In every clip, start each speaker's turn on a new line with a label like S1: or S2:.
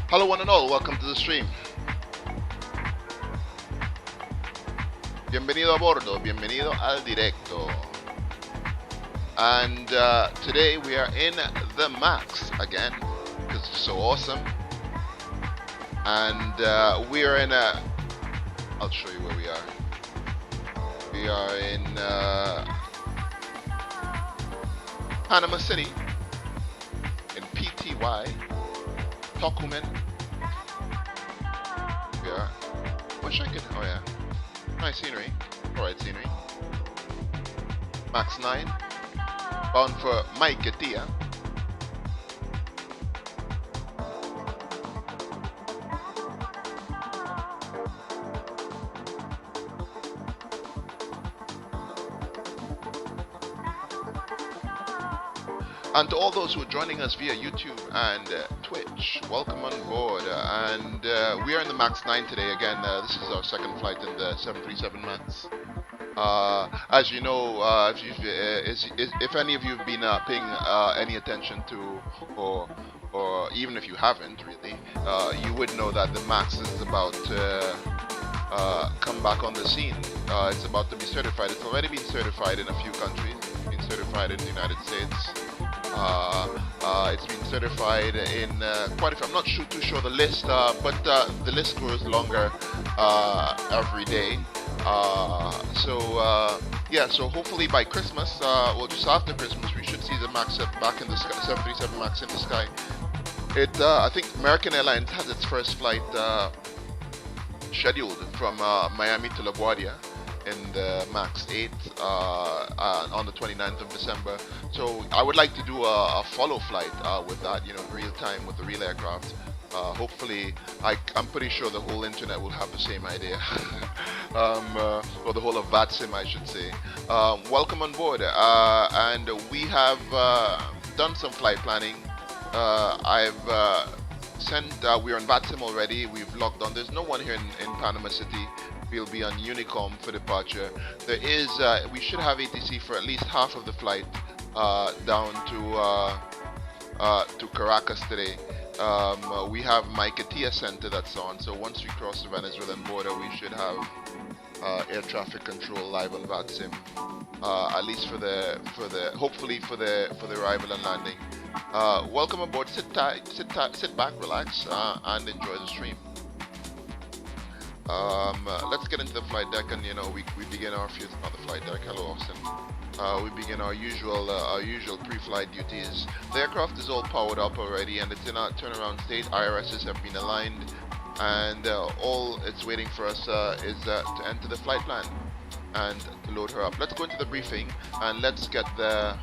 S1: Hello one and all, welcome to the stream. Bienvenido a bordo, bienvenido al directo. And today we are in the Max again, because it's so awesome. And we are in a, I'll show you where we are. We are in Panama City, in PTY, Tocumen. We are, wish I could, oh yeah, nice scenery, alright scenery. Max 9, bound for MPTO. And to all those who are joining us via YouTube and Twitch, welcome on board. And we are in the Max 9 today. Again, this is our second flight in the 737 Max. As you know, if any of you have been paying any attention to, or even if you haven't really, you would know that the Max is about to come back on the scene. It's about to be certified. It's already been certified in a few countries. It's been certified in the United States. It's been certified in quite a few. I'm not too sure the list, but the list grows longer every day. Yeah, so hopefully by Christmas, well, just after Christmas, we should see the Max back in the sky, 737 Max in the sky. I think American Airlines has its first flight scheduled from Miami to LaGuardia in the Max 8 on the 29th of December. So I would like to do a follow flight with that, you know, real time with the real aircraft. Hopefully, I'm pretty sure the whole internet will have the same idea, or the whole of VATSIM, I should say. Welcome on board, and we have done some flight planning. We're on VATSIM already. We've logged on. There's no one here in Panama City. We'll be on Unicom for departure. There is, we should have ATC for at least half of the flight down to Caracas today. We have MPTO Center that's on, so once we cross the Venezuelan border, we should have air traffic control live on VATSIM, at least hopefully for the arrival and landing. Welcome aboard. Sit back, relax, and enjoy the stream. Let's get into the flight deck, and you know we begin our not the flight deck. Hello, Austin. We begin our usual pre-flight duties. The aircraft is all powered up already, and it's in our turnaround state. IRSs have been aligned, and all it's waiting for us is to enter the flight plan and to load her up. Let's go into the briefing and let's get the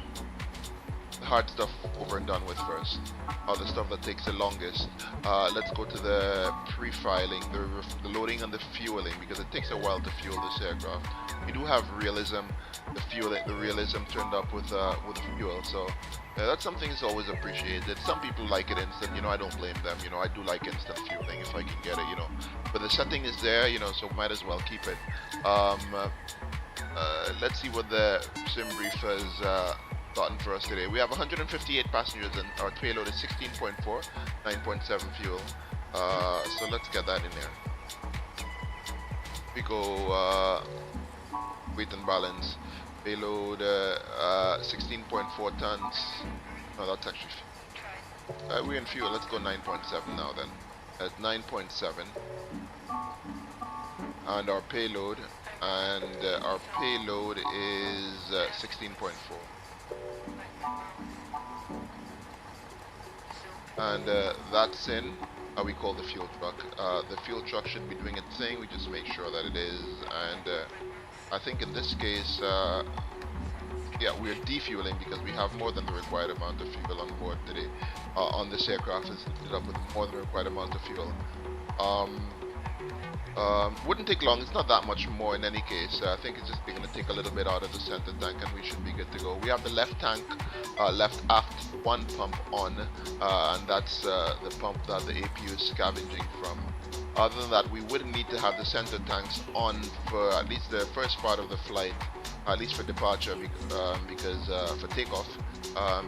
S1: hard stuff over and done with first, or the stuff that takes the longest. Let's go to the pre-filing, the loading and the fueling, because it takes a while to fuel this aircraft. We do have realism, the realism turned up with fuel, so that's something that's always appreciated. Some people like it instant, you know, I don't blame them, you know, I do like instant fueling if I can get it, you know, but the setting is there, you know, so might as well keep it. Let's see what the sim brief has gotten for us today. We have 158 passengers and our payload is 16.4, 9.7 fuel. So let's get that in there. We go weight and balance. Payload 16.4 tons. No, that's actually we're in fuel. Let's go 9.7 now then. At 9.7, and our payload is 16.4. And that's in we call the fuel truck. The fuel truck should be doing its thing. We just make sure that it is, and I think in this case yeah, we're defueling because we have more than the required amount of fuel on board today. On this aircraft is loaded up with more than the required amount of fuel. Wouldn't take long. It's not that much more in any case. I think it's just going to take a little bit out of the center tank, and we should be good to go. We have the left tank, left aft one pump on, and that's the pump that the APU is scavenging from. Other than that, we wouldn't need to have the center tanks on for at least the first part of the flight, at least for departure, because for takeoff,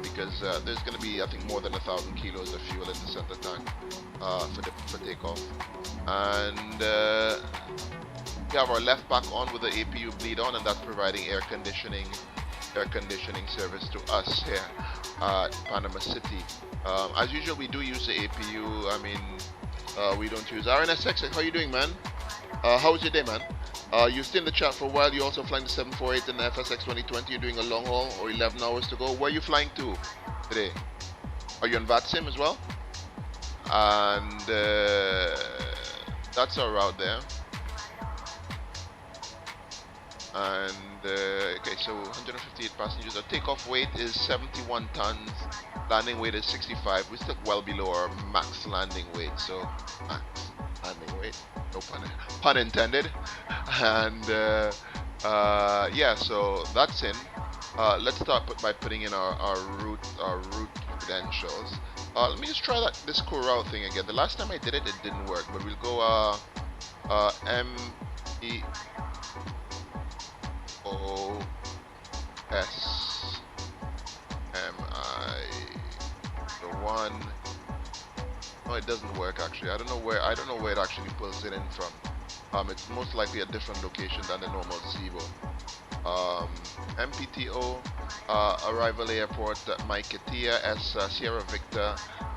S1: because there's going to be, I think, more than 1,000 kilos of fuel in the center tank for takeoff. And we have our left back on with the APU bleed on, and that's providing air conditioning service to us here at Panama City. As usual, we do use the APU. I mean, we don't use RNSX. How you doing, man? How was your day, man? You stay in the chat for a while. You're also flying the 748 and the FSX 2020. You're doing a long haul or 11 hours to go. Where are you flying to today? Are you on VATSIM as well? And that's our route there. And okay, so 158 passengers. Our takeoff weight is 71 tons. Landing weight is 65. We're still well below our max landing weight. So max landing weight, no pun intended. And yeah, so that's in. Let's start by putting in our route credentials. Let me just try this corral thing again. The last time I did it, it didn't work. But we'll go MPTO-SVMI. The one. No, it doesn't work actually. I don't know where it actually pulls it in from. It's most likely a different location than the normal Zibo. MPTO arrival airport Mike Katia S Sierra Victor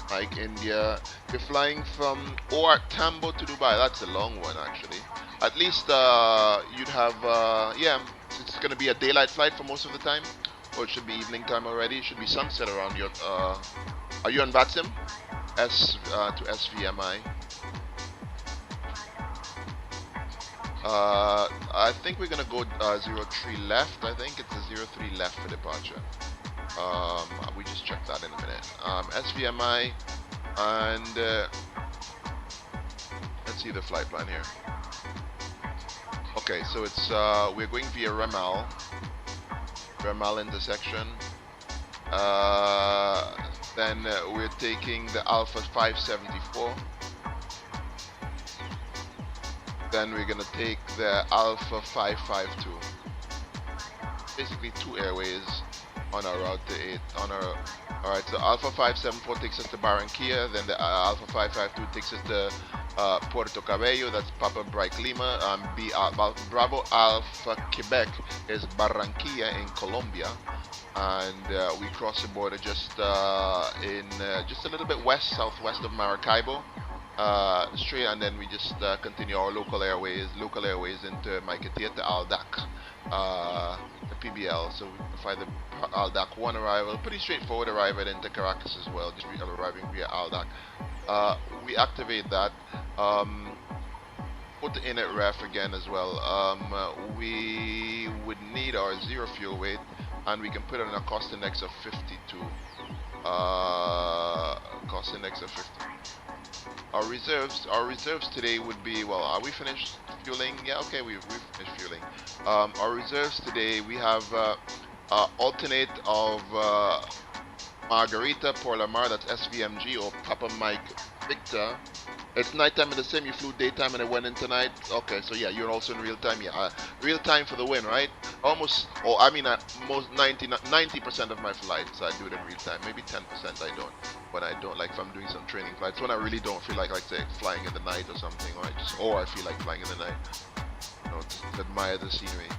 S1: Mike India. You're flying from OR Tambo to Dubai. That's a long one actually. At least you'd have yeah, it's gonna be a daylight flight for most of the time, or it should be evening time already. It should be sunset around your are you on VATSIM? S to SVMI. I think we're gonna go 03 left. I think it's a 03 left for departure. We just check that in a minute. SVMI, and let's see the flight plan here. Okay, so it's we're going via Remal intersection. Then we're taking the Alpha 574. Then we're gonna take the Alpha 552. Basically 2 airways on our route to 8. Alright, so Alpha 574 takes us to Barranquilla, then the Alpha 552 takes us to Puerto Cabello, that's Papa Bright Lima. Bravo Alpha Quebec is Barranquilla in Colombia. And we cross the border just just a little bit southwest of Maracaibo. Straight, and then we just continue our local airways into Maiquetía to Aldac, the PBL. So we find the Aldac 1 arrival, pretty straightforward arrival into Caracas as well, just arriving via Aldac. We activate that, put the init ref again as well. We would need our 0 fuel weight, and we can put it on a cost index of 52. Cost index of 50. Our reserves today would be, well, are we finished fueling? Yeah, okay, we've finished fueling. Our reserves today, we have alternate of Margarita por la Mar, that's SVMG, or Papa Mike Victor. It's nighttime in the sim, you flew daytime and it went in tonight. Okay, so yeah, you're also in real time. Yeah, real time for the win, right? Almost, or I mean, most 90% of my flights I do it in real time. Maybe 10% I don't. When I don't, like if I'm doing some training flights, when I really don't feel like say flying in the night or something, or I feel like flying in the night, you know, to admire the scenery.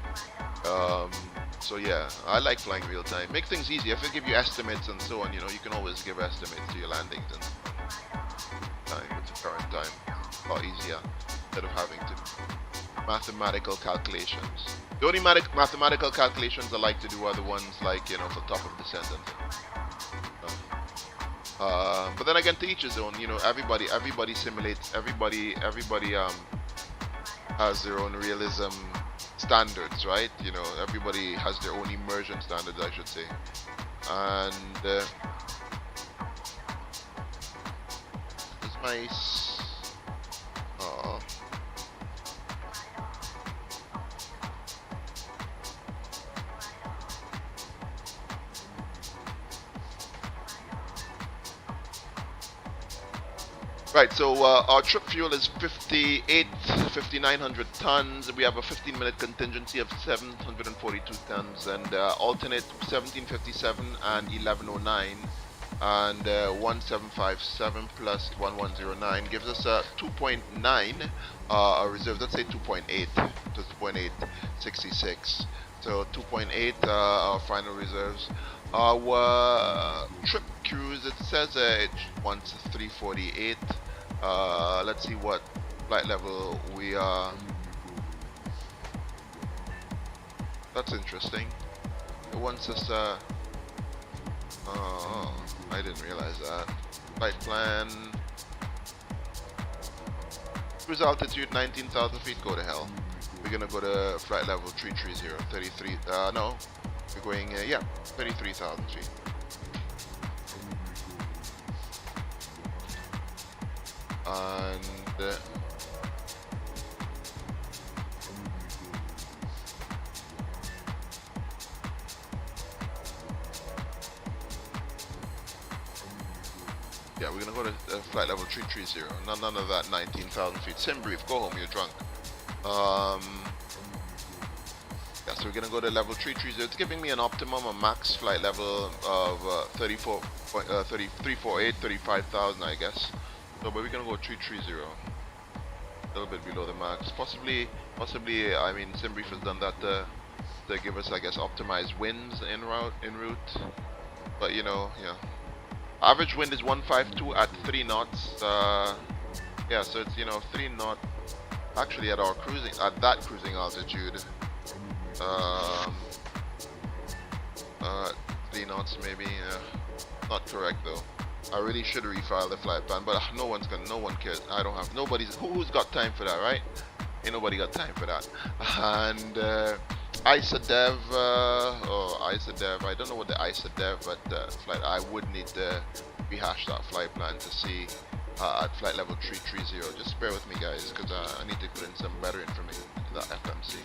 S1: So yeah, I like flying real time. Make things easy. If I give you estimates and so on, you know, you can always give estimates to your landings and time with the current time. A lot easier instead of having to mathematical calculations. The only mathematical calculations I like to do are the ones like, you know, for top of the sentence. But then again, to each his own. You know, everybody simulates. Everybody has their own realism standards, right? You know, everybody has their own immersion standards, I should say. And it's nice. Right, so our trip fuel is 5,900 tons. We have a 15-minute contingency of 742 tons, and alternate 1757 and 1109, and 1757 plus 1109 gives us a 2.9 reserve. Let's say 2.8 to 2.866. So 2.8 our final reserves. Our trip cruise, it says it wants 348. Let's see what flight level we are. That's interesting. It wants us oh, I didn't realize that. Flight plan. Cruise altitude 19,000 feet, go to hell. We're gonna go to flight level 330, 33, no. We're going, yeah, 33,000 feet. And yeah, we're gonna go to flight level 330. None of that 19,000 feet. Sim brief, go home, you're drunk. Yeah, so we're gonna go to level 330. It's giving me an optimum, a max flight level of 35,000, I guess. So, but we're gonna go 330. A little bit below the max. Possibly, I mean, Simbrief has done that to give us, I guess, optimized winds en route. But you know, yeah. Average wind is 152 at 3 knots. Yeah, so it's, you know, 3 knots. Actually, at our cruising, at that cruising altitude. 3 knots maybe. Not correct though. I really should refile the flight plan, but no one cares. I don't have, who's got time for that, right? Ain't nobody got time for that. And ISA dev, I don't know what the ISA dev, but flight, I would need to rehash that flight plan to see at flight level 330. Just bear with me, guys, because I need to put in some better information to that FMC.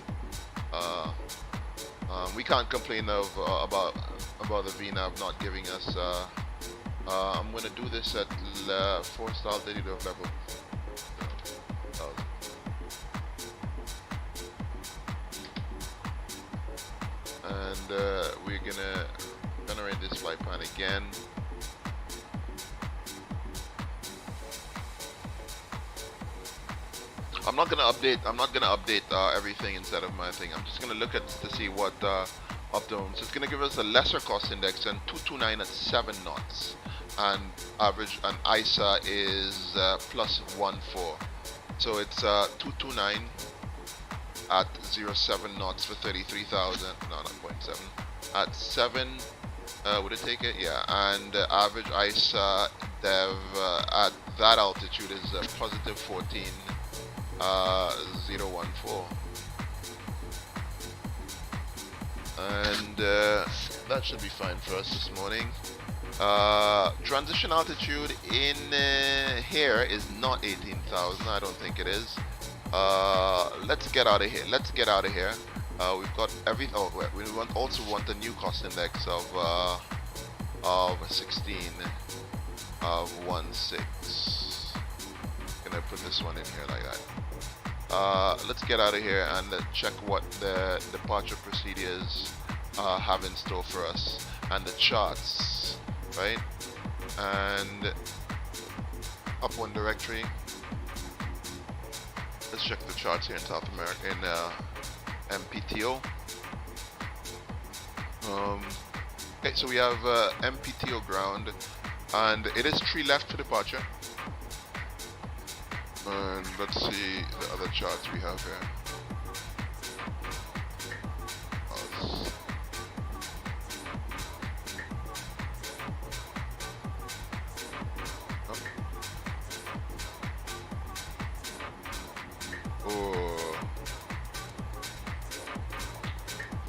S1: We can't complain about the VNAV not giving us. I'm gonna do this at forced altitude of level. And we're gonna generate this flight plan again. I'm not gonna update everything inside of my thing. I'm just gonna look at to see what optimum. So it's gonna give us a lesser cost index and 229 at 7 knots, and average and ISA is plus 14. So it's 229 at 07 knots for 33,000. No, not 0.7. At 7. Would it take it? Yeah. And average ISA dev at that altitude is positive 14. 014, and that should be fine for us this morning. Transition altitude in here is not 18,000. I don't think it is. Let's get out of here. We've got everything. Oh, we also want a new cost index of 16 of 16. Gonna put this one in here like that. Let's get out of here and check what the departure procedures have in store for us, and the charts, right? And up one directory. Let's check the charts here in South America in MPTO. Okay, so we have MPTO ground, and it is 3 left for departure. And let's see the other charts we have here. Oh.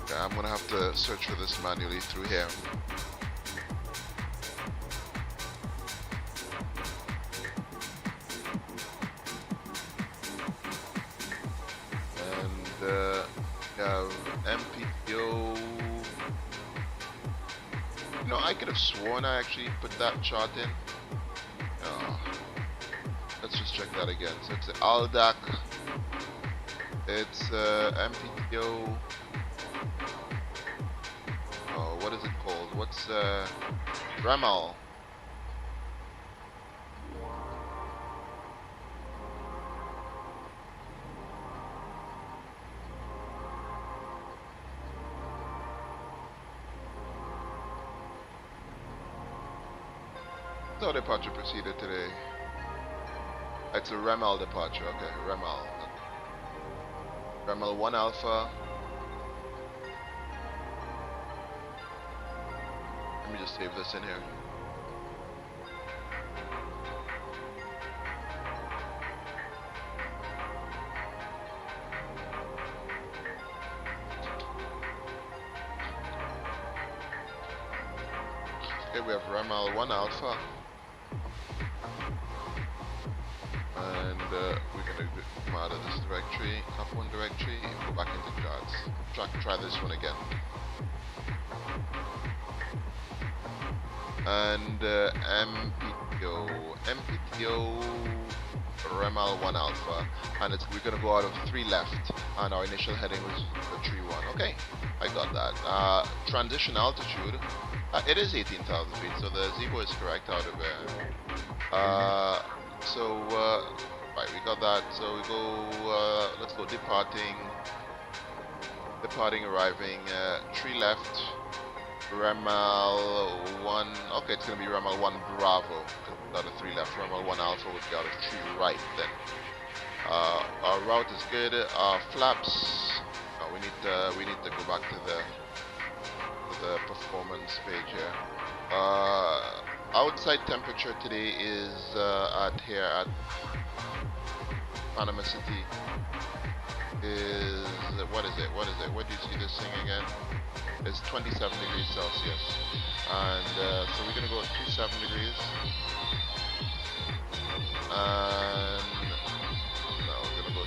S1: Yeah, I'm gonna have to search for this manually through here. MPTO. You know, I could have sworn I actually put that chart in. check that again. So it's the ALDAC. It's MPTO. Oh, what is it called? What's REMAL? No departure proceeded today. It's a REMAL departure. Okay, REMAL. REMAL 1 Alpha. Let me just save this in here. Okay, we have REMAL 1 Alpha. And we're going to come out of this directory, up one directory, go back into charts. Try this one again. And MPTO REMAL 1 Alpha, and we're going to go out of 3 left, and our initial heading was the tree 1. Okay, I got that. Transition altitude, it is 18,000 feet, so the ZEBO is correct out of there. Right, we got that. So we go, let's go departing, arriving, 3 left, REMAL 1, okay, it's going to be REMAL 1 Bravo, out of 3 left, REMAL 1 Alpha would be out of 3 right then. Our route is good, flaps, no, we need to go back to the performance page here. Outside temperature today is at Panama City is, what is it? Where do you see this thing again? It's 27 degrees Celsius, and so we're gonna go at 27 degrees, and no, we're gonna go.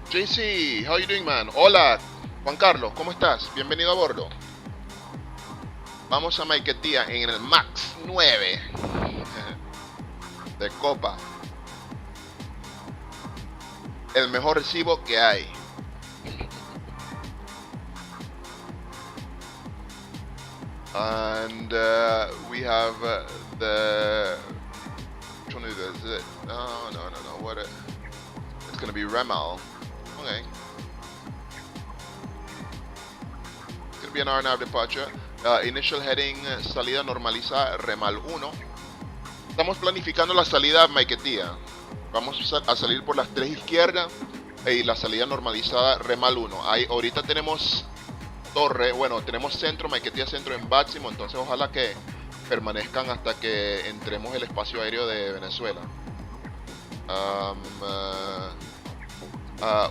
S1: JC, how you doing, man? Hola, Juan Carlos, ¿cómo estás? Bienvenido a bordo. Vamos a Maiquetía en el Max 9 de Copa. El mejor recibo que hay. And we have the... Which one is it? No. What? It's gonna be REMAL. Okay. It's gonna be an hour-and-a-half departure. Initial heading, salida normalizada, REMAL 1. Estamos planificando la salida a Maiquetía. Vamos a salir por las 3 izquierdas y la salida normalizada REMAL 1. Ahí, ahorita tenemos torre, bueno, tenemos centro, Maiquetía centro en máximo, entonces ojalá que permanezcan hasta que entremos el espacio aéreo de Venezuela.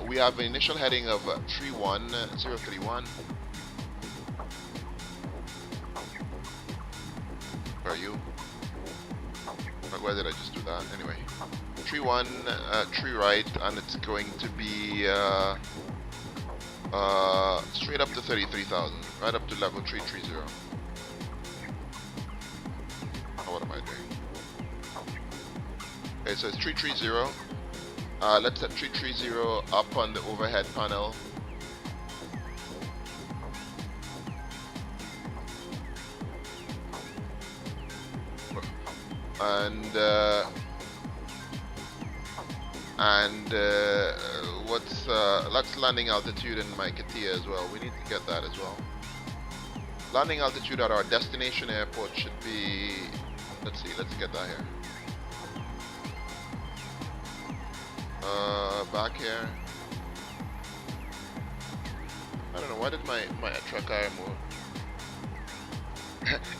S1: We have an initial heading of 031. Where are you? Why did I just do that? Anyway, 31, 3 right, and it's going to be straight up to 33,000, right up to level 330. Okay, so it's 330. Let's set 330 up on the overhead panel. What's let's landing altitude in MPTO as well. We need to get that as well. Landing altitude at our destination airport should be, let's see, let's get that here. Back here. I don't know, why did my tracker move?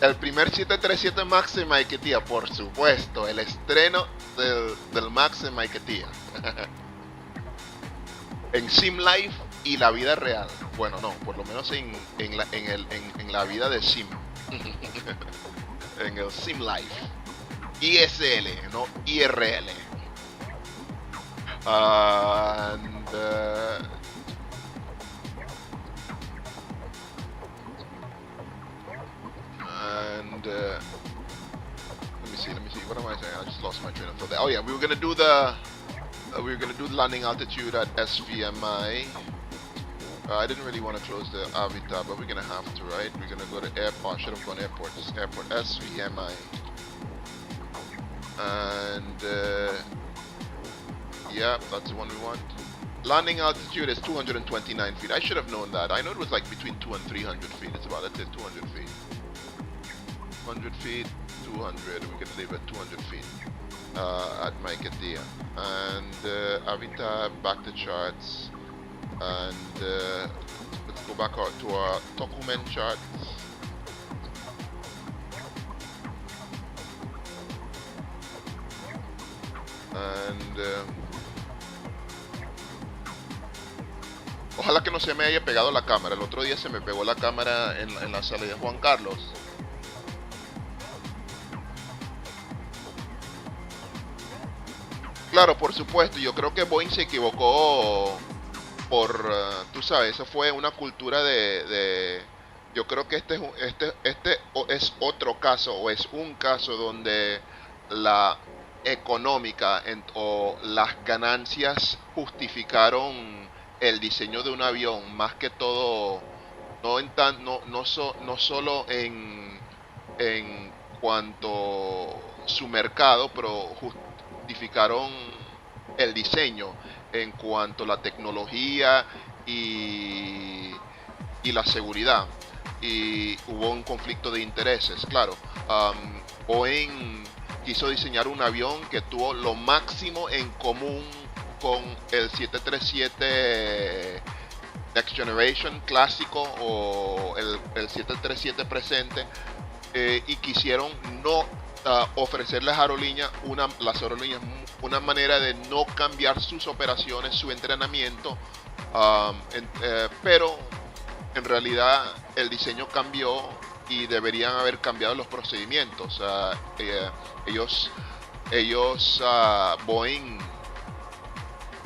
S1: El primer 737 MAX en MPTO, por supuesto, el estreno del MAX en MPTO. En Sim Life y la vida real. Bueno, no, por lo menos en la vida de Sim. En el Sim Life. ISL, no IRL. Let me see. What am I saying? I just lost my train of thought there. Oh yeah, we were gonna do the landing altitude at SVMI. I didn't really want to close the AVI tab, but we're gonna have to, right? We're gonna go to airport. Should have gone airport. This airport SVMI. And yeah, that's the one we want. Landing altitude is 229 feet. I should have known that. I know it was like between 200 and 300 feet. It's about, let's say, 200 feet. 100 feet, 200. We can leave at 200 feet at MPTO. And Avita, back to charts. And let's go back out to our document charts. And ojalá que no se me haya pegado la cámara. El otro día se me pegó la cámara en la sala de Juan Carlos. Claro, por supuesto. Yo creo que Boeing se equivocó por, tú sabes, eso fue una cultura de yo creo que este es otro caso, o es un caso donde la económica o las ganancias justificaron el diseño de un avión, más que todo, no solo en cuanto su mercado, pero justificaron el diseño en cuanto a la tecnología y la seguridad, y hubo un conflicto de intereses. Claro, Boeing quiso diseñar un avión que tuvo lo máximo en común con el 737 Next Generation clásico o el 737 presente, y quisieron no ofrecerles las aerolíneas una manera de no cambiar sus operaciones, su entrenamiento, pero en realidad el diseño cambió y deberían haber cambiado los procedimientos. Boeing,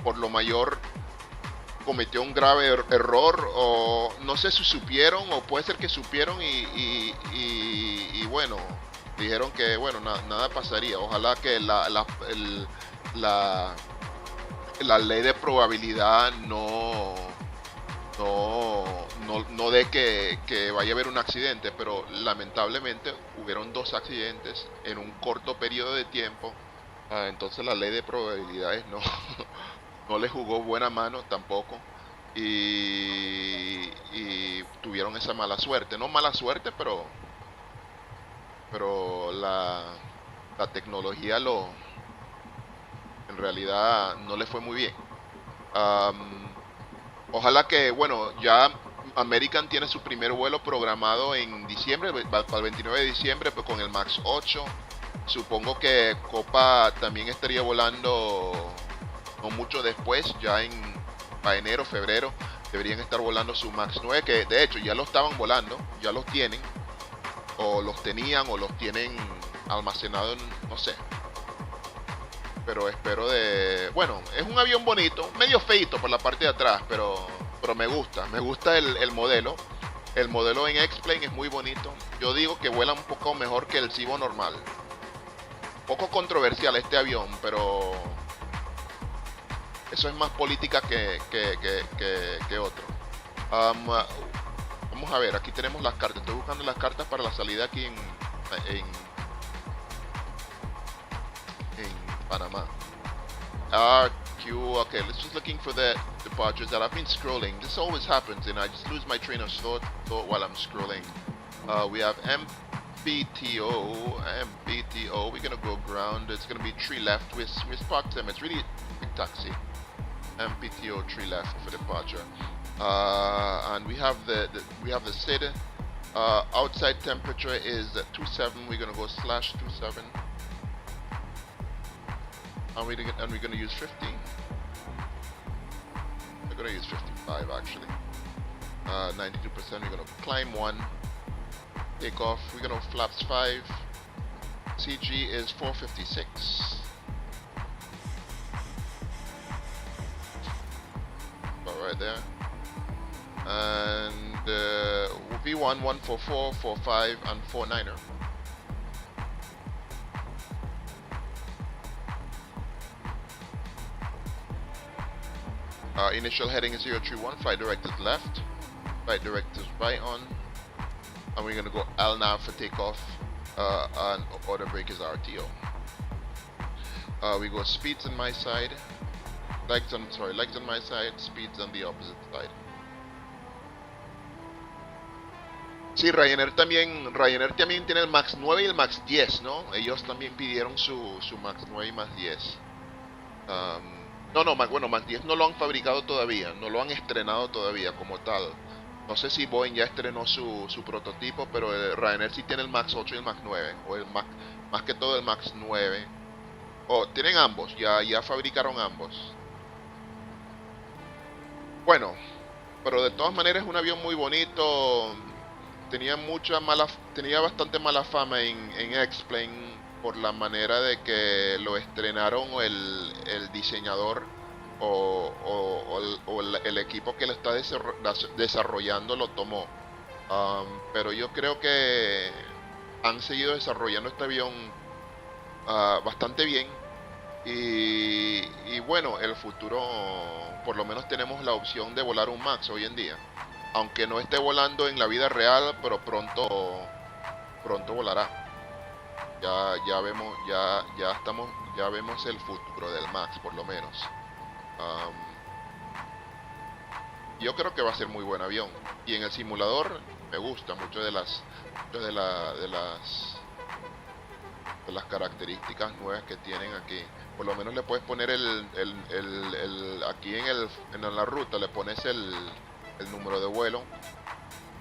S1: por lo mayor, cometió un grave error, o no sé si supieron, o puede ser que supieron y bueno, dijeron que bueno, nada pasaría. Ojalá que la ley de probabilidad no dé que vaya a haber un accidente, pero lamentablemente hubieron 2 accidentes en un corto periodo de tiempo. Entonces la ley de probabilidades no le jugó buena mano tampoco, y tuvieron esa mala suerte. No mala suerte, pero la tecnología en realidad no le fue muy bien. Ojalá que, bueno, ya American tiene su primer vuelo programado en diciembre, para el 29 de diciembre, pues con el MAX 8. Supongo que Copa también estaría volando no mucho después, ya para enero, febrero, deberían estar volando su MAX 9, que de hecho ya lo estaban volando, ya los tienen, o los tenían, o los tienen almacenados, no sé. Pero espero bueno, es un avión bonito, medio feito por la parte de atrás, pero me gusta el modelo. El modelo en X-Plane es muy bonito. Yo digo que vuela un poco mejor que el Cibo normal. poco controversial este avión, pero eso es más política que otro. Vamos a ver, aquí tenemos las cartas. Estoy buscando las cartas para la salida aquí en Panamá. RQ, okay, let's just looking for the departures that I've been scrolling. This always happens and I just lose my train of thought while I'm scrolling. We have MPTO, we're gonna go ground. It's gonna be 3 left. We parked them. It's really a big taxi. MPTO 3 left for departure. And we have the SID. Outside temperature is 27. We're gonna go /27. And we're gonna use 50. We're gonna use 55 actually. 92%. We're gonna climb 1. Take off. We're gonna flaps 5. CG is 456. About right there. And V1 144, 45, and 49er. Initial heading is 031, flight directors left, flight directors right on, and we're gonna go LNAV for takeoff, and order brake is RTO. We go speeds on my side, legs on my side, speeds on the opposite side. Sí, Ryanair también tiene el Max 9 y el Max 10, ¿no? Ellos también pidieron su Max 9 y Max 10. Bueno, Max 10 no lo han fabricado todavía, no lo han estrenado todavía como tal. No sé si Boeing ya estrenó su prototipo, pero Ryanair sí tiene el Max 8 y el Max 9, o el más que todo el Max 9. Tienen ambos, ya fabricaron ambos. Bueno, pero de todas maneras es un avión muy bonito. Tenía bastante mala fama en X-Plane por la manera de que lo estrenaron el diseñador o el equipo que lo está desarrollando lo tomó. Pero yo creo que han seguido desarrollando este avión bastante bien. Y bueno, el futuro, por lo menos tenemos la opción de volar un Max hoy en día. Aunque no esté volando en la vida real, pero pronto volará. Ya vemos el futuro del Max, por lo menos. Yo creo que va a ser muy buen avión. Y en el simulador me gusta mucho de las características nuevas que tienen aquí. Por lo menos le puedes poner aquí en la ruta le pones el número de vuelo,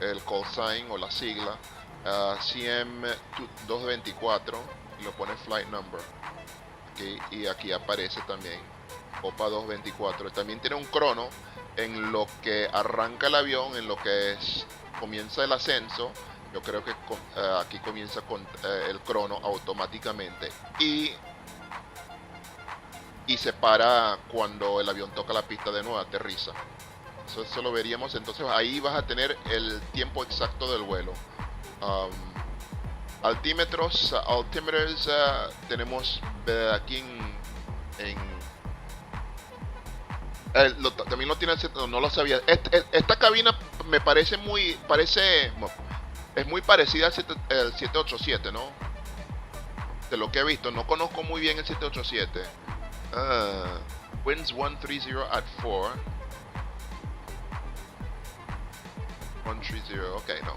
S1: el call sign o la sigla, CM224, y lo pones flight number. Okay, y aquí aparece también OPA 224. También tiene un crono en lo que arranca el avión, en lo que comienza el ascenso. Yo creo que aquí comienza con el crono automáticamente y se para cuando el avión toca la pista de nuevo, aterriza. Eso lo veríamos, entonces ahí vas a tener el tiempo exacto del vuelo. Altímetros, tenemos aquí también lo tiene, no lo sabía. Esta cabina me parece es muy parecida al 787, ¿no? De lo que he visto, no conozco muy bien el 787. Winds 130 at 4. 130, ok, no.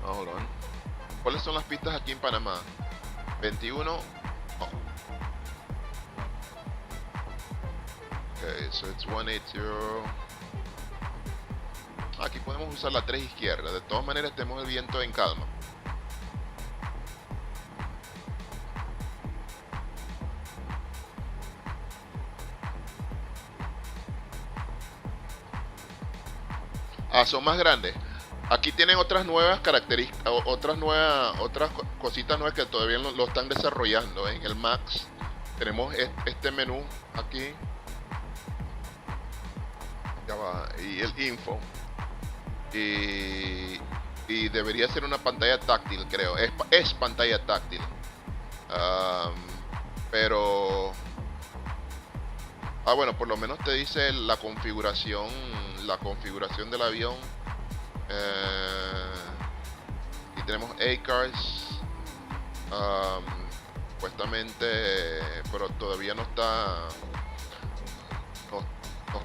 S1: Hold on. ¿Cuáles son las pistas aquí en Panamá? 21. Oh. Ok, so it's 180. Aquí podemos usar la 3 izquierda. De todas maneras tenemos el viento en calma. Son más grandes. Aquí tienen otras nuevas características, otras cositas nuevas que todavía lo están desarrollando. En el Max tenemos este menú aquí. Ya va, y el info. Y Y debería ser una pantalla táctil, creo. Es pantalla táctil. Pero... bueno, por lo menos te dice la configuración del avión. Y tenemos A-Cars. Supuestamente, pero todavía no está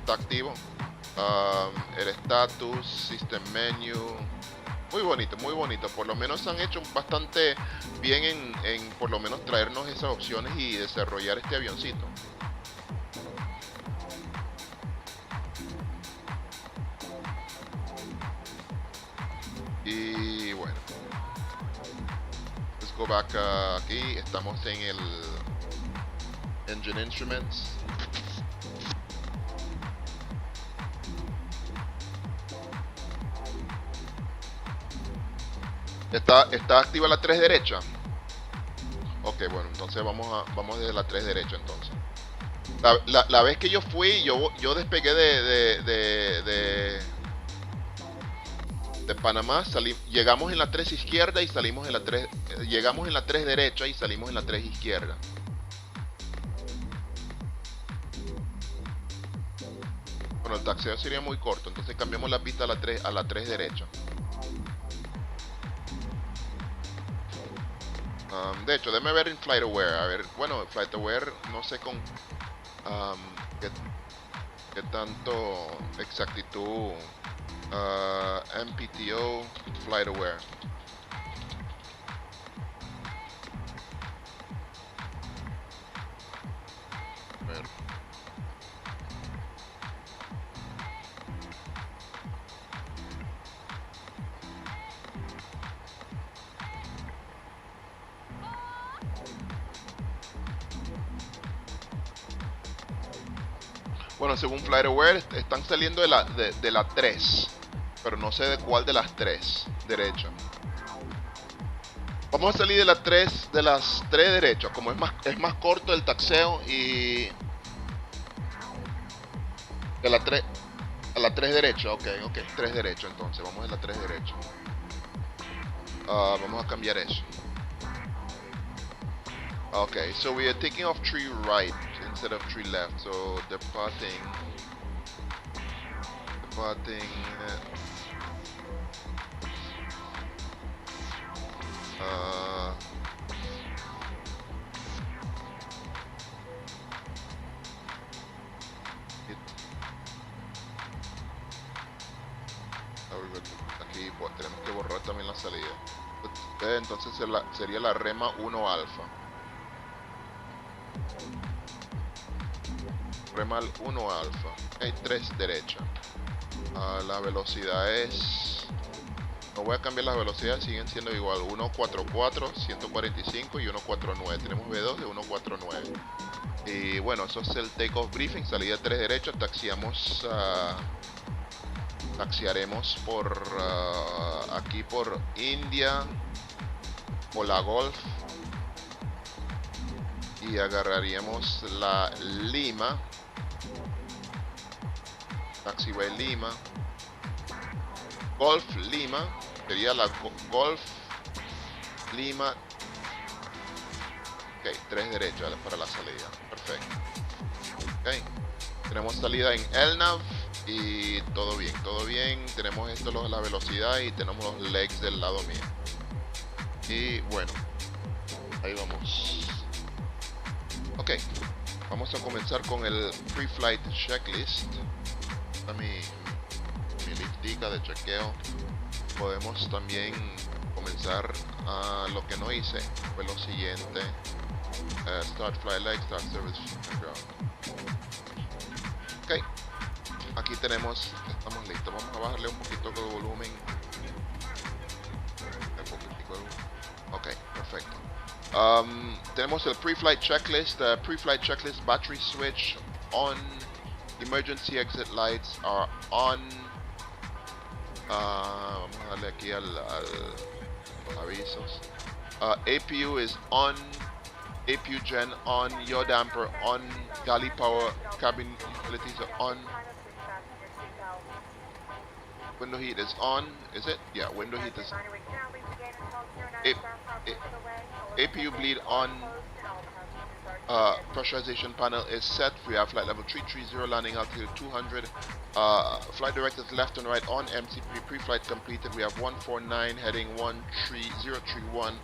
S1: activo. El status, system menu, muy bonito. Por lo menos han hecho bastante bien en por lo menos traernos esas opciones y desarrollar este avioncito. Y bueno, let's go back. Aquí estamos en el Engine Instruments. ¿Está activa la 3 derecha? Ok, bueno, entonces vamos desde la 3 derecha entonces. La vez que yo fui, yo despegué de Panamá, llegamos en la 3 izquierda y salimos en la 3, llegamos en la 3 derecha y salimos en la 3 izquierda. Bueno, el taxeo sería muy corto, entonces cambiamos la pista a la 3 derecha. De hecho, déjame ver en FlightAware. A ver, bueno, FlightAware no sé con qué tanto exactitud. MPTO FlightAware. A ver. Bueno, según FlightAware están saliendo de la 3, pero no sé de cuál de las 3 derecha. Vamos a salir de las 3 derechas, como es más corto el taxeo, y de la 3 a la 3 derecha. Ok, 3 derecha entonces, vamos a la 3 derecha. Vamos a cambiar eso. Okay, so we are taking off 3 right instead of 3 left. So departing. Aquí pues, tenemos que borrar también la salida. Entonces sería la rema 1 alfa. Remal 1 alfa. Hay 3 derecha. La velocidad es... No voy a cambiar las velocidades, siguen siendo igual. 144, 145 y 149. Tenemos B2 de 149. Y bueno, eso es el takeoff briefing. Salida 3 derecha. Taxiaremos por aquí por India, por la Golf, y agarraríamos la Lima, taxiway Lima, Golf Lima, sería la Golf Lima. Ok, 3 derechas para la salida, perfecto. Ok, tenemos salida en LNAV y todo bien. Tenemos la velocidad y tenemos los legs del lado mío. Y bueno, ahí vamos. Ok, vamos a comenzar con el pre-flight checklist. Esta mi listica de chequeo. Podemos también comenzar a lo que no hice. Fue lo siguiente: start flight leg, start service. Ok, aquí estamos listos. Vamos a bajarle un poquito de volumen. Ok, perfecto. Tenemos el pre-flight checklist. Pre-flight checklist: battery switch on, emergency exit lights are on. Vamos a darle aquí a los avisos. APU is on, APU gen on, yaw damper on, galley power, cabin utilities are on. Window heat is on, is it? Yeah, window heat is. APU bleed on. Pressurization panel is set. We have flight level 330, landing altitude 200. Flight directors left and right on. MCP pre-flight completed. We have 149 heading 13031.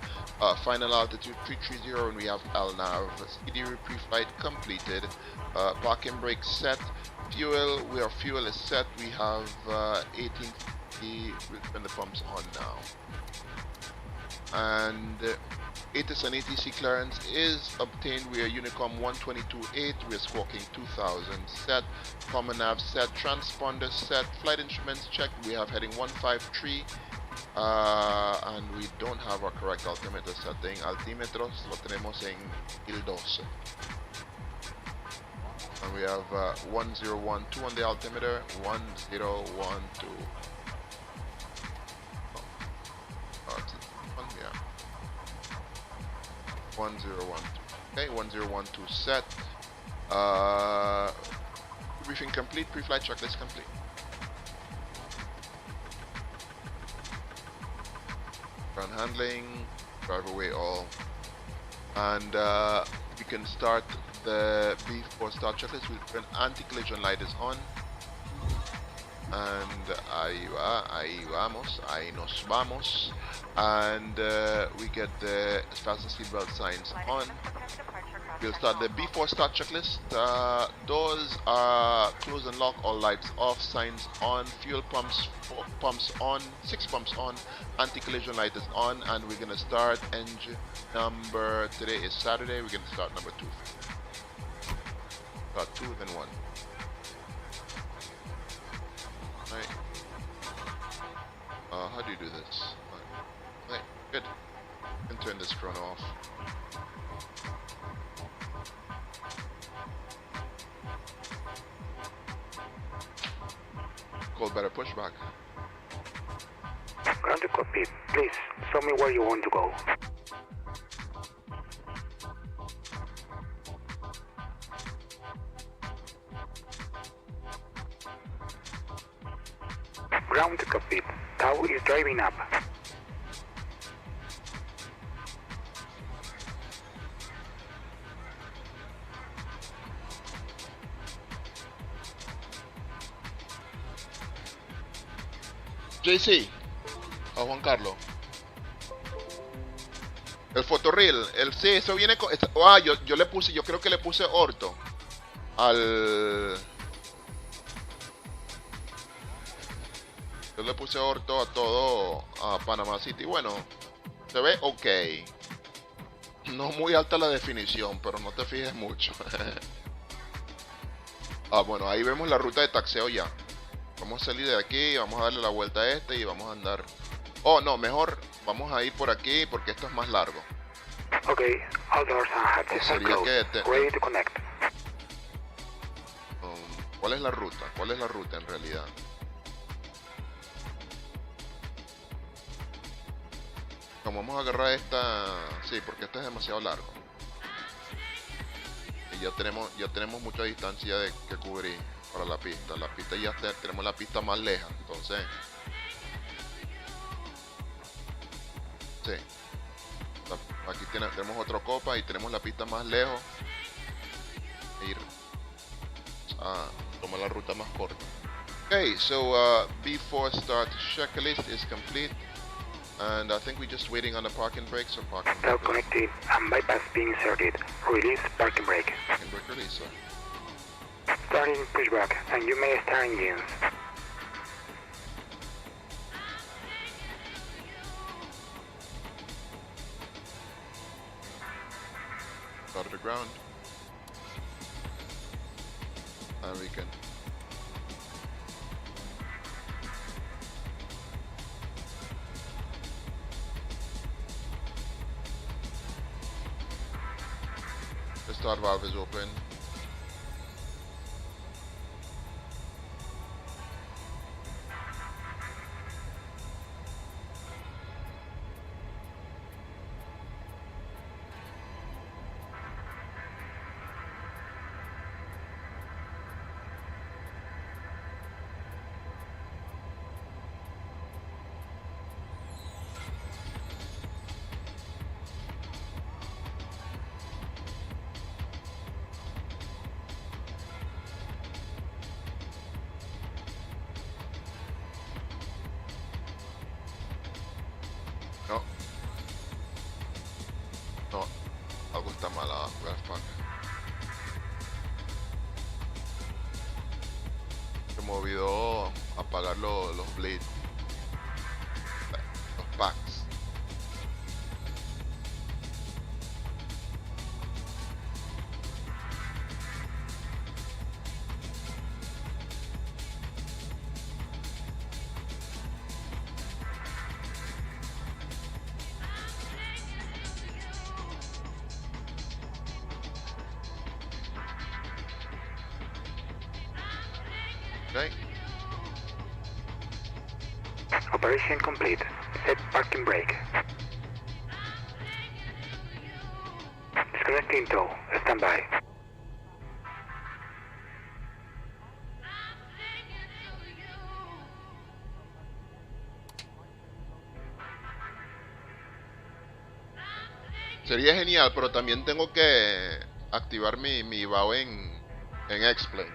S1: Final altitude 330, and we have LNAV. CDR pre-flight completed. Parking brake set. Fuel, fuel is set. We have 1850 with the pumps on now. And ATIS and ATC clearance is obtained. We are Unicom 122.8. We are squawking 2000 set. Common nav set. Transponder set. Flight instruments checked. We have heading 153. And we don't have our correct altimeter setting. Altímetros lo tenemos en 1012. And we have 1012 on the altimeter. 1012. Yeah. 1012. Okay, 1012 set. Briefing complete. Pre-flight checklist complete. Ground handling, drive away all, and we can start the before start checklist with an anti-collision light is on, and ahí vamos, ahí nos vamos, and we get the fasten seatbelt signs on. We'll start the before start checklist. Doors are closed and locked, all lights off, signs on, fuel pumps on, 6 pumps on, anti-collision light is on, and we're gonna start engine number, today is Saturday, we're gonna start number 2. Start 2, then 1. Right. How do you do this? Right, good. You can turn this chrono off. Call better pushback.
S2: Ground to copy. Please, show me where you want to go. Ground to copy. Tau is driving up.
S1: JC, a Juan Carlos. El fotorreel, sí, eso viene con. Yo le puse, yo creo que le puse orto al. Yo le puse orto a todo a Panama City. Bueno, se ve ok. No muy alta la definición, pero no te fijes mucho. Bueno, ahí vemos la ruta de taxeo ya. Vamos a salir de aquí, vamos a darle la vuelta a este y vamos a andar. Oh, no, mejor vamos a ir por aquí porque esto es más largo.
S2: Okay, all doors and hatches are closed. Ready to connect.
S1: ¿Cuál es la ruta? ¿Cuál es la ruta en realidad? Como vamos a agarrar esta, sí, porque esta es demasiado largo. Y ya tenemos mucha distancia que cubrir para la pista. La pista ya tenemos la pista más lejos, entonces sí. Aquí tenemos otro copa y tenemos la pista más lejos. Ir a tomar la ruta más corta. Okay, so before start checklist is complete, and I think we're just waiting on the parking brakes or parking brake.
S2: Cell connected and bypass being inserted. Release parking brake.
S1: Parking brake release, sir.
S2: Starting pushback, and you may start engines.
S1: Start to the ground. And we can. The start valve is open. No, algo está mal. Fuck. Se me olvidó apagar los blades. Los packs. Okay.
S2: Operation complete. Set parking brake. Disconnecting tow. Stand by.
S1: Sería genial, pero también tengo que activar mi BAO en X-Plane.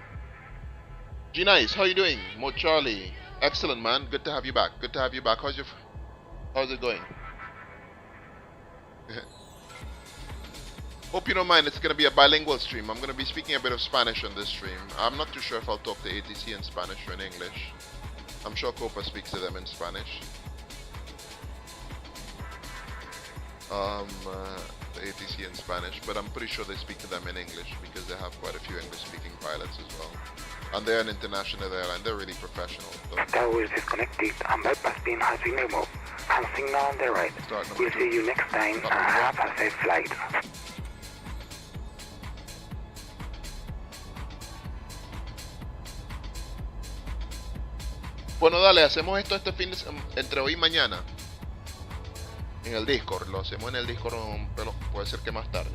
S1: G-Nice, how you doing? Mo Charlie. Excellent, man. Good to have you back. Good to have you back. How's it going? Hope you don't mind. It's gonna be a bilingual stream. I'm gonna be speaking a bit of Spanish on this stream. I'm not too sure if I'll talk to ATC in Spanish or in English. I'm sure Copa speaks to them in Spanish. The ATC in Spanish, but I'm pretty sure they speak to them in English because they have quite a few English-speaking pilots as well. And they're an international airline. They're really professional. So.
S2: Tower is disconnected and bypass pin has been removed. And signal on the right. We'll see you next time and have a safe flight.
S1: Bueno, dale, hacemos esto este fin de entre hoy y mañana. En el Discord, lo hacemos en el Discord, pero puede ser que más tarde.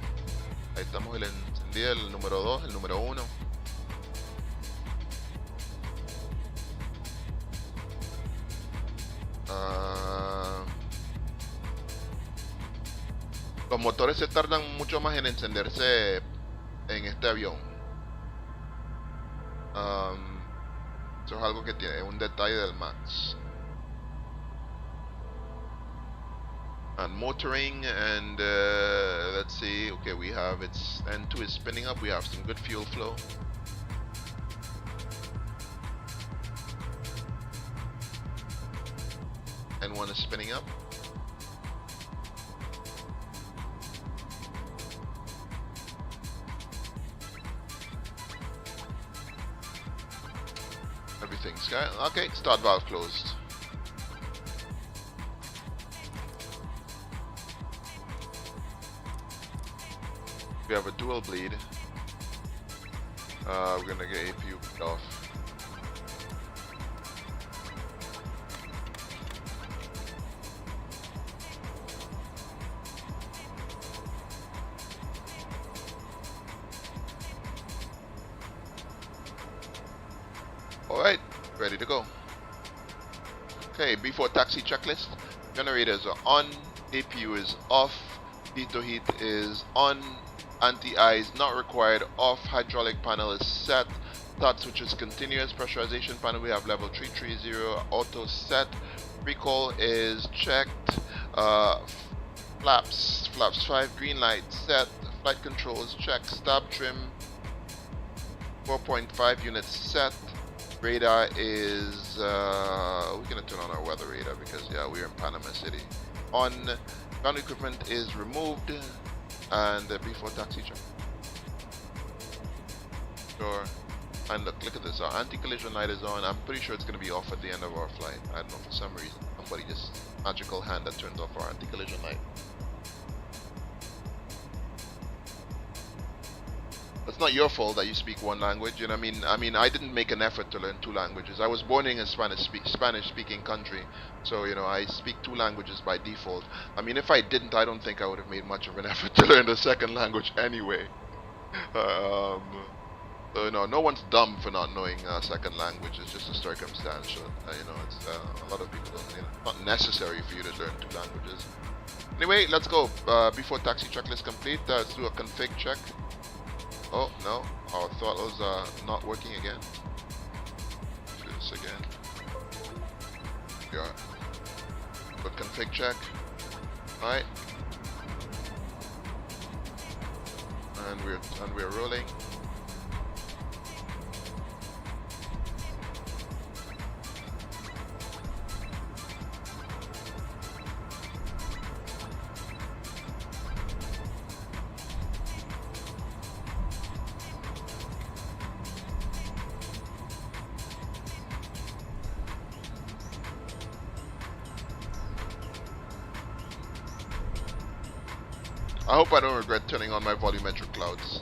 S1: Ahí estamos el encendido, el número 2, el número 1. Los motores se tardan mucho más en encenderse en este avión. Eso es algo que tiene, un detalle del MAX. And motoring, and let's see, okay, we have its N2 is spinning up, we have some good fuel flow. N1 is spinning up. Everything's good. Okay, start valve closed. We have a dual bleed. We're gonna get APU off. Alright, ready to go. Okay, before taxi checklist. Generators are on, APU is off, pitot heat is on, anti-ice not required, off, hydraulic panel is set, start switch is continuous, pressurization panel we have level 330, auto set, recall is checked, flaps 5, green light set, flight control is checked, stab trim 4.5 units set, radar is, we're gonna turn on our weather radar because yeah, we're in Panama City, on, ground equipment is removed, and before taxi check. Sure. And look at this. Our anti-collision light is on. I'm pretty sure it's going to be off at the end of our flight. I don't know, for some reason. Somebody just magical hand that turns off our anti-collision light. It's not your fault that you speak one language. You know what I mean? I didn't make an effort to learn 2 languages. I was born in a Spanish-speaking country. So, you know, I speak 2 languages by default. I mean, if I didn't, I don't think I would have made much of an effort to learn the second language anyway. So, you know, no one's dumb for not knowing a second language. It's just a circumstantial. You know, it's a lot of people don't. You know, not necessary for you to learn 2 languages. Anyway, let's go. Before taxi checklist complete, let's do a config check. Oh no, our throttles are not working again. Do this again. Yeah. Good config check. Alright. And we're rolling. I hope I don't regret turning on my volumetric clouds.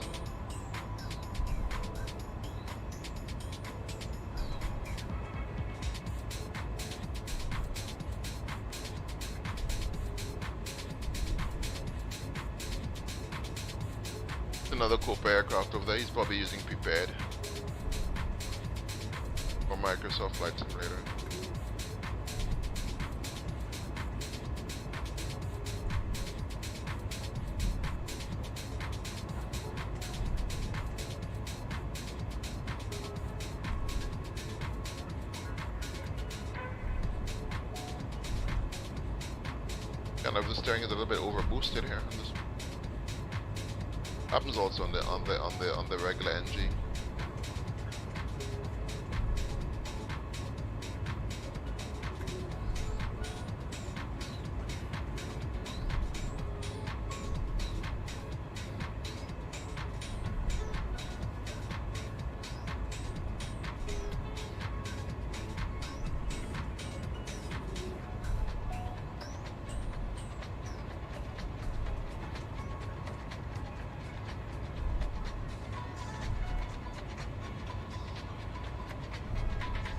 S1: Another Copa aircraft over there. He's probably using Prepared or Microsoft Flight Simulator. Kind of the steering is a little bit over boosted here. Happens also on the regular NG.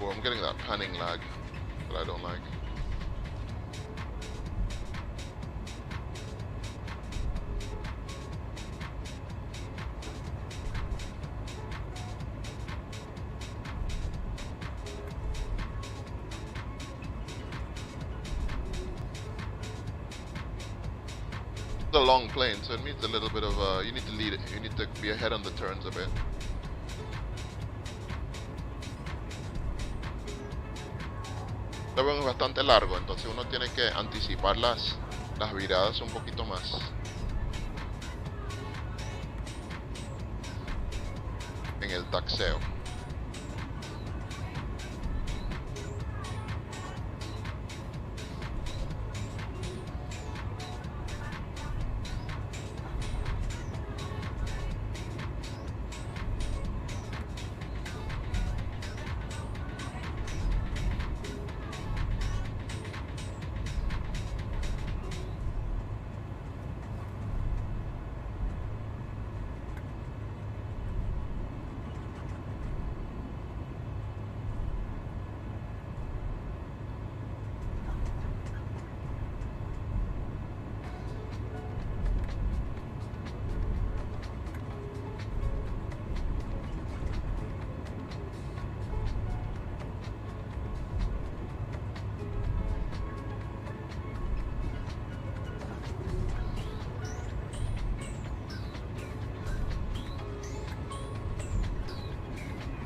S1: Oh, I'm getting that panning lag that I don't like. It's a long plane, so it needs a little bit of you need to lead it. You need to be ahead on the turns a bit. Es bastante largo, entonces uno tiene que anticipar las viradas un poquito más en el taxeo.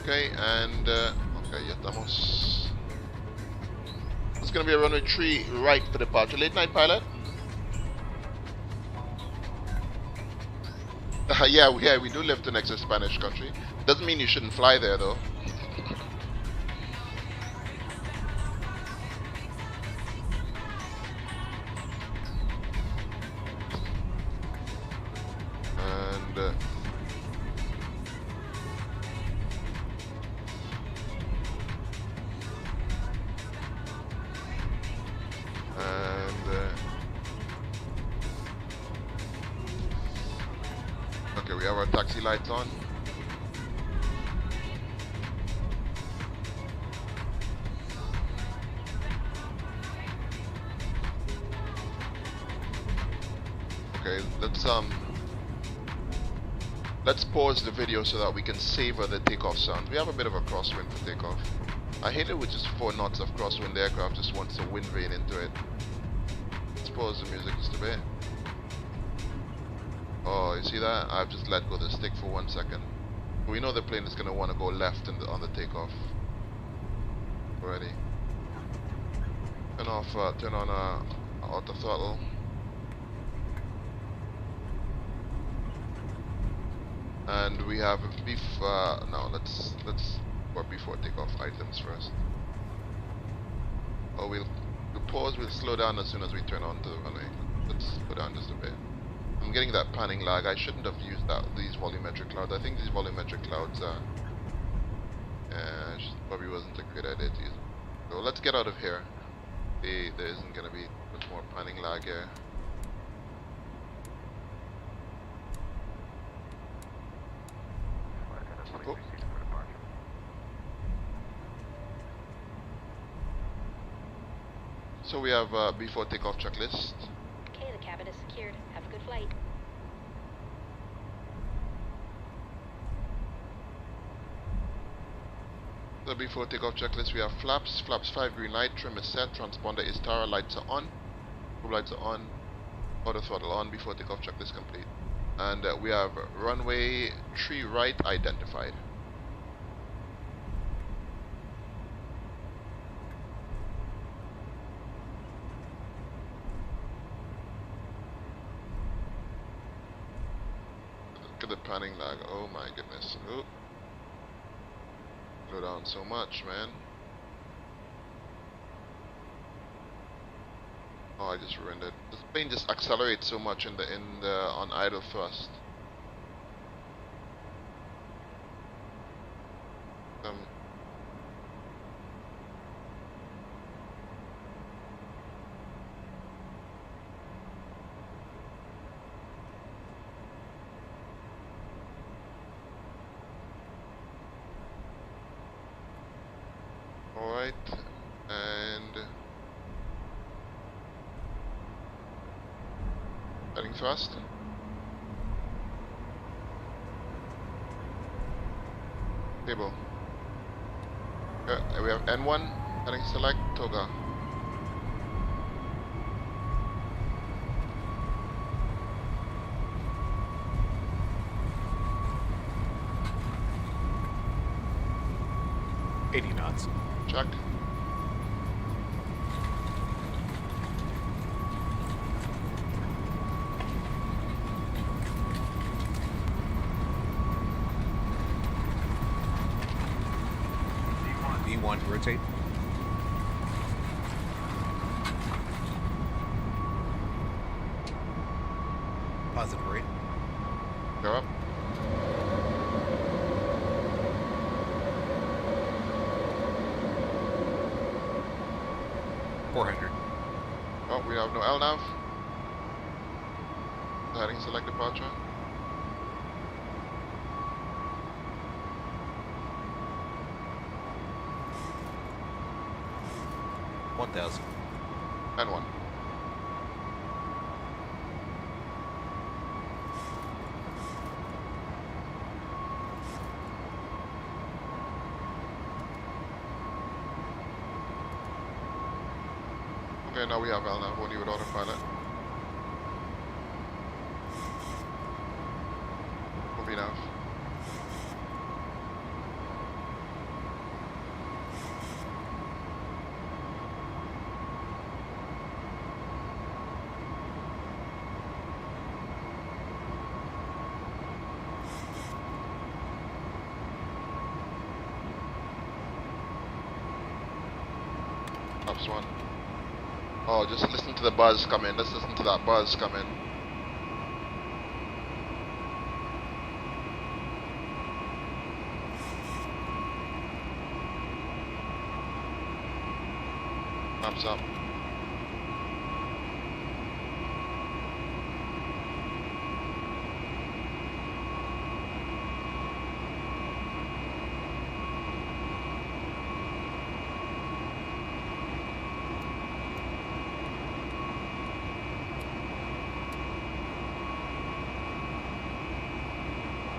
S1: Okay, and okay, ya estamos. It's gonna be a runway 3 right for departure. Late night pilot. Yeah, we do live next to a Spanish country. Doesn't mean you shouldn't fly there though. And okay, we have our taxi lights on. Okay, let's pause the video so that we can savor the takeoff sound. We have a bit of a crosswind for takeoff. I hate it with just 4 knots of crosswind. The aircraft just wants the wind rain into it. Let's pause the music just a bit. Oh, you see that? I've just let go of the stick for 1 second. We know the plane is going to want to go left on the takeoff. Already. Turn on auto throttle. And we have no, let's for before takeoff items first. Oh, we'll pause. We'll slow down as soon as we turn on to the runway. Let's slow down just a bit. I'm getting that panning lag. I shouldn't have used these volumetric clouds. I think these volumetric clouds probably wasn't a great idea to use. So let's get out of here. There isn't gonna be much more panning lag here. Oh. So we have before takeoff checklist.
S3: Okay, the cabin is secured. Have a good flight.
S1: So before takeoff checklist, we have flaps 5 green light, trim is set, transponder is Tara, lights are on, probe lights are on, auto throttle on, before takeoff checklist complete. And we have runway 3 right identified. Look at the panning lag, oh my goodness. Oh. Slow down so much, man. Oh, I just ruined it. This plane just accelerates so much on idle thrust. Alright, and heading thrust. Table. We have N1, heading select, Toga.
S4: knots.
S1: Check.
S4: V1, rotate. Positive rate.
S1: Go up. Oh, we have no LNAV. Heading select departure. N1. Okay, now we have LNAV only with autopilot. Moving nav. Ups one. Oh, just listen to the buzz come in. Let's listen to that buzz come in. Thumbs up.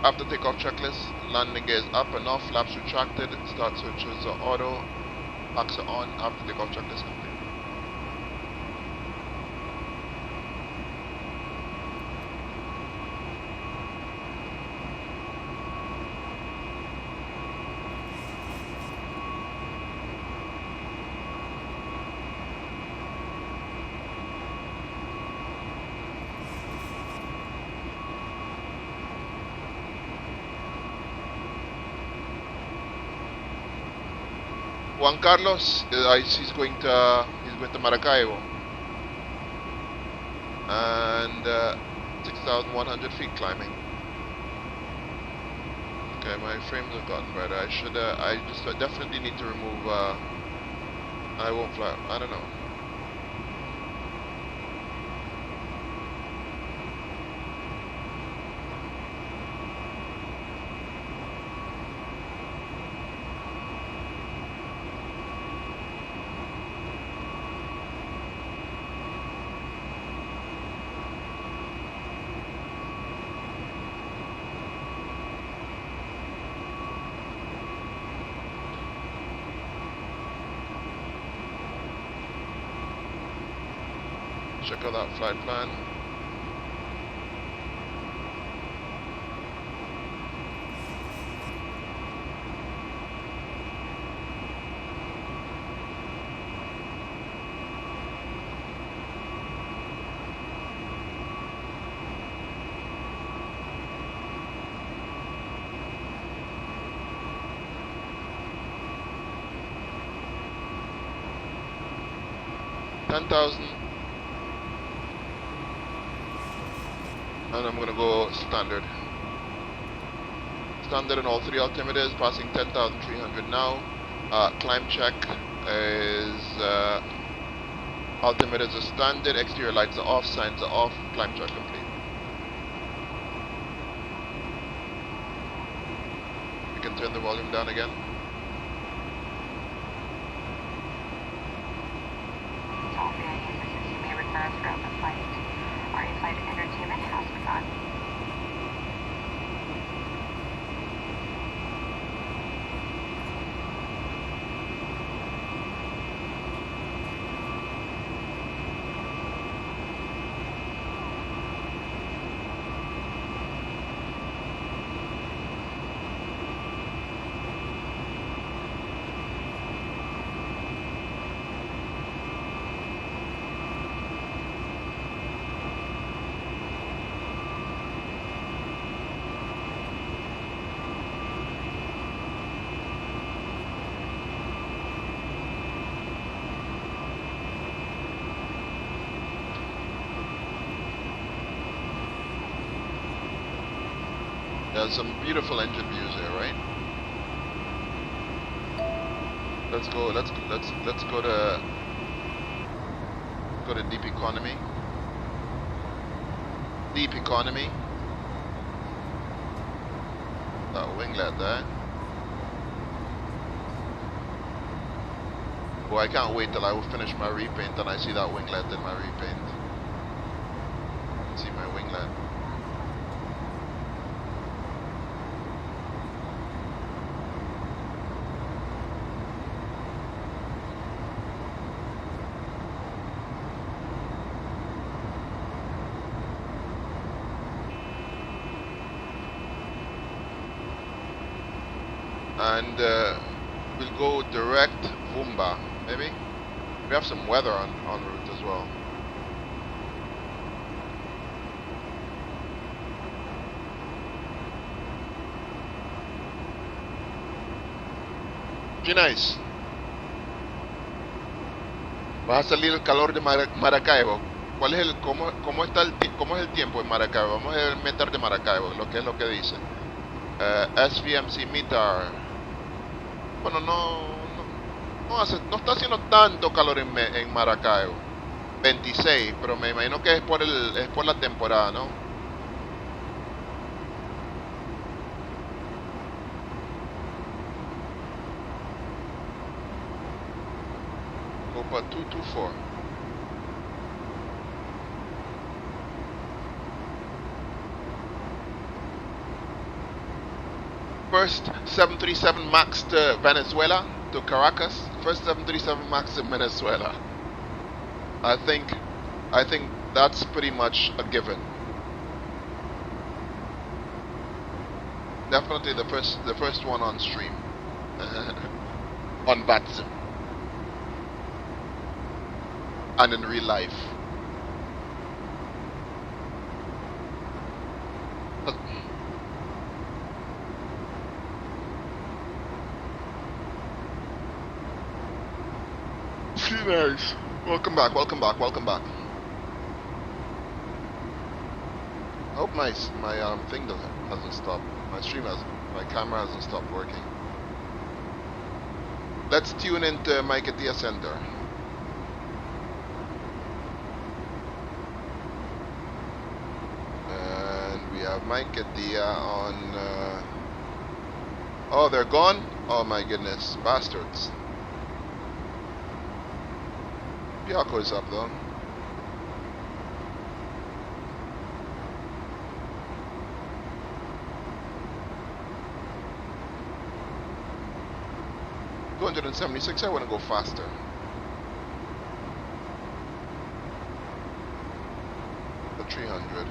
S1: After takeoff checklist, landing gear is up and off, flaps retracted, start switches are auto, packs are on, after takeoff checklist complete. Juan Carlos, he's going to Maracaibo, and 6,100 feet climbing. Okay, my frames have gotten better. I definitely need to remove. I won't fly. I don't know. Check out that flight plan. $10,000. And I'm gonna go standard. Standard in all three altimeters, passing 10,300 now. Climb check is altimeters are standard, exterior lights are off, signs are off, climb check complete. We can turn the volume down again.
S5: Sophia uses you may require throughout the flight. Our in-flight entertainment has begun.
S1: There's some beautiful engine views here, right? Let's go to deep economy. Deep economy. That winglet there. Oh, I can't wait till I will finish my repaint and I see that winglet in my repaint. See my winglet. And we'll go direct Vumba, maybe? We have some weather en route as well. Qué nice. Va a salir el calor de Maracaibo. ¿Cuál es el, cómo es el tiempo en Maracaibo? Vamos a ver el meter de Maracaibo, lo que dice. SVMC meter. Bueno, no está haciendo tanto calor en Maracaibo. 26, pero me imagino que es por la temporada, ¿no? Copa 224. First 737 MAX to Venezuela, to Caracas. First 737 MAX to Venezuela. I think that's pretty much a given. Definitely the first one on stream. On Batsim. And in real life. Nice. Welcome back, welcome back, welcome back. I hope my thing hasn't stopped. My stream hasn't. My camera hasn't stopped working. Let's tune into Mike at the Ascender. And we have Mike at the on. Oh, they're gone? Oh my goodness, bastards. Piaco is up though. $276, I want to go faster. The 300.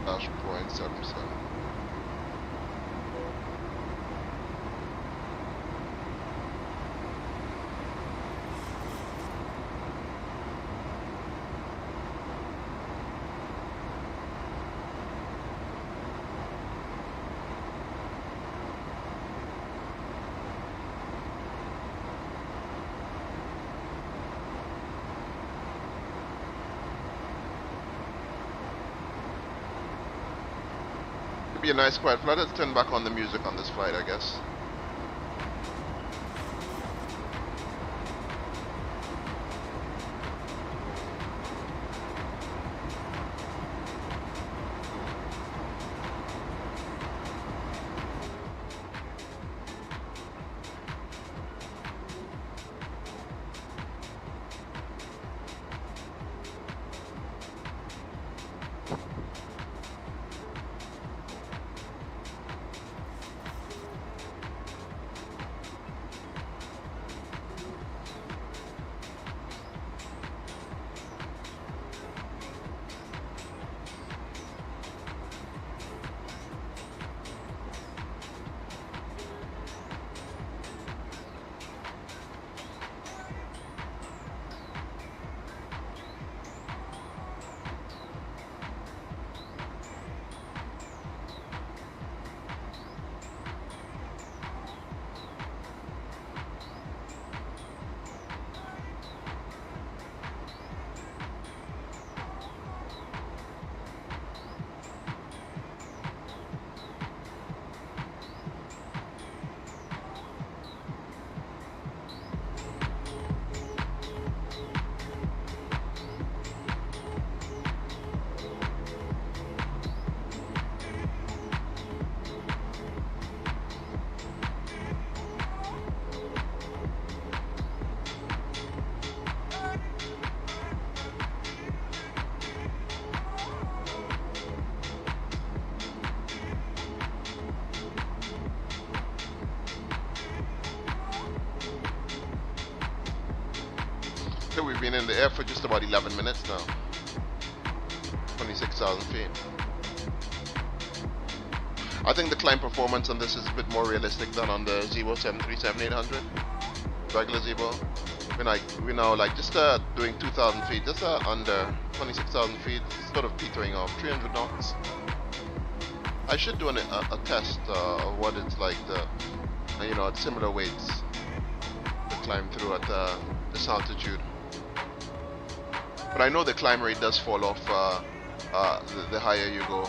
S1: Dash .77. Be a nice quiet flight. Let's turn back on the music on this flight, I guess. So we've been in the air for just about 11 minutes now. 26,000 feet. I think the climb performance on this is a bit more realistic than on the Zeebo 737-800. Regular Zeebo. We're now like just doing 2,000 feet, just under 26,000 feet, sort of petering off, 300 knots. I should do a test of what it's like at similar weights to climb through at this altitude. But I know the climb rate does fall off the higher you go.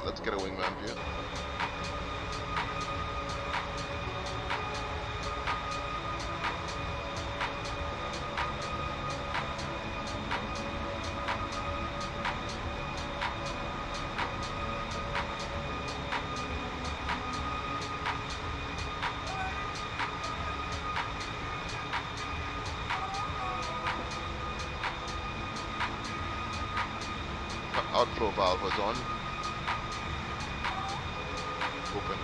S1: Let's get a wingman view. Outflow valve was on. Open.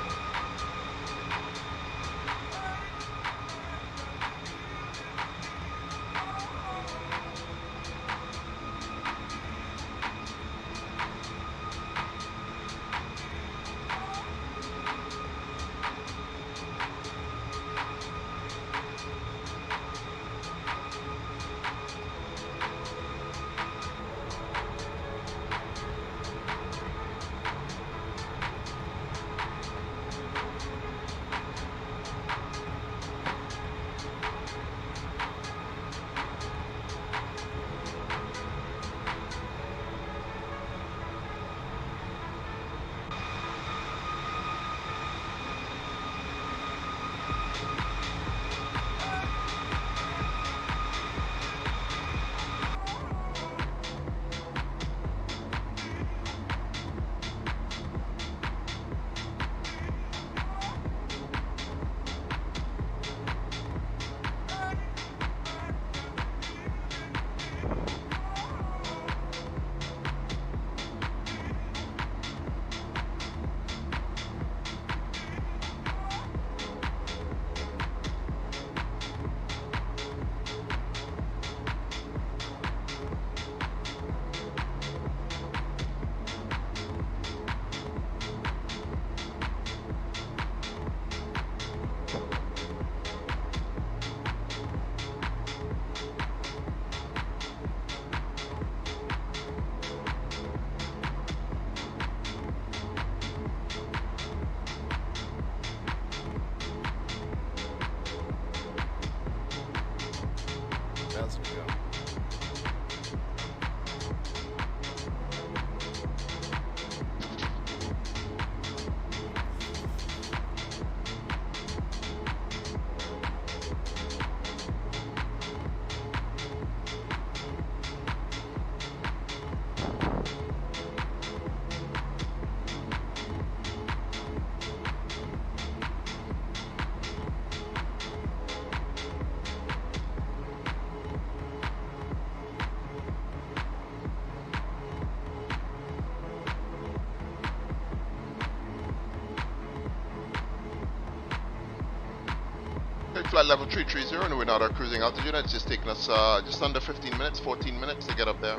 S1: flight level 330 and we're not at our cruising altitude. It's just taking us just under 15 minutes, 14 minutes to get up there.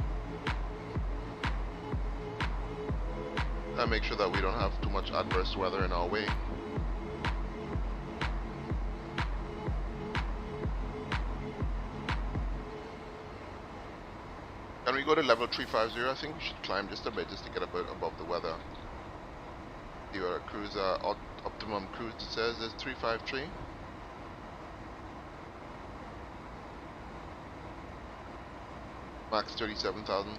S1: And make sure that we don't have too much adverse weather in our way. Can we go to level 350? I think we should climb just a bit just to get a bit above the weather. See what our cruise, optimum cruise it says is 353. Max 37,000.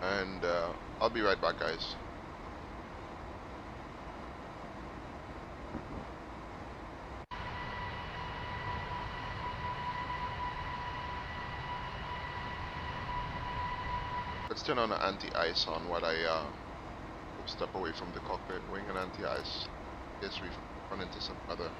S1: And I'll be right back, guys. Let's turn on the anti-ice on while I step away from the cockpit wing and anti-ice. Yes, we run into some weather.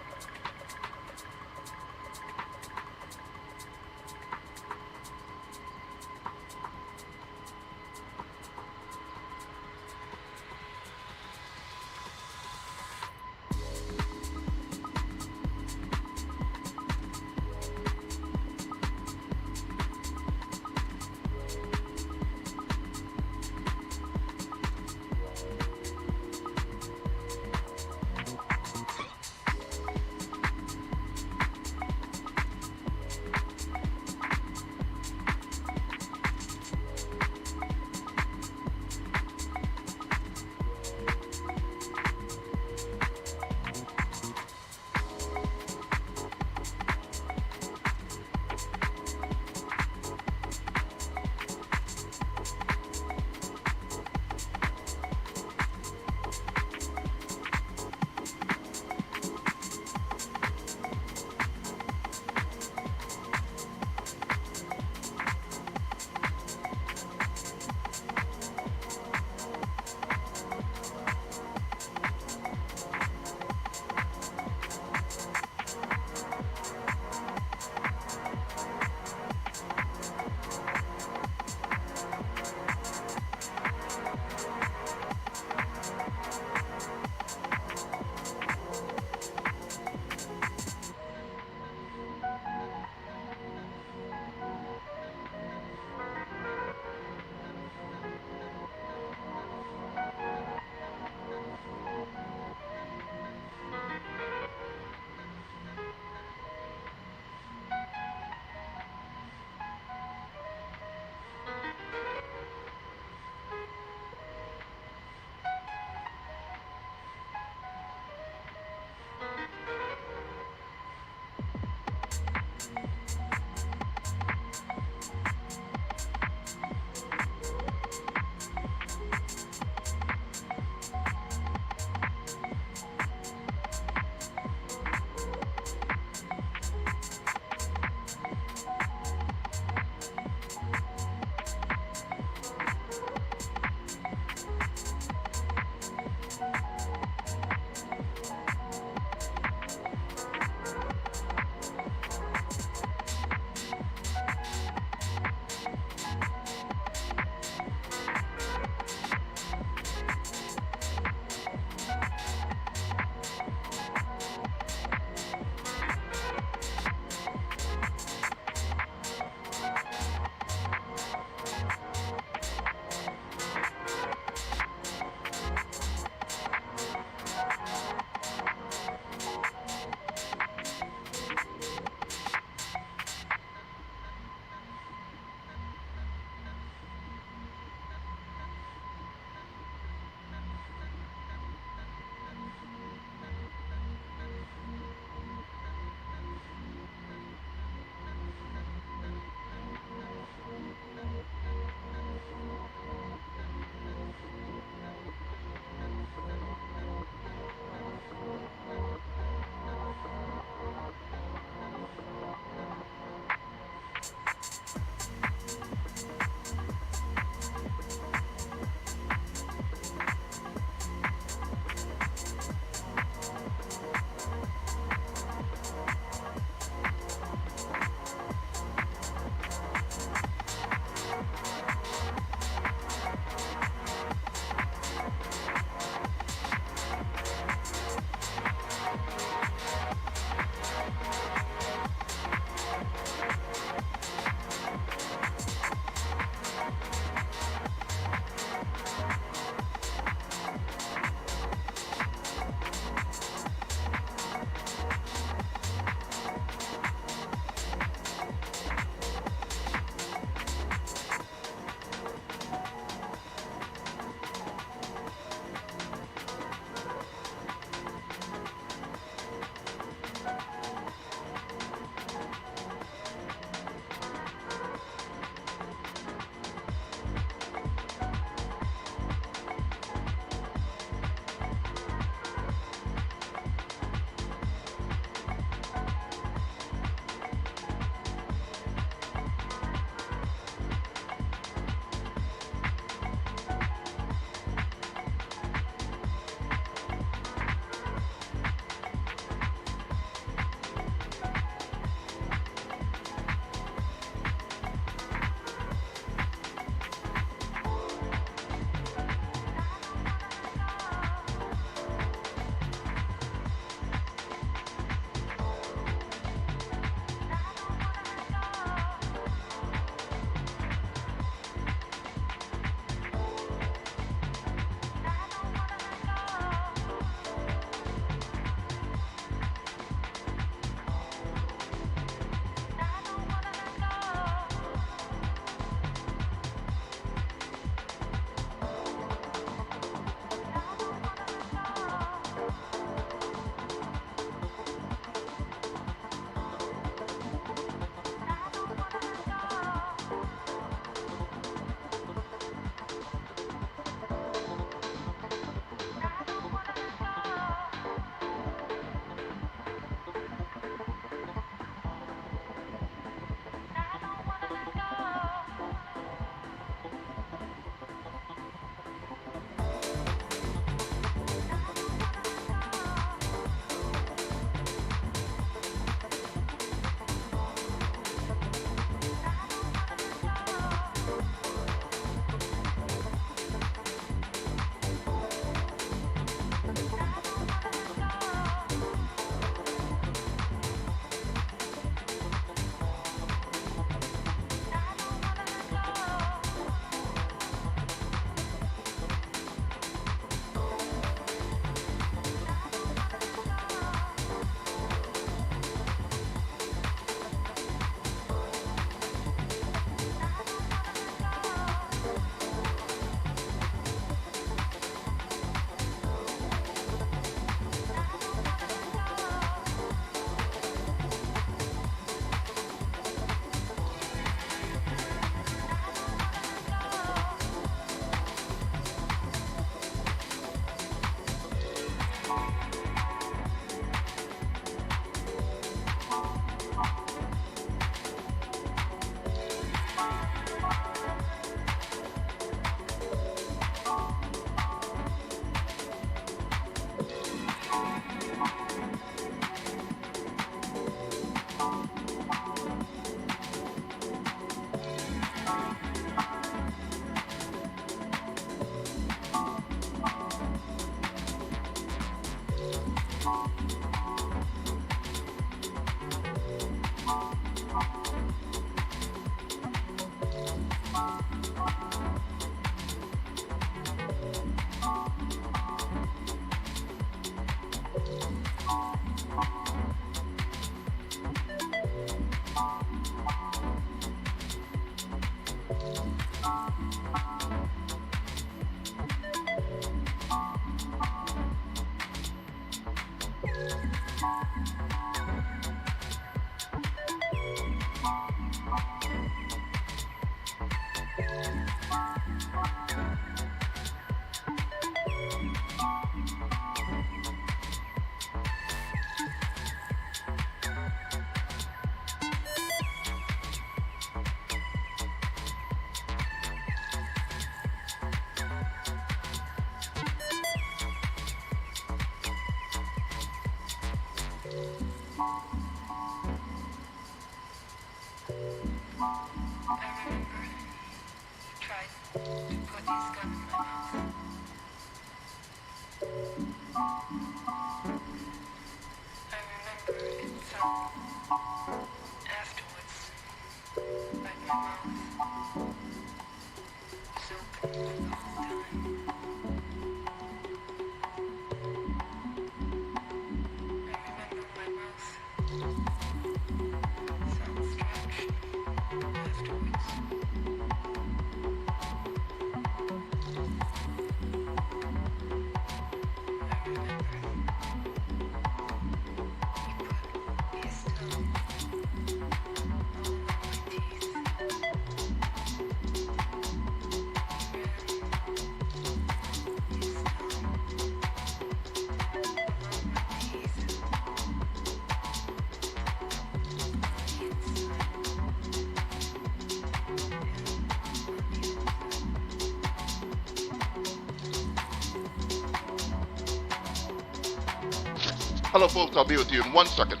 S1: Hello folks, I'll be with you in 1 second.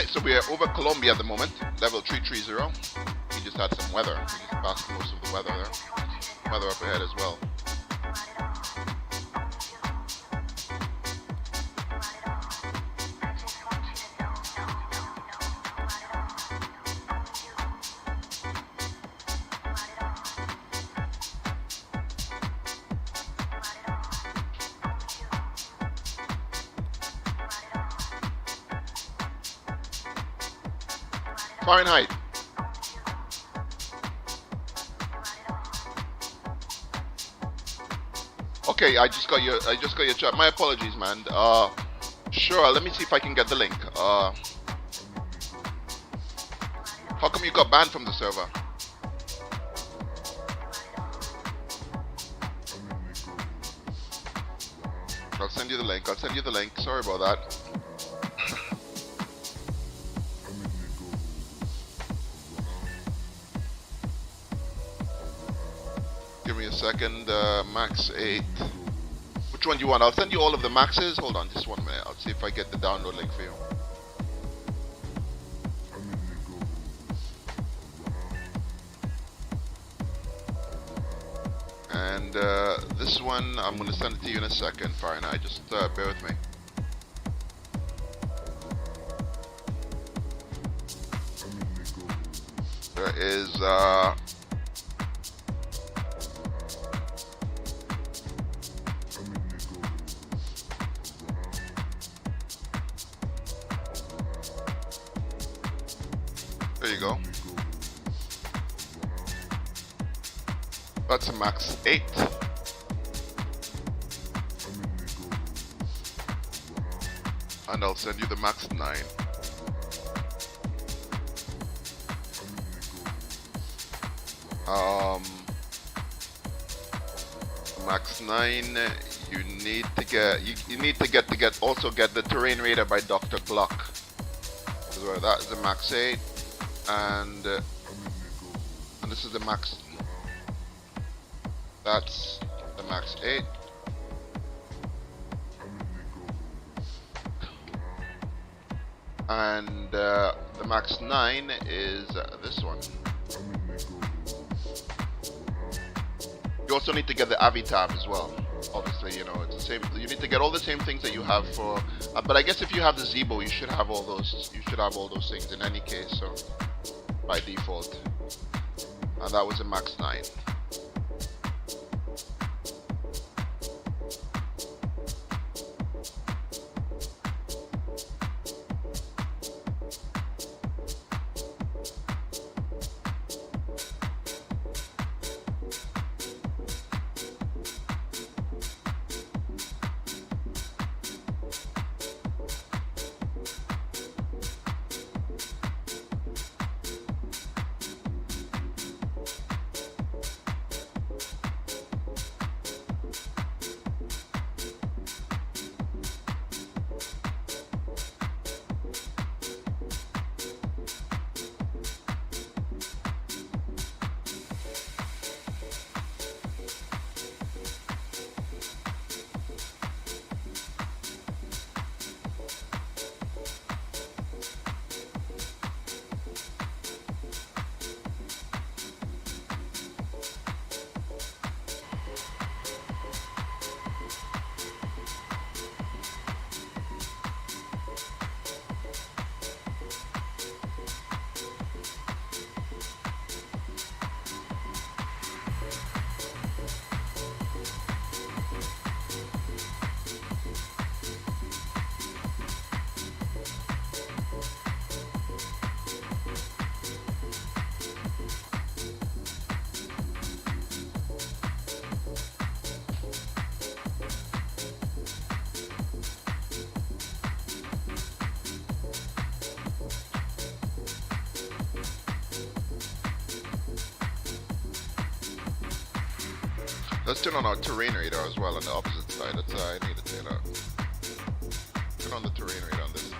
S1: so we are over Colombia at the moment, level 330. We just had some weather. We just passed most of the weather there. Weather up ahead as well. Fahrenheit. Okay, I just got your chat. My apologies, man. Sure, let me see if I can get the link. How come you got banned from the server? I'll send you the link. Sorry about that. Give me a second. Max 8. Which one do you want? I'll send you all of the maxes. Hold on just 1 minute. I'll see if I get the download link for you. And this one, I'm going to send it to you in a second, Fahrenheit. Just bear with me. There is... There you go. That's a max 8. And I'll send you the max 9. Max 9. You need to get also get the terrain radar by Dr. Glock. So that is the max 8. And this is the max. That's the max 8. And the max 9 is this one. You also need to get the Avi tab as well. Obviously, you know, it's the same. You need to get all the same things that you have for. But I guess if you have the Zebo, you should have all those. You should have all those things in any case. So by default, and that was a max 9. Let's turn on our terrain radar as well on the opposite side. That's I need to say that. Turn on the terrain radar on this.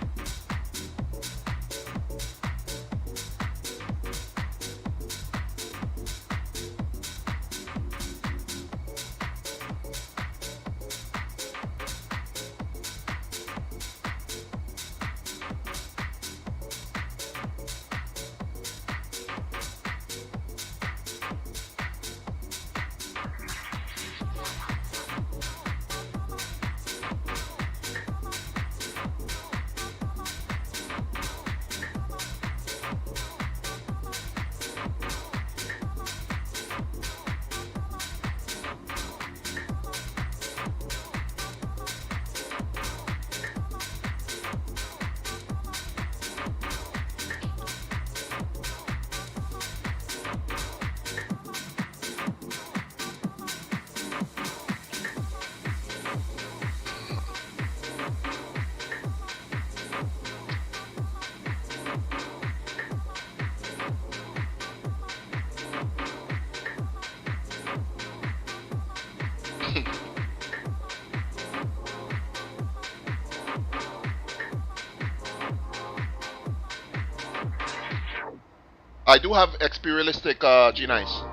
S1: I do have experialistic G-Nice.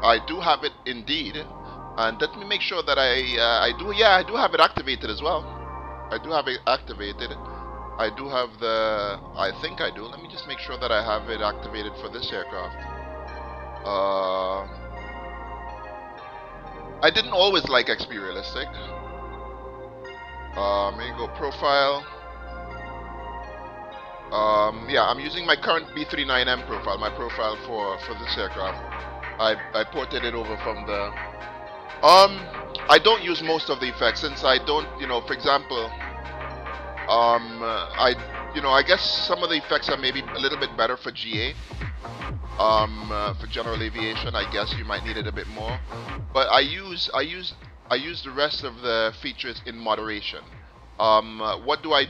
S1: I do have it indeed. And let me make sure that I do have it activated as well. I do have it activated. I do have the, I think I do. Let me just make sure that I have it activated for this aircraft. I didn't always like experialistic. Let me go profile. Yeah, I'm using my current B39M profile, my profile for this aircraft. I ported it over from the. I don't use most of the effects since I don't, you know, for example, I guess some of the effects are maybe a little bit better for GA. For general aviation, I guess you might need it a bit more. But I use the rest of the features in moderation. What do? I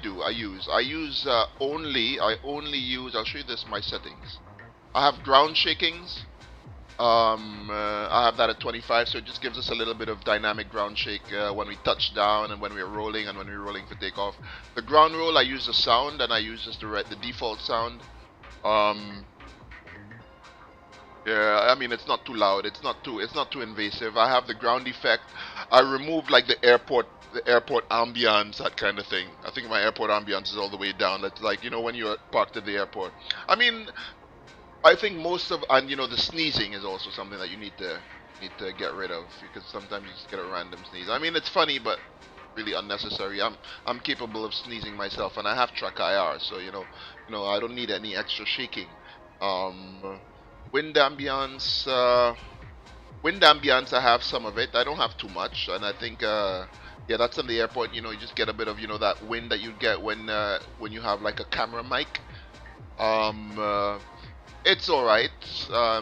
S1: only use, I'll show you this, my settings. I have ground shakings. I have that at 25, so it just gives us a little bit of dynamic ground shake when we touch down and when we're rolling and when we're rolling for takeoff. The ground roll, I use the sound, and I use just the default sound. Yeah, I mean, it's not too loud. It's not too invasive. I have the ground effect. I remove like the airport ambience, that kind of thing. I think my airport ambience is all the way down. That's like, you know, when you're parked at the airport. I mean, I think most of, and you know, the sneezing is also something that you need to get rid of, because sometimes you just get a random sneeze. I mean, it's funny, but really unnecessary. I'm capable of sneezing myself, and I have track IR, so you know I don't need any extra shaking. Wind ambience, I have some of it. I don't have too much, and I think yeah, that's in the airport. You know, you just get a bit of, you know, that wind that you get when you have like a camera mic. It's alright. I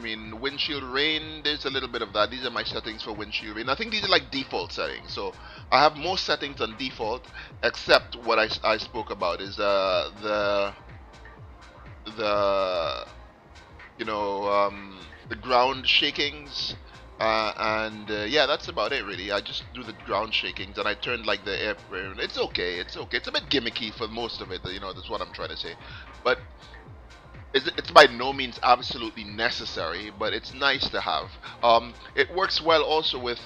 S1: mean, windshield rain, there's a little bit of that. These are my settings for windshield rain. I think these are like default settings. So I have most settings on default, except what I spoke about is the you know, the ground shakings. Yeah, that's about it really. I just do the ground shakings and I turn like the airplane. It's okay. It's a bit gimmicky for most of it. You know, that's what I'm trying to say. But it's by no means absolutely necessary, but it's nice to have. It works well also with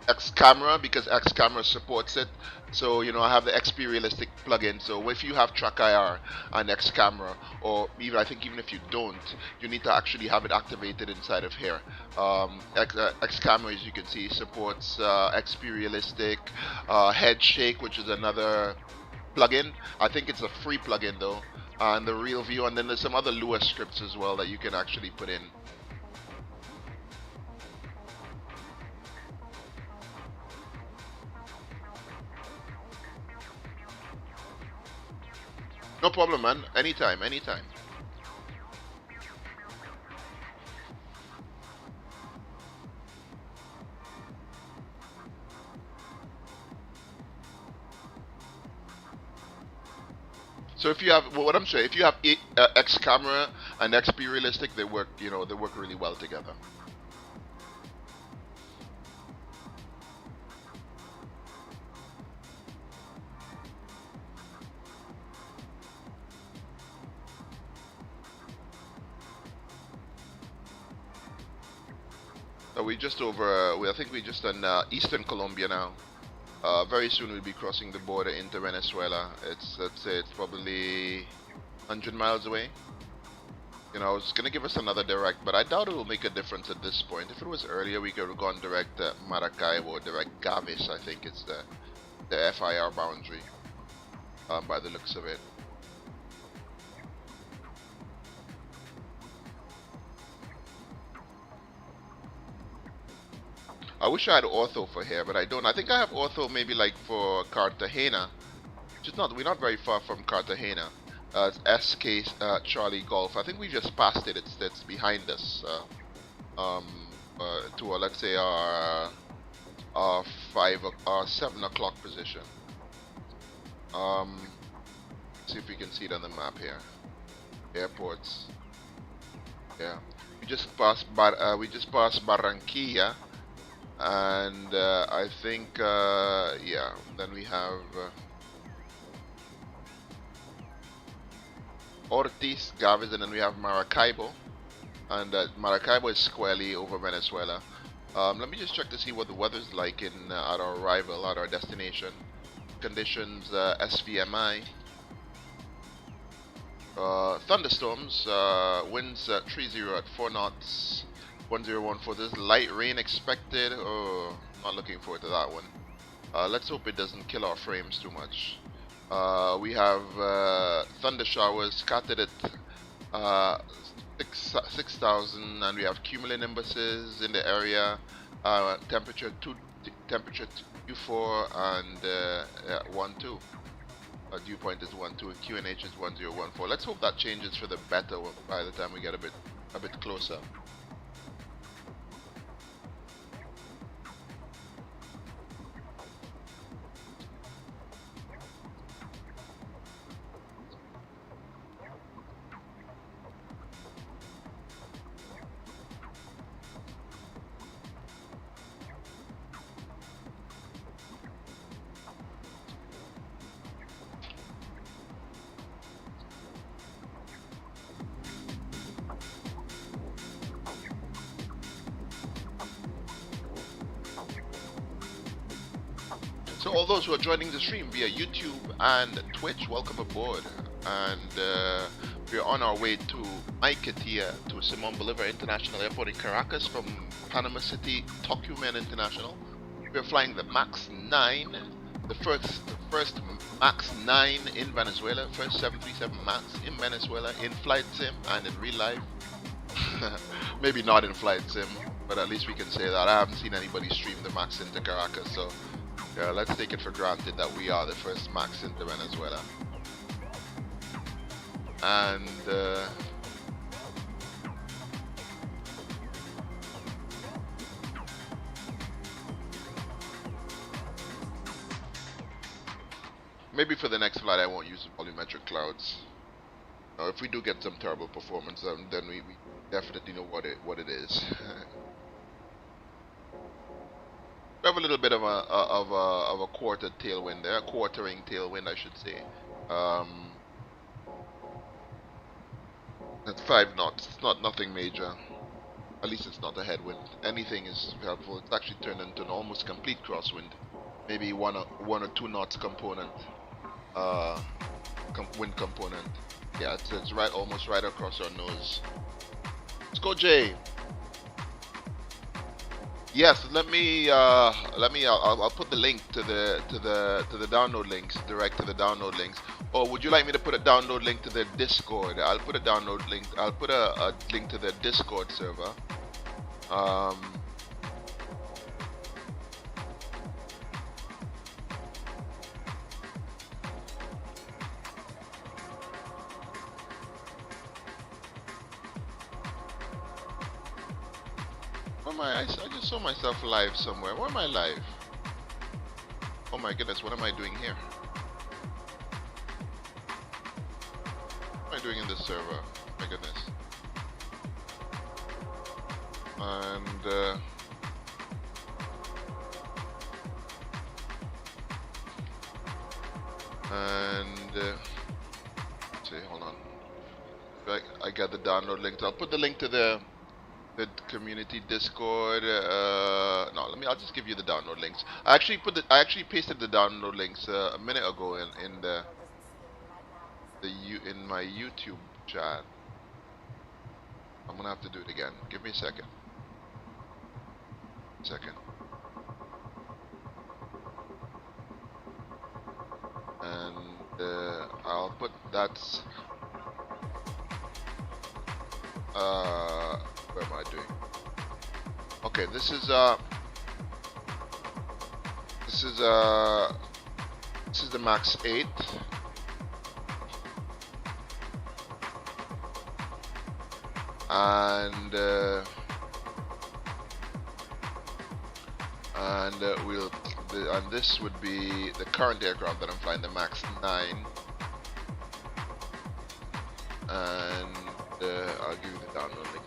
S1: X camera, because X camera supports it. So you know, I have the XP Realistic plugin. So if you have Track IR and X camera, or even I think even if you don't, you need to actually have it activated inside of here. X camera, as you can see, supports XP Realistic, Head Shake, which is another plugin. I think it's a free plugin though, and the Real View, and then there's some other Lua scripts as well that you can actually put in. No problem, man. Anytime. So if you have, well, what I'm saying, if you have X camera and XP Realistic, they work, you know, they work really well together. We just over, I think we just in Eastern Colombia now. Very soon we'll be crossing the border into Venezuela. Let's say it's probably 100 miles away. You know, it's gonna give us another direct, but I doubt it will make a difference at this point. If it was earlier, we could have gone direct to Maracaibo or direct Gavis. I think it's the FIR boundary, by the looks of it. I wish I had ortho for here, but I don't. I think I have ortho maybe like for Cartagena. Which is not, we're not very far from Cartagena. It's SK Charlie Golf. I think we just passed it. It's behind us. To let's say our 7 o'clock position. See if we can see it on the map here. Airports. Yeah. we just passed Barranquilla, and I think yeah. Then we have Ortiz, Gaves, and then we have Maracaibo, and Maracaibo is squarely over Venezuela. Let me just check to see what the weather's like in at our arrival, at our destination. Conditions SVMI. Thunderstorms, winds 30 at 4 knots, 1014. There's light rain expected. Oh, not looking forward to that one. Let's hope it doesn't kill our frames too much. We have thunder showers scattered at 6,000, and we have cumulonimbuses in the area. Temperature 24 and 12. Dew point is 12 and QNH is 1014. Let's hope that changes for the better by the time we get a bit closer. So all those who are joining the stream via YouTube and Twitch, welcome aboard. And we are on our way to Maiquetía, to Simon Bolivar International Airport in Caracas from Panama City, Tocumen International. We are flying the MAX 9, the first MAX 9 in Venezuela, first 737 MAX in Venezuela, in flight sim and in real life. Maybe not in flight sim, but at least we can say that. I haven't seen anybody stream the MAX into Caracas, so yeah, let's take it for granted that we are the first MAX into Venezuela. And maybe for the next flight I won't use volumetric clouds. If we do get some terrible performance, then we definitely know what it is. We have a little bit of a quarter tailwind there, a quartering tailwind, I should say. At 5 knots, it's not nothing major. At least it's not a headwind. Anything is helpful. It's actually turned into an almost complete crosswind. Maybe one or 2 knots component, wind component. Yeah, it's right, almost right across our nose. Let's go, Jay. Yes, I'll put the link to the download links, direct to the download links. Or would you like me to put a download link to the Discord? I'll put a download link. I'll put a link to the Discord server. I just saw myself live somewhere. Where am I live? Oh my goodness, what am I doing here? What am I doing in this server? My goodness. And let's see, hold on. I got the download link. I'll put the link to the community Discord. No, I'll just give you the download links. I actually pasted the download links a minute ago in my YouTube chat. I'm gonna have to do it again. Give me a second. And I'll put that's where am I doing? Okay, this is the MAX 8. And this would be the current aircraft that I'm flying, the MAX 9. And I'll give you the download link.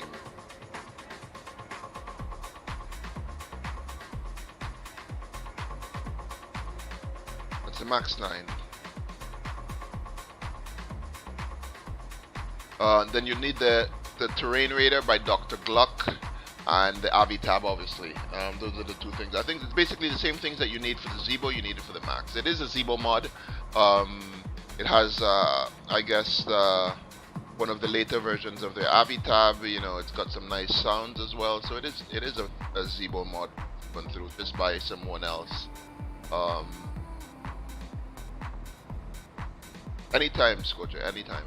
S1: a Max 9. Then you need the Terrain Radar by Dr. Gluck and the Avi Tab, obviously. Those are the two things. I think it's basically the same things that you need for the Zebo, you need it for the Max. It is a Zebo mod. It has, I guess, one of the later versions of the Avi Tab. You know, it's got some nice sounds as well. So it is a Zebo mod run through just by someone else. Anytime, Scorcher. Anytime.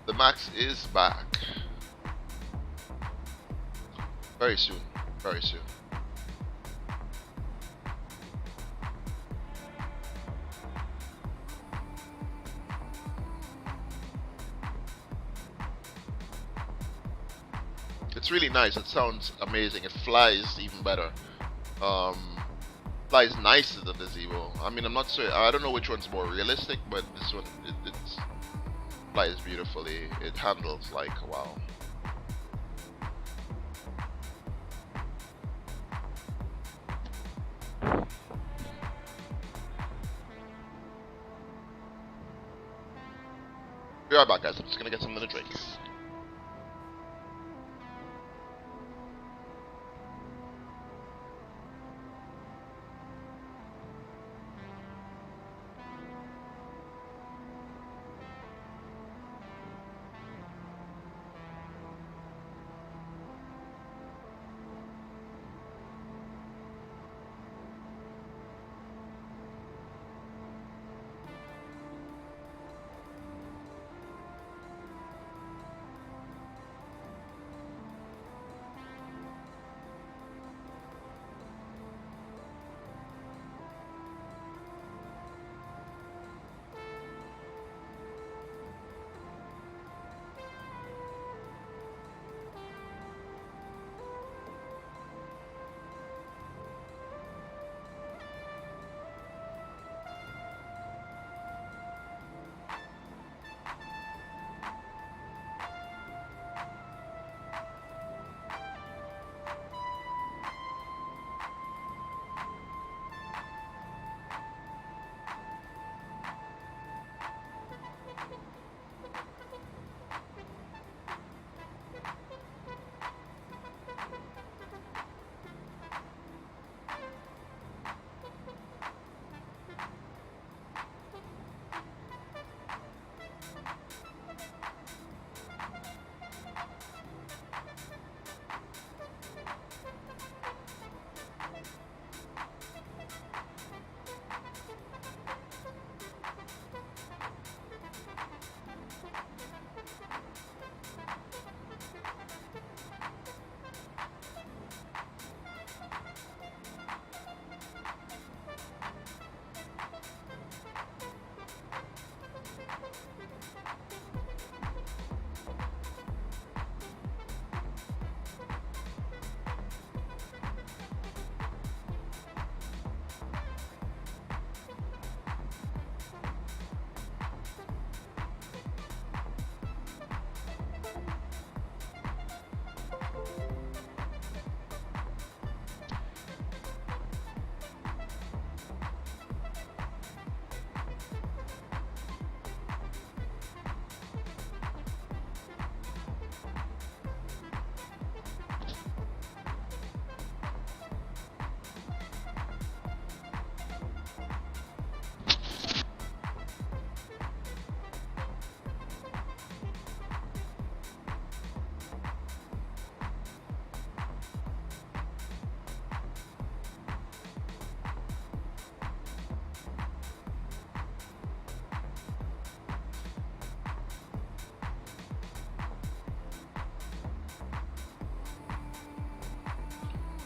S1: The Max is back. Very soon. It's really nice. It sounds amazing. It flies even better. Flies nicer than the Zebo. I mean, I'm not sure. I don't know which one's more realistic, but this one it flies beautifully. It handles like wow. Be right back, guys. I'm just gonna get something to drink.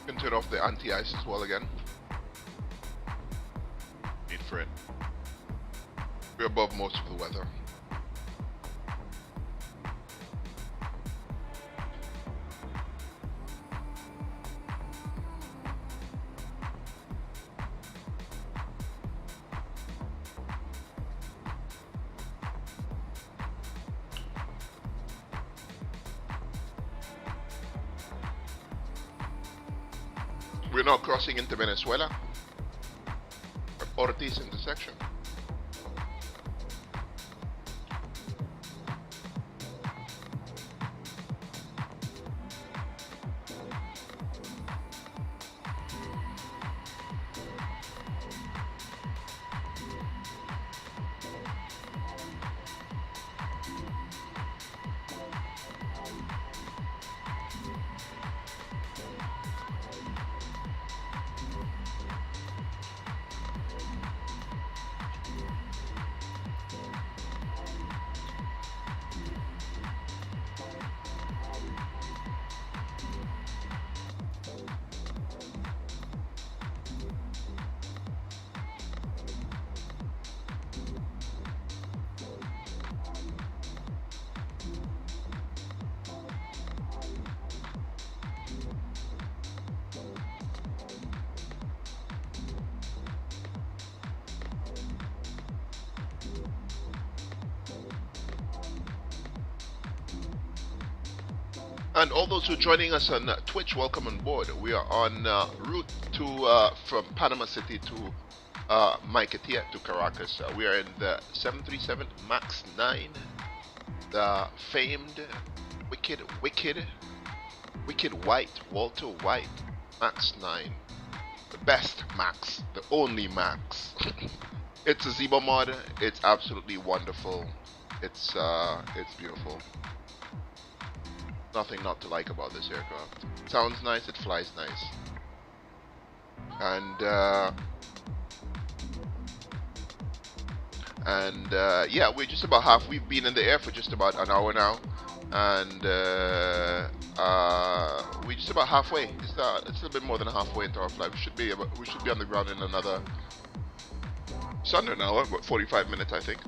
S1: Can turn off the anti-ice as well again. Need for it. We're above most of the weather. We're now crossing into Venezuela at Ortiz intersection. And all those who are joining us on Twitch, welcome on board. We are on route to from Panama City to Maiquetía to Caracas. We are in the 737 MAX 9, the famed, wicked white, Walter White MAX 9. The best MAX, the only MAX. It's a Zebo mod. It's absolutely wonderful. It's beautiful. Nothing not to like about this aircraft. It sounds nice, it flies nice. And yeah, we're just about half. We've been in the air for just about an hour now, and we're just about halfway. It's a little bit more than halfway into our flight. We should be on the ground in another. It's under an hour, about 45 minutes, I think.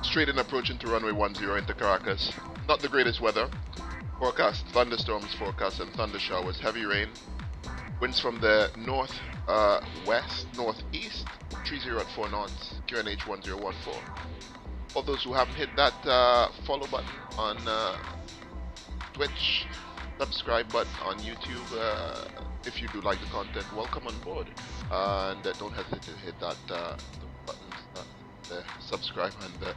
S1: Straight in approaching to runway 10 into Caracas. Not the greatest weather. Forecast thunderstorms forecast and thunder showers. Heavy rain. Winds from the northeast. 30 at 4 knots. QNH 1014. All those who haven't hit that follow button on Twitch, subscribe button on YouTube. If you do like the content, welcome on board. And don't hesitate to hit that the buttons, the subscribe and the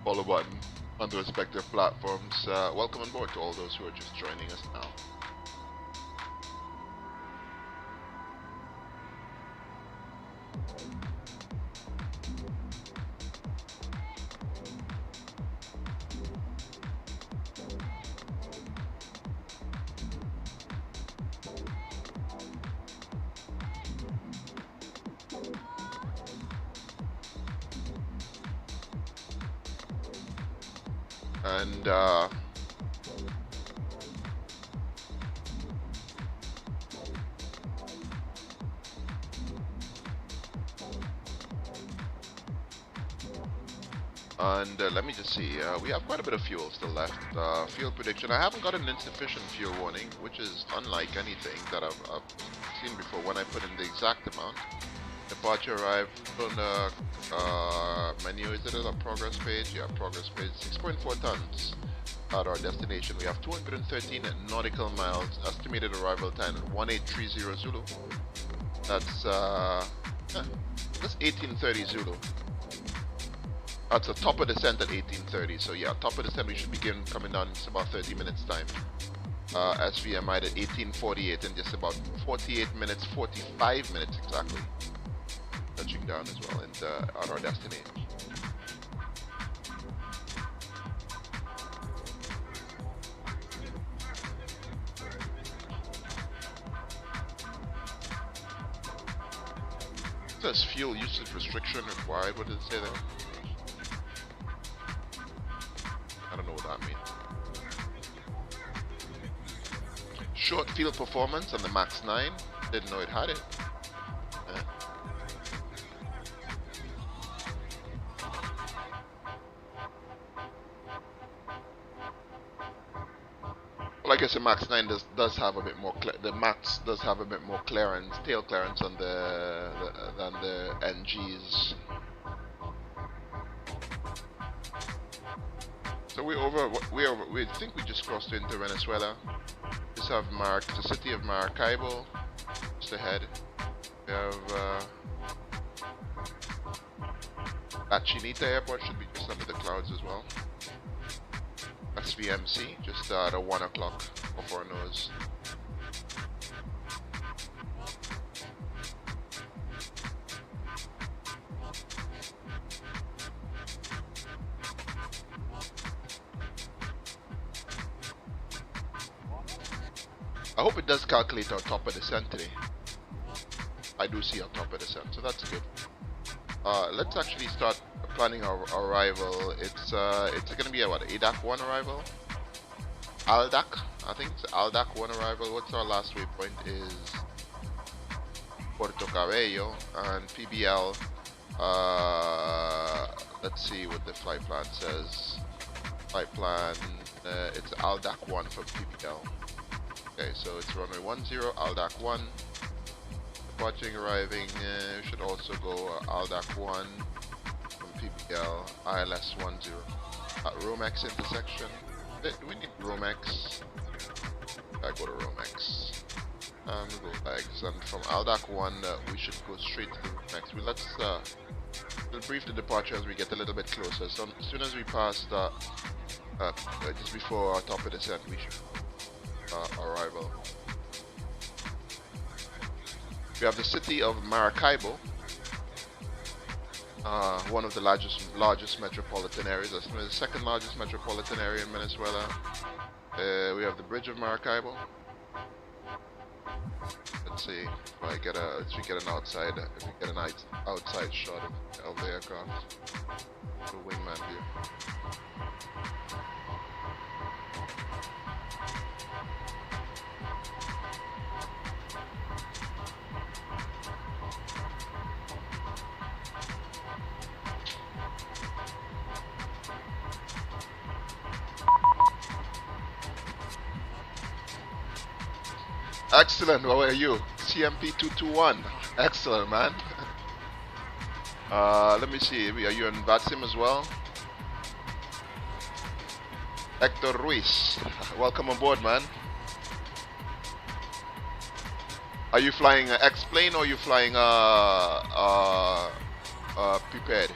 S1: follow button on the respective platforms. Welcome on board to all those who are just joining us now. And let me just see, we have quite a bit of fuel still left. Fuel prediction, I haven't got an insufficient fuel warning, which is unlike anything that I've seen before when I put in the exact amount. Departure arrived on the menu. Is it on the progress page? Yeah, progress page. 6.4 tons at our destination. We have 213 nautical miles. Estimated arrival time 1830 Zulu. That's 1830 Zulu. That's the top of descent at 1830. So yeah, top of descent we should begin coming down in just about 30 minutes time. SVMI at 1848 in just about 45 minutes exactly. Touching down as well and at our destination. It says fuel usage restriction required. What did it say there? I don't know what that means. Short field performance on the MAX 9. Didn't know it had it. I guess the MAX 9 does have a bit more. The MAX does have a bit more clearance, tail clearance on than the NGs. So we think we just crossed into Venezuela. just have the city of Maracaibo just ahead. We have La Chinita Airport should be just under the clouds as well. SVMC just at 1 o'clock off our nose. I hope it does calculate our top of descent today. I do see our top of descent, so that's good. Let's actually start planning our arrival. It's gonna be a what, ADAC 1 arrival? ALDAC? I think it's ALDAC 1 arrival. What's our last waypoint is Puerto Cabello, and PBL, let's see what the flight plan says. Flight plan, it's ALDAC 1 for PBL. Okay, so it's runway 10, ALDAC 1. Departing, arriving, should also go ALDAC 1 from PBL, ILS 10. At Romex intersection. Do we need Romex? I go to Romex. We'll go bags, and from ALDAC 1 we should go straight to the Romex. We'll brief the departure as we get a little bit closer. So as soon as we pass just before our top of descent, we should arrival. We have the city of Maracaibo, one of the largest metropolitan areas. That's the second largest metropolitan area in Venezuela. We have the bridge of Maracaibo. Let's see if we get an outside shot of the aircraft. The wingman view. Excellent, how are you? CMP221. Excellent, man. Let me see, are you in VATSIM as well? Hector Ruiz, welcome aboard, man. Are you flying X-plane or are you flying prepared?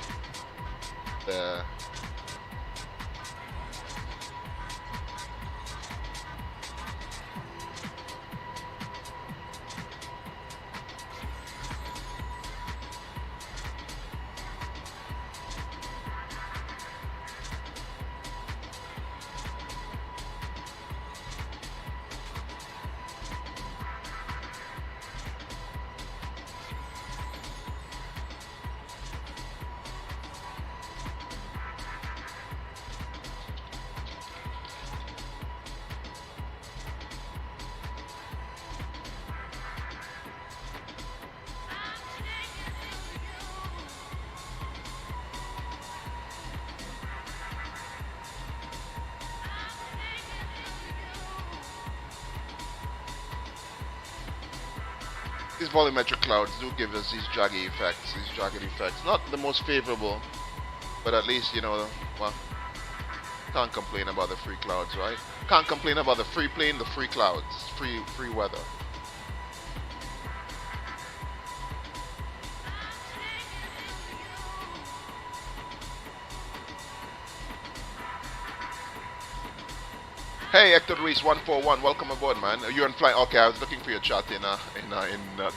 S1: These volumetric clouds do give us these jagged effects. Not the most favorable, but at least, you know, well, can't complain about the free clouds, right? Can't complain about the free plane, the free clouds, free weather. Hey, Hector Ruiz 141, welcome aboard, man. You're in flight. Okay, I was looking for your chat in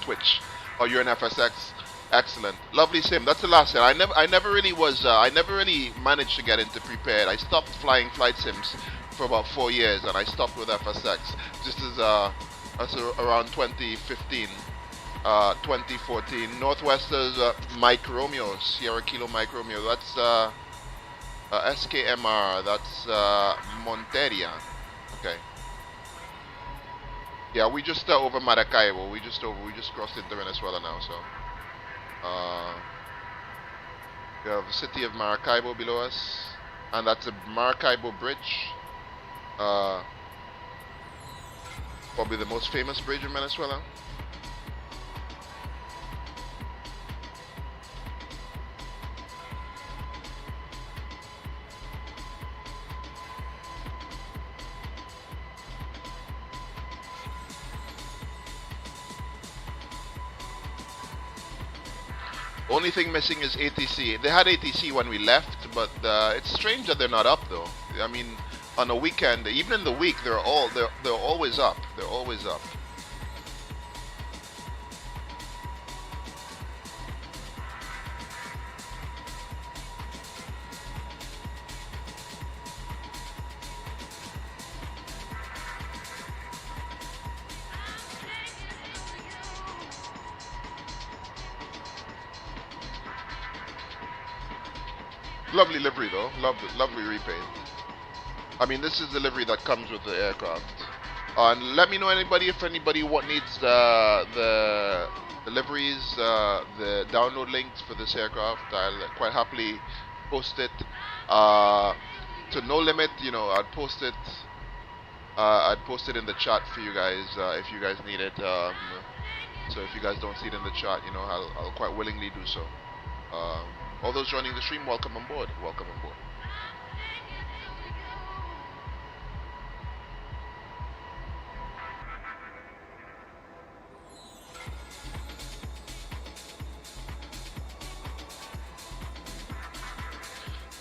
S1: Twitch. Oh, you're in FSX. Excellent, lovely sim. That's the last sim. I never really managed to get into prepared. I stopped flying flight sims for about 4 years, and I stopped with FSX. Just as around 2015, 2014. Northwesters Mike Romeo, Sierra Kilo Mike Romeo. That's SKMR. That's Monteria. Okay. Yeah, we just over Maracaibo. We just crossed into Venezuela now. So, we have the city of Maracaibo below us, and that's a Maracaibo bridge. Probably the most famous bridge in Venezuela. Only thing missing is ATC. They had ATC when we left, but it's strange that they're not up though. I mean, on a weekend, even in the week, they're always up. They're always up. Lovely livery though, lovely repaint. I mean, this is the livery that comes with the aircraft. And let me know if anybody needs the liveries, the download links for this aircraft. I'll quite happily post it to no limit. You know, I'd post it in the chat for you guys if you guys need it. So if you guys don't see it in the chat, you know, I'll quite willingly do so. All those joining the stream, welcome on board. Welcome on board.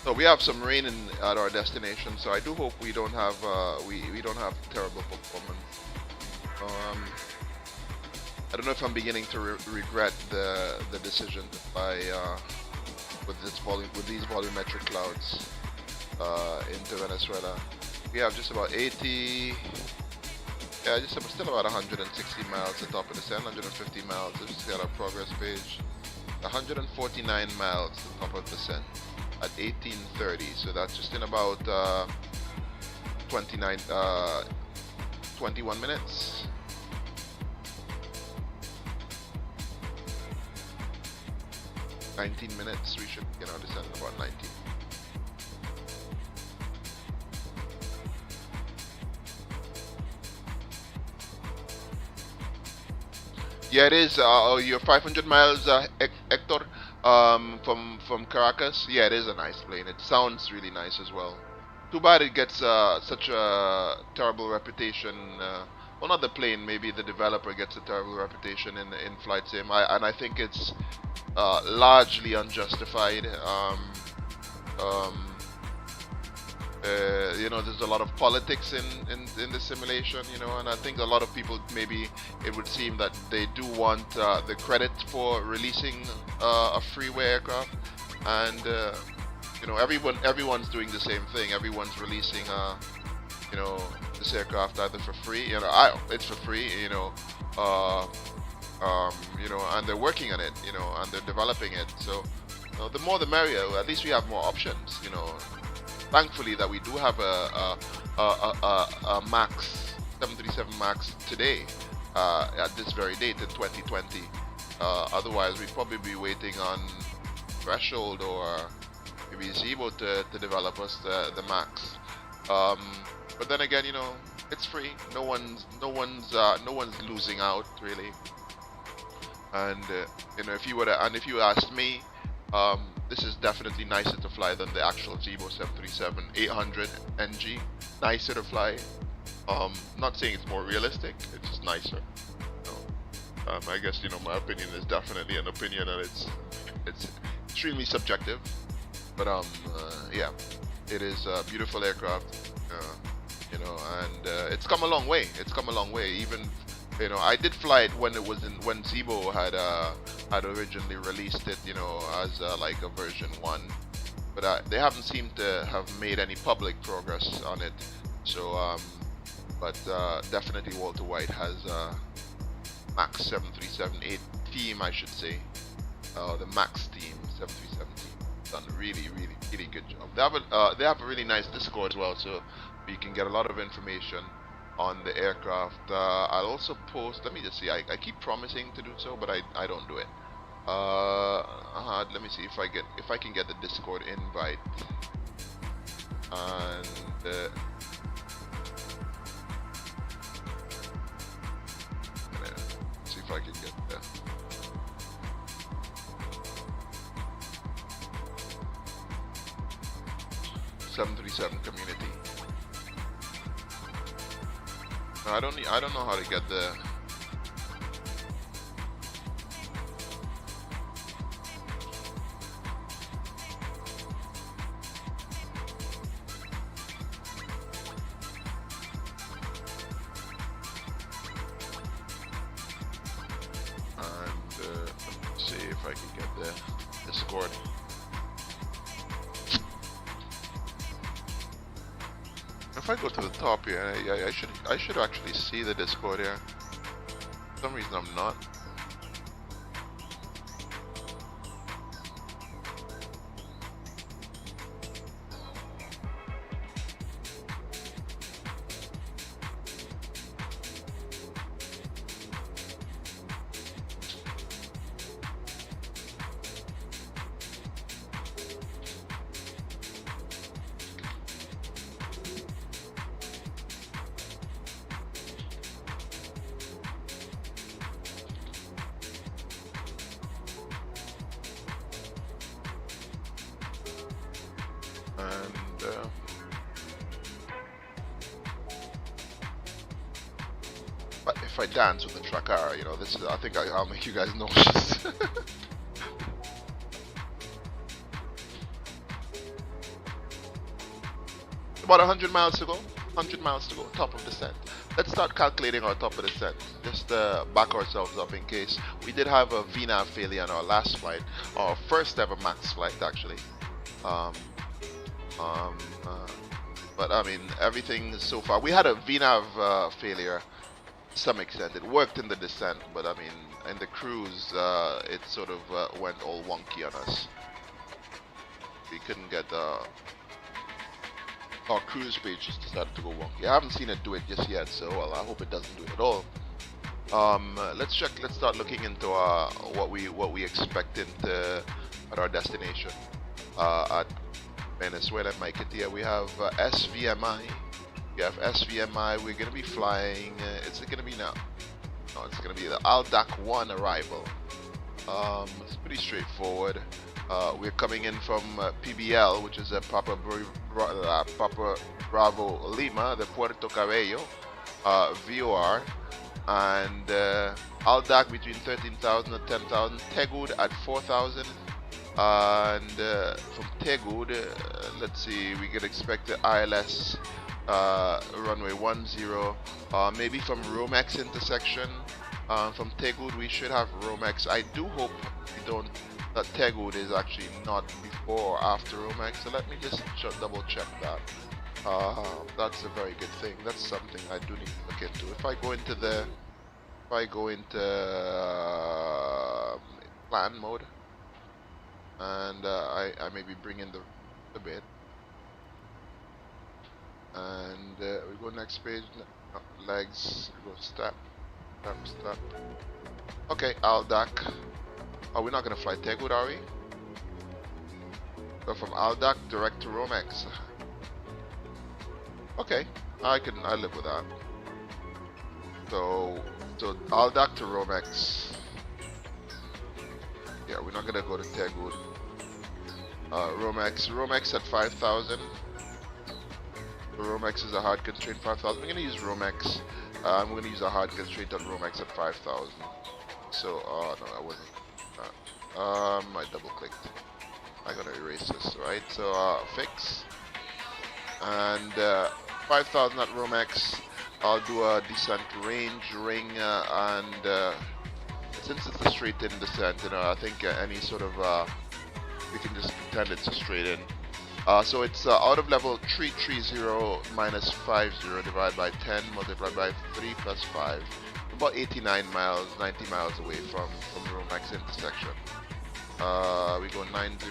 S1: So we have some rain at our destination, so I do hope we don't have we don't have terrible performance. I don't know if I'm beginning to regret the decision to fly with these volumetric clouds into Venezuela. We have just about 80, yeah, still about 160 miles at the top of the descent, 150 miles. Let's just get our progress page. 149 miles at the top of the descent at 1830. So that's just in about 21 minutes. $19 minutes, we should get our descent in about 19. Yeah, it is. You're 500 miles, Hector, from Caracas. Yeah, it is a nice plane. It sounds really nice as well. Too bad it gets such a terrible reputation. Well, not the plane. Maybe the developer gets a terrible reputation in flight sim. And I think it's largely unjustified. You know, there's a lot of politics in the simulation, you know, and I think a lot of people, maybe it would seem that they do want the credit for releasing a freeway aircraft, and you know, everyone's doing the same thing. Everyone's releasing you know, this aircraft either for free, you know, it's for free, you know, you know, and they're working on it, you know, and they're developing it. So, you know, the more the merrier. At least we have more options, you know. Thankfully that we do have a Max 737 Max today, at this very date in 2020. Otherwise, we'd probably be waiting on Threshold or maybe Zibo to develop us the Max. But then again, you know, it's free. No one's losing out really. And you know, if you asked me, this is definitely nicer to fly than the actual Zibo 737-800 NG. Nicer to fly. Not saying it's more realistic, it's just nicer. You know, I guess, you know, my opinion is definitely an opinion, and it's extremely subjective. But yeah, it is a beautiful aircraft. You know, and it's come a long way. It's come a long way. Even, you know, I did fly it when Zibo had originally released it, you know, as like a version 1, but they haven't seemed to have made any public progress on it. So, but definitely Walter White has Max 737-8 team, I should say, the Max team, 737 team, done a really good job. They have a really nice Discord as well, so you can get a lot of information on the aircraft. I'll also post, let me just see, I keep promising to do so, but I don't do it. Let me see if I can get the Discord invite, and see if I can get there. .737 community. I don't know how to get the if I can get the Discord. If I go to the top here, I should actually see the Discord here. For some reason I'm not. But if I dance with the tracker, you know, this is, I think I'll make you guys nauseous. About 100 miles to go. 100 miles to go. Top of descent. Let's start calculating our top of descent. Just back ourselves up in case. We did have a VNAV failure on our last flight. Our first ever max flight, actually. But I mean, everything so far. We had a VNAV failure to some extent. It worked in the descent, but I mean, in the cruise, it sort of went all wonky on us. We couldn't get our cruise page just decided to go wonky. I haven't seen it do it just yet, so well, I hope it doesn't do it at all. Let's check. Let's start looking into what we expect at our destination at Venezuela, MPTO. We have SVMI. We have SVMI. We're gonna be flying. It's gonna be now. No, it's gonna be the Aldac 1 arrival. It's pretty straightforward. We're coming in from PBL, which is a Papa Bravo Lima, the Puerto Cabello VOR, and Aldac between 13,000 and 10,000. Tegud at 4,000. And from Tegud, let's see, we can expect the ILS runway 10, maybe from Romex intersection. From Tegud, we should have Romex. I do hope we don't. That Tegud is actually not before or after Romex. So let me just double check that. That's a very good thing. That's something I do need to look into. If I go into plan mode. And I maybe bring in the bit, and we go next page, legs, we go step. Okay, Aldac. Oh, we're not gonna fly Tegud, are we? So from Aldac direct to Romex. Okay, I live with that. So Aldac to Romex. Yeah, we're not gonna go to Tegud. Romex at 5,000. Romex is a hard constraint 5,000. We're gonna use Romex. I'm gonna use a hard constraint on Romex at 5,000. So, no, I wasn't. I double clicked. I gotta erase this, right? So, fix. And 5,000 at Romex. I'll do a descent range ring, and since it's a straight in descent, you know, I think any sort of we can just pretend it's a straight in. So it's out of level 330 minus 50 divided by 10 multiplied by 3 plus 5. About 89 miles, 90 miles away from Romex intersection. We go 90.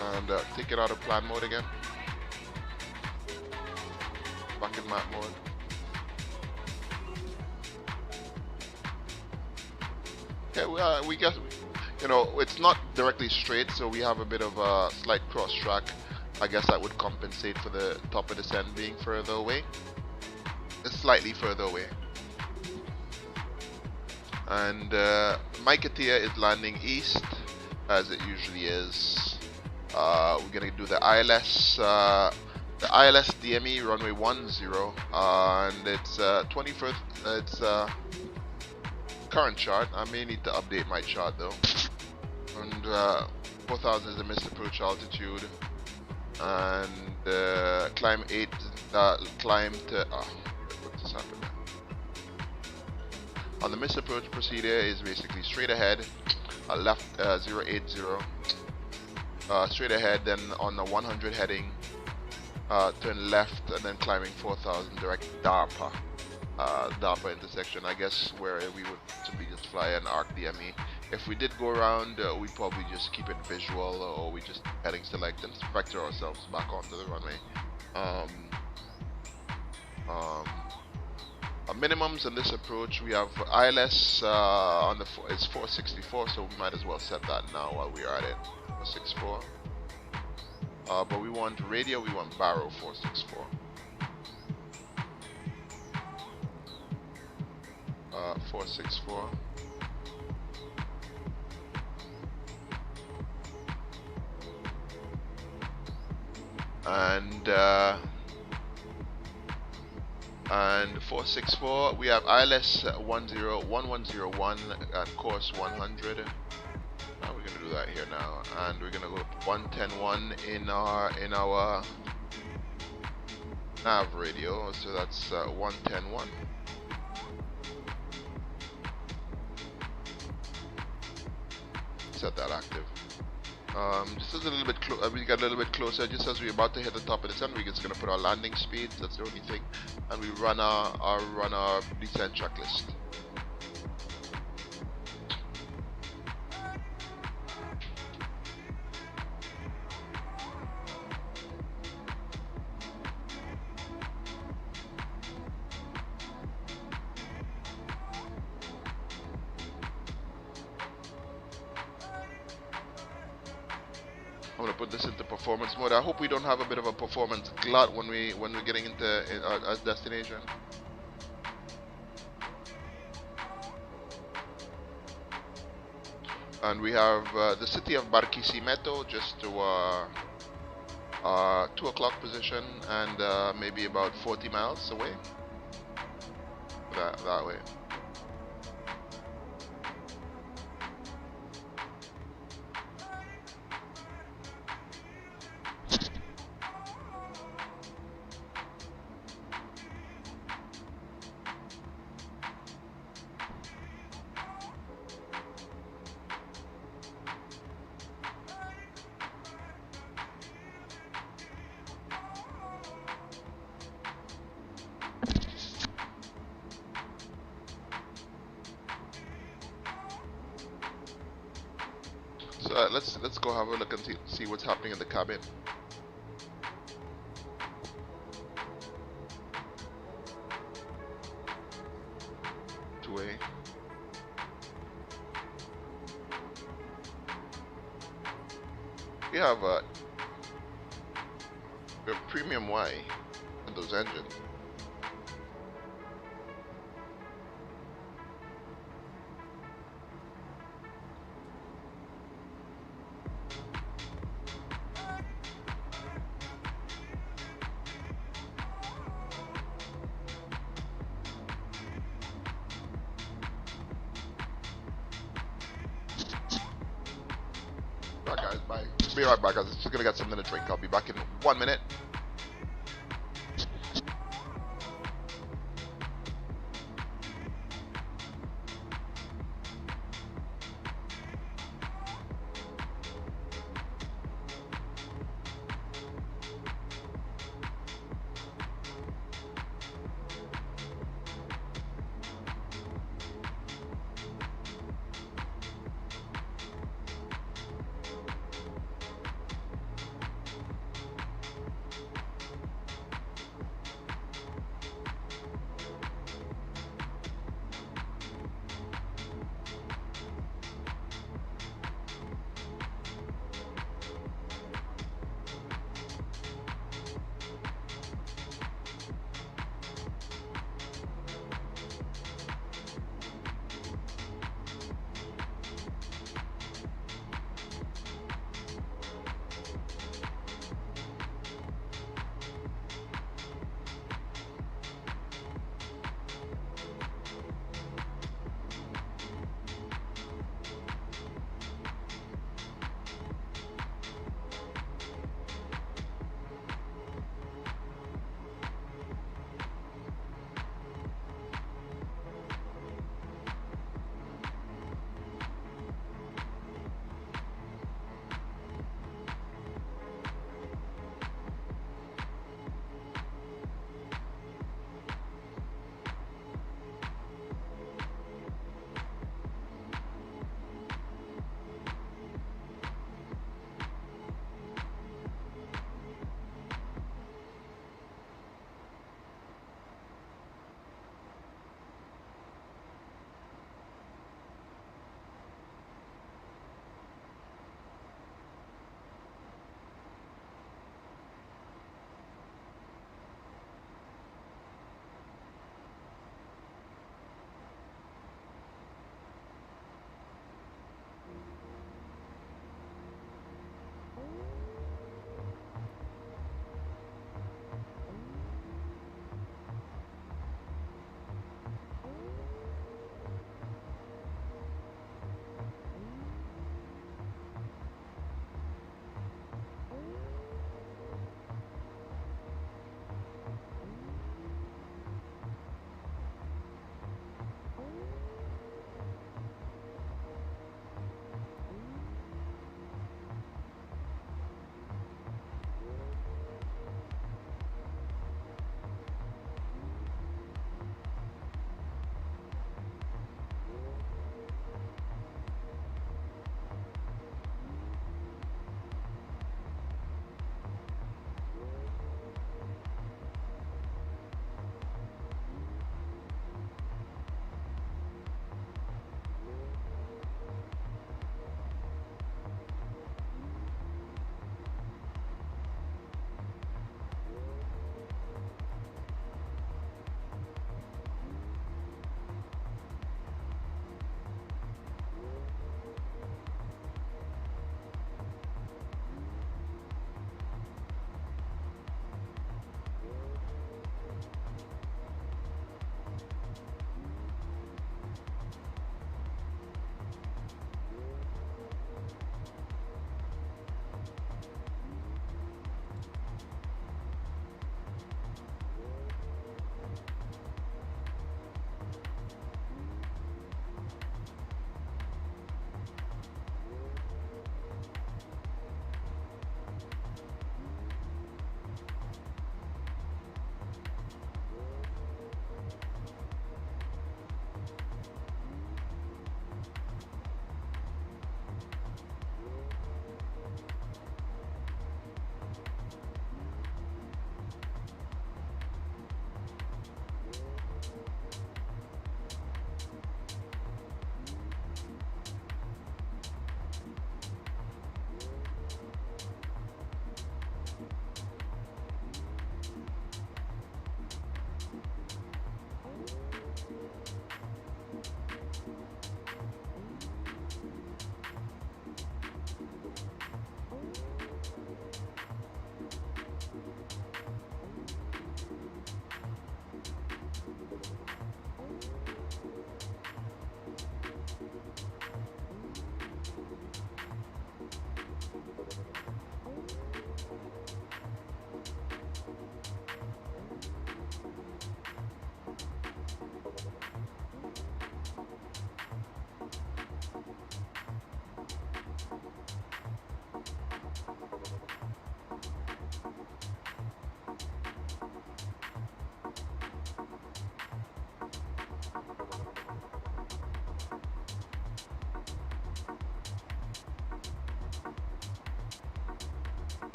S1: And take it out of plan mode again. Back in map mode. Okay, we guess, you know, it's not directly straight, so we have a bit of a slight cross track. I guess that would compensate for the top of the descent being further away. It's slightly further away. And MPTO is landing east, as it usually is. We're gonna do the ILS DME runway 10, and it's 21st. It's current chart. I may need to update my chart though. And 4,000 is the missed approach altitude, and climb 8. Climb to. What just happened? On the misapproach procedure is basically straight ahead, left 080, straight ahead, then on the 100 heading, turn left and then climbing 4000 direct DARPA. DARPA intersection, I guess, where we would simply just fly an arc DME. If we did go around, we'd probably just keep it visual, or we just heading select and vector ourselves back onto the runway. Minimums in this approach, we have ILS on the it's 464, so we might as well set that now while we are at it. 464. But we want radio, we want barrow 464. 464. And 464, we have ILS 1101 and course 100. We're gonna do that here now, and we're gonna go 110.1 in our nav radio, so that's 110.1. Set that active. Just as a little bit we got a little bit closer, just as we're about to hit the top of the sun, we're just gonna put our landing speed. That's the only thing, and we run our descent checklist. I'm gonna put this into performance mode. I hope we don't have a bit of a performance glut when we're getting into our destination. And we have the city of Barquisimeto just to our 2 o'clock position, and maybe about 40 miles away. That way. So let's go have a look and see what's happening in the cabin. We have a premium Y in those engines. Right guys, bye. Be right back guys, just gonna get something to drink. I'll be back in 1 minute.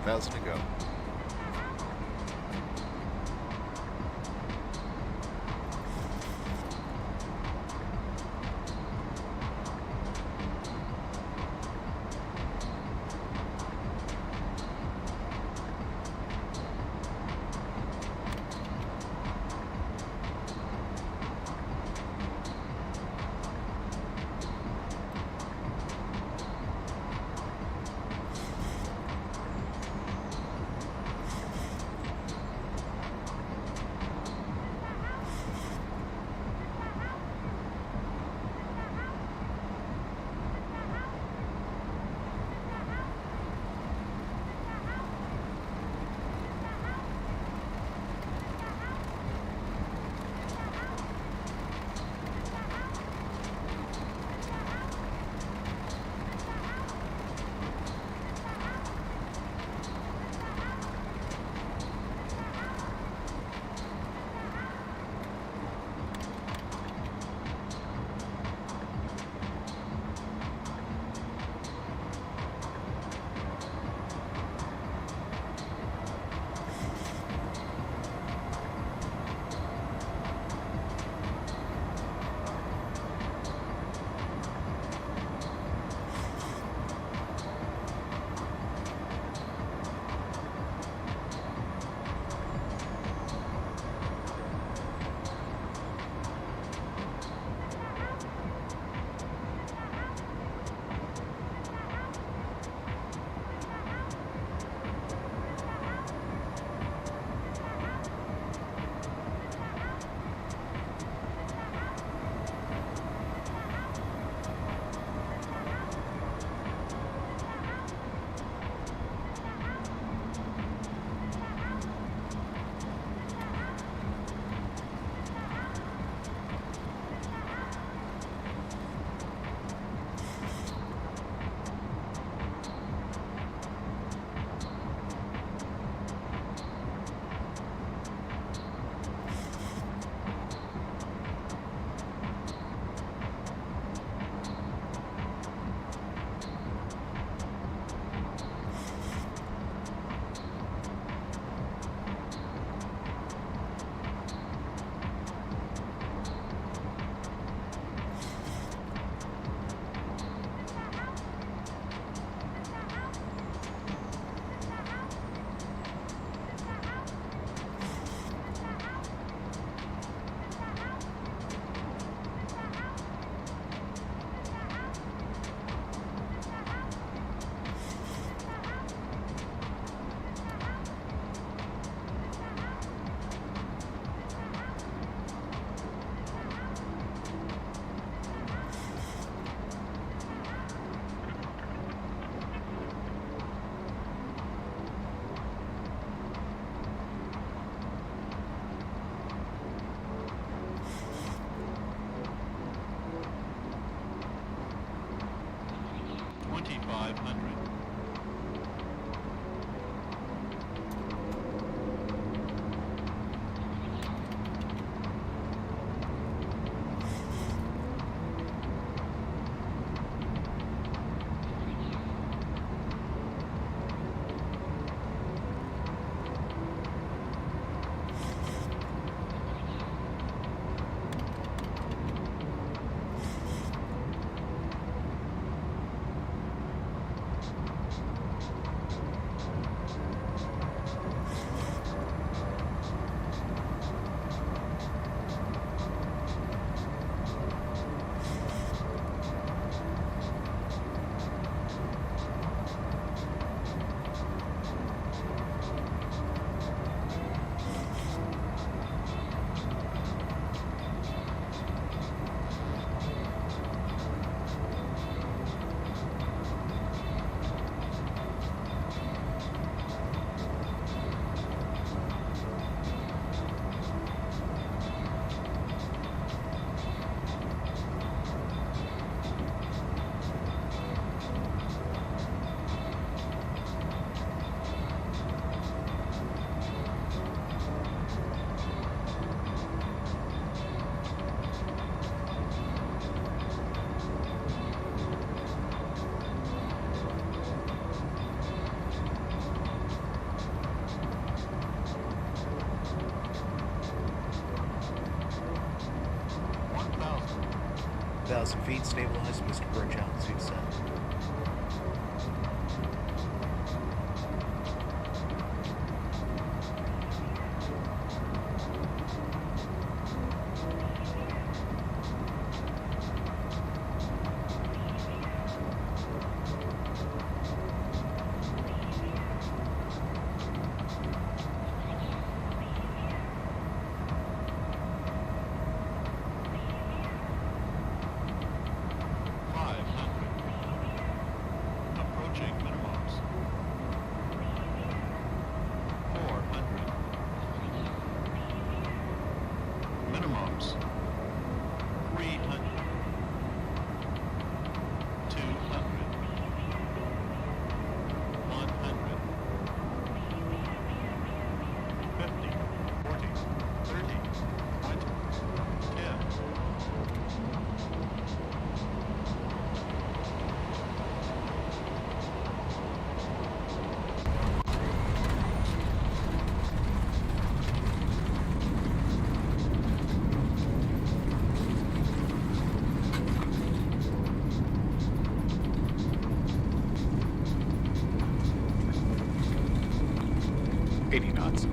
S4: 1,000 to go. 2,000 feet, stabilize, Mr. Birch, altitude set.
S6: Minimums. 300. 200. 100. 50. 40. 30. 20. 10.
S4: Knots.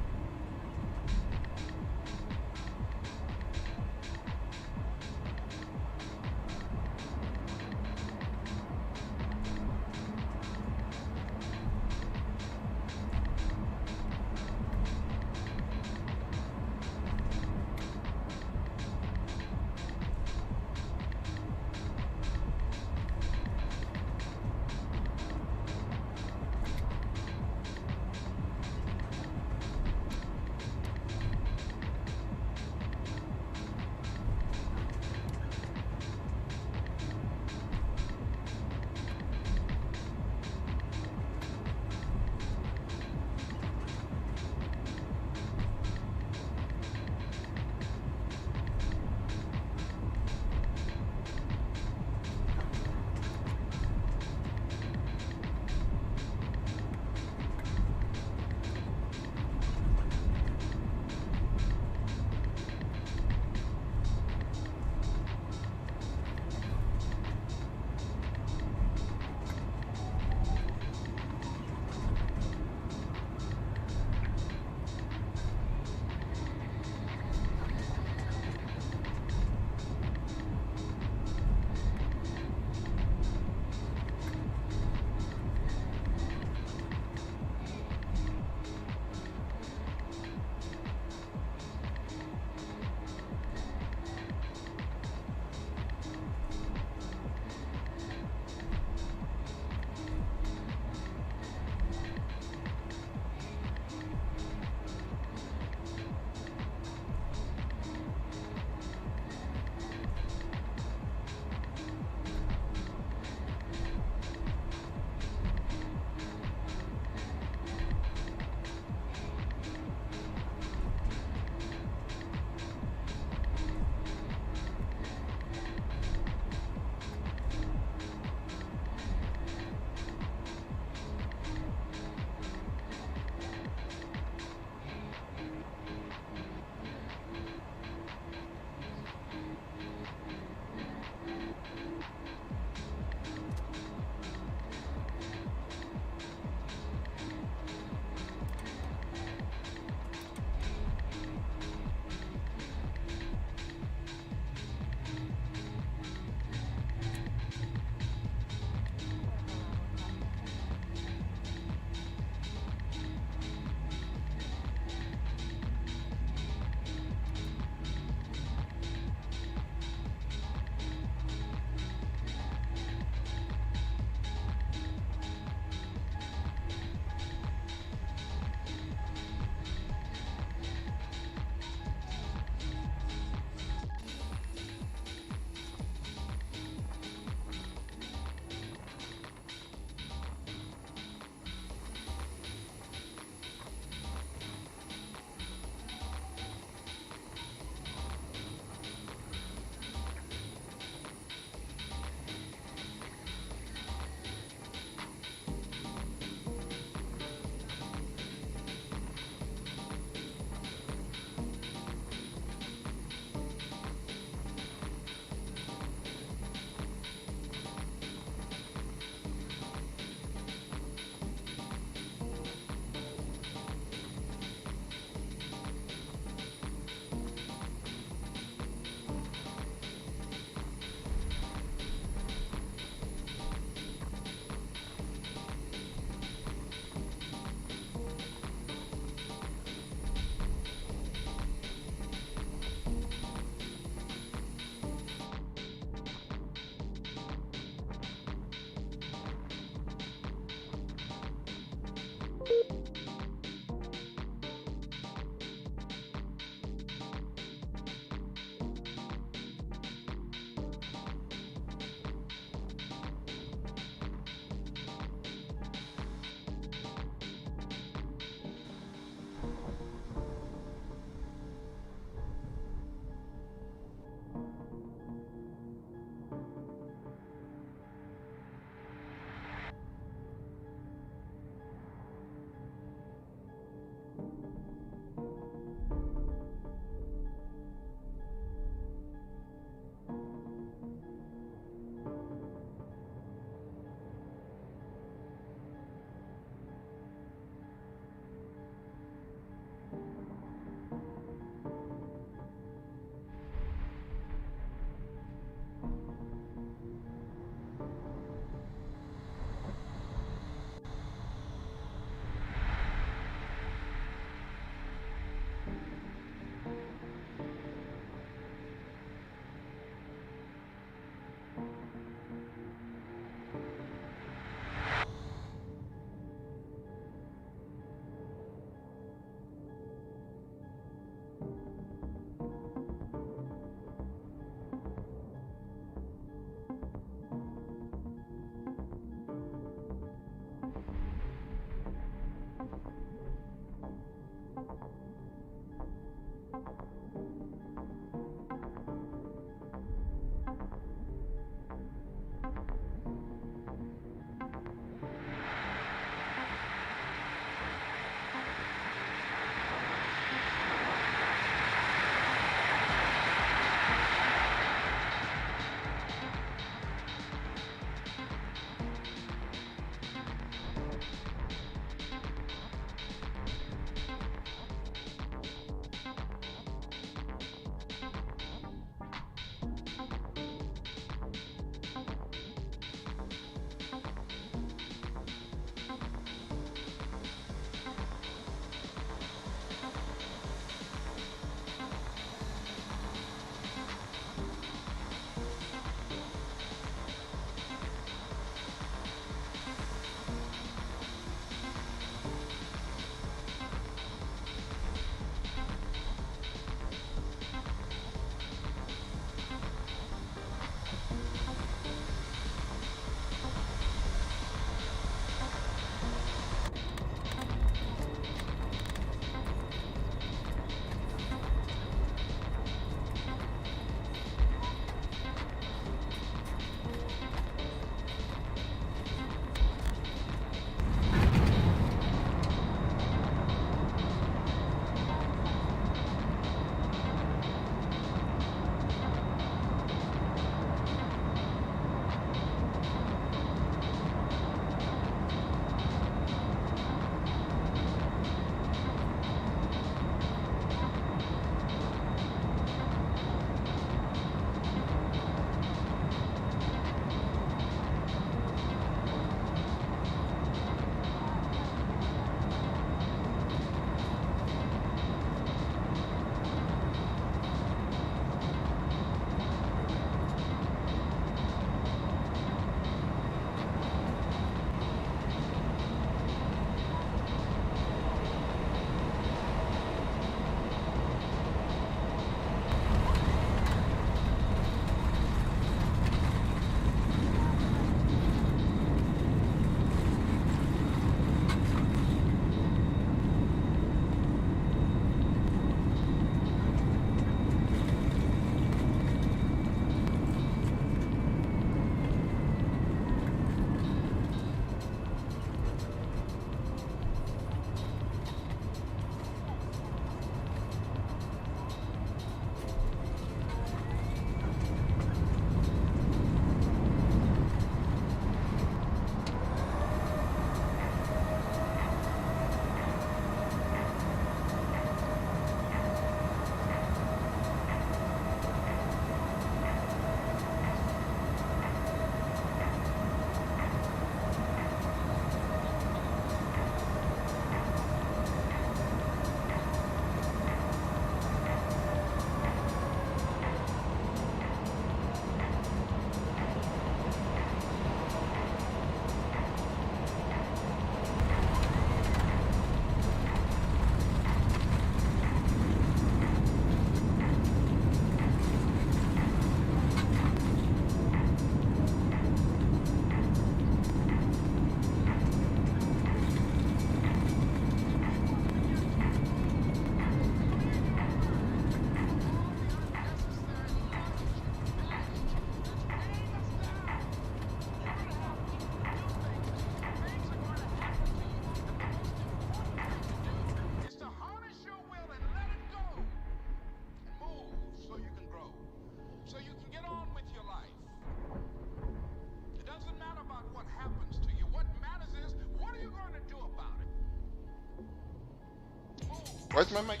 S1: Where's my mic?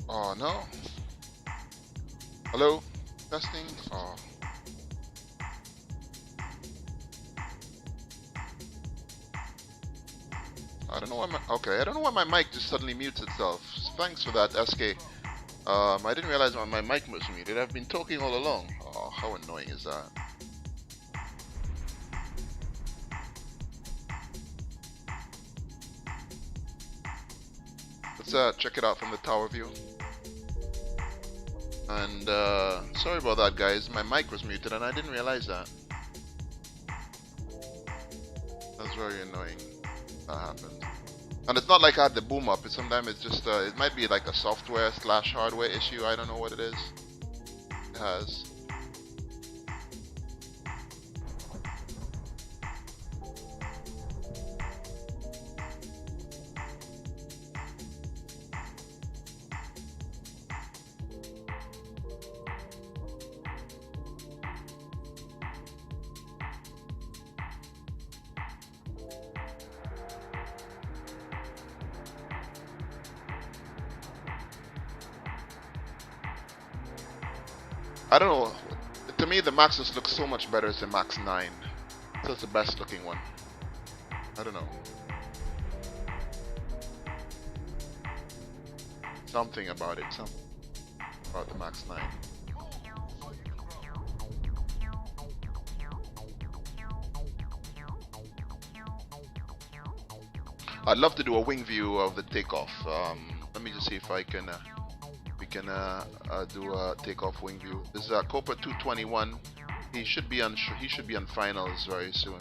S1: Oh no. Hello? Testing? Oh. I don't know why my I don't know why my mic just suddenly mutes itself. Thanks for that, SK. I didn't realize my mic was muted. I've been talking all along. Oh, how annoying is that? Let's check it out from the tower view. And sorry about that, guys. My mic was muted and I didn't realize that. That's very annoying. That happened. And it's not like I had the boom up. Sometimes it's just it might be like a software slash hardware issue. I don't know what it is. It has. I don't know. To me, the Maxus looks so much better than Max 9. That's the best looking one. I don't know. Something about it. Something about the Max 9. I'd love to do a wing view of the takeoff. Let me just see if I can. We can do a takeoff wing view. This is Copa 221. He should be on finals very soon.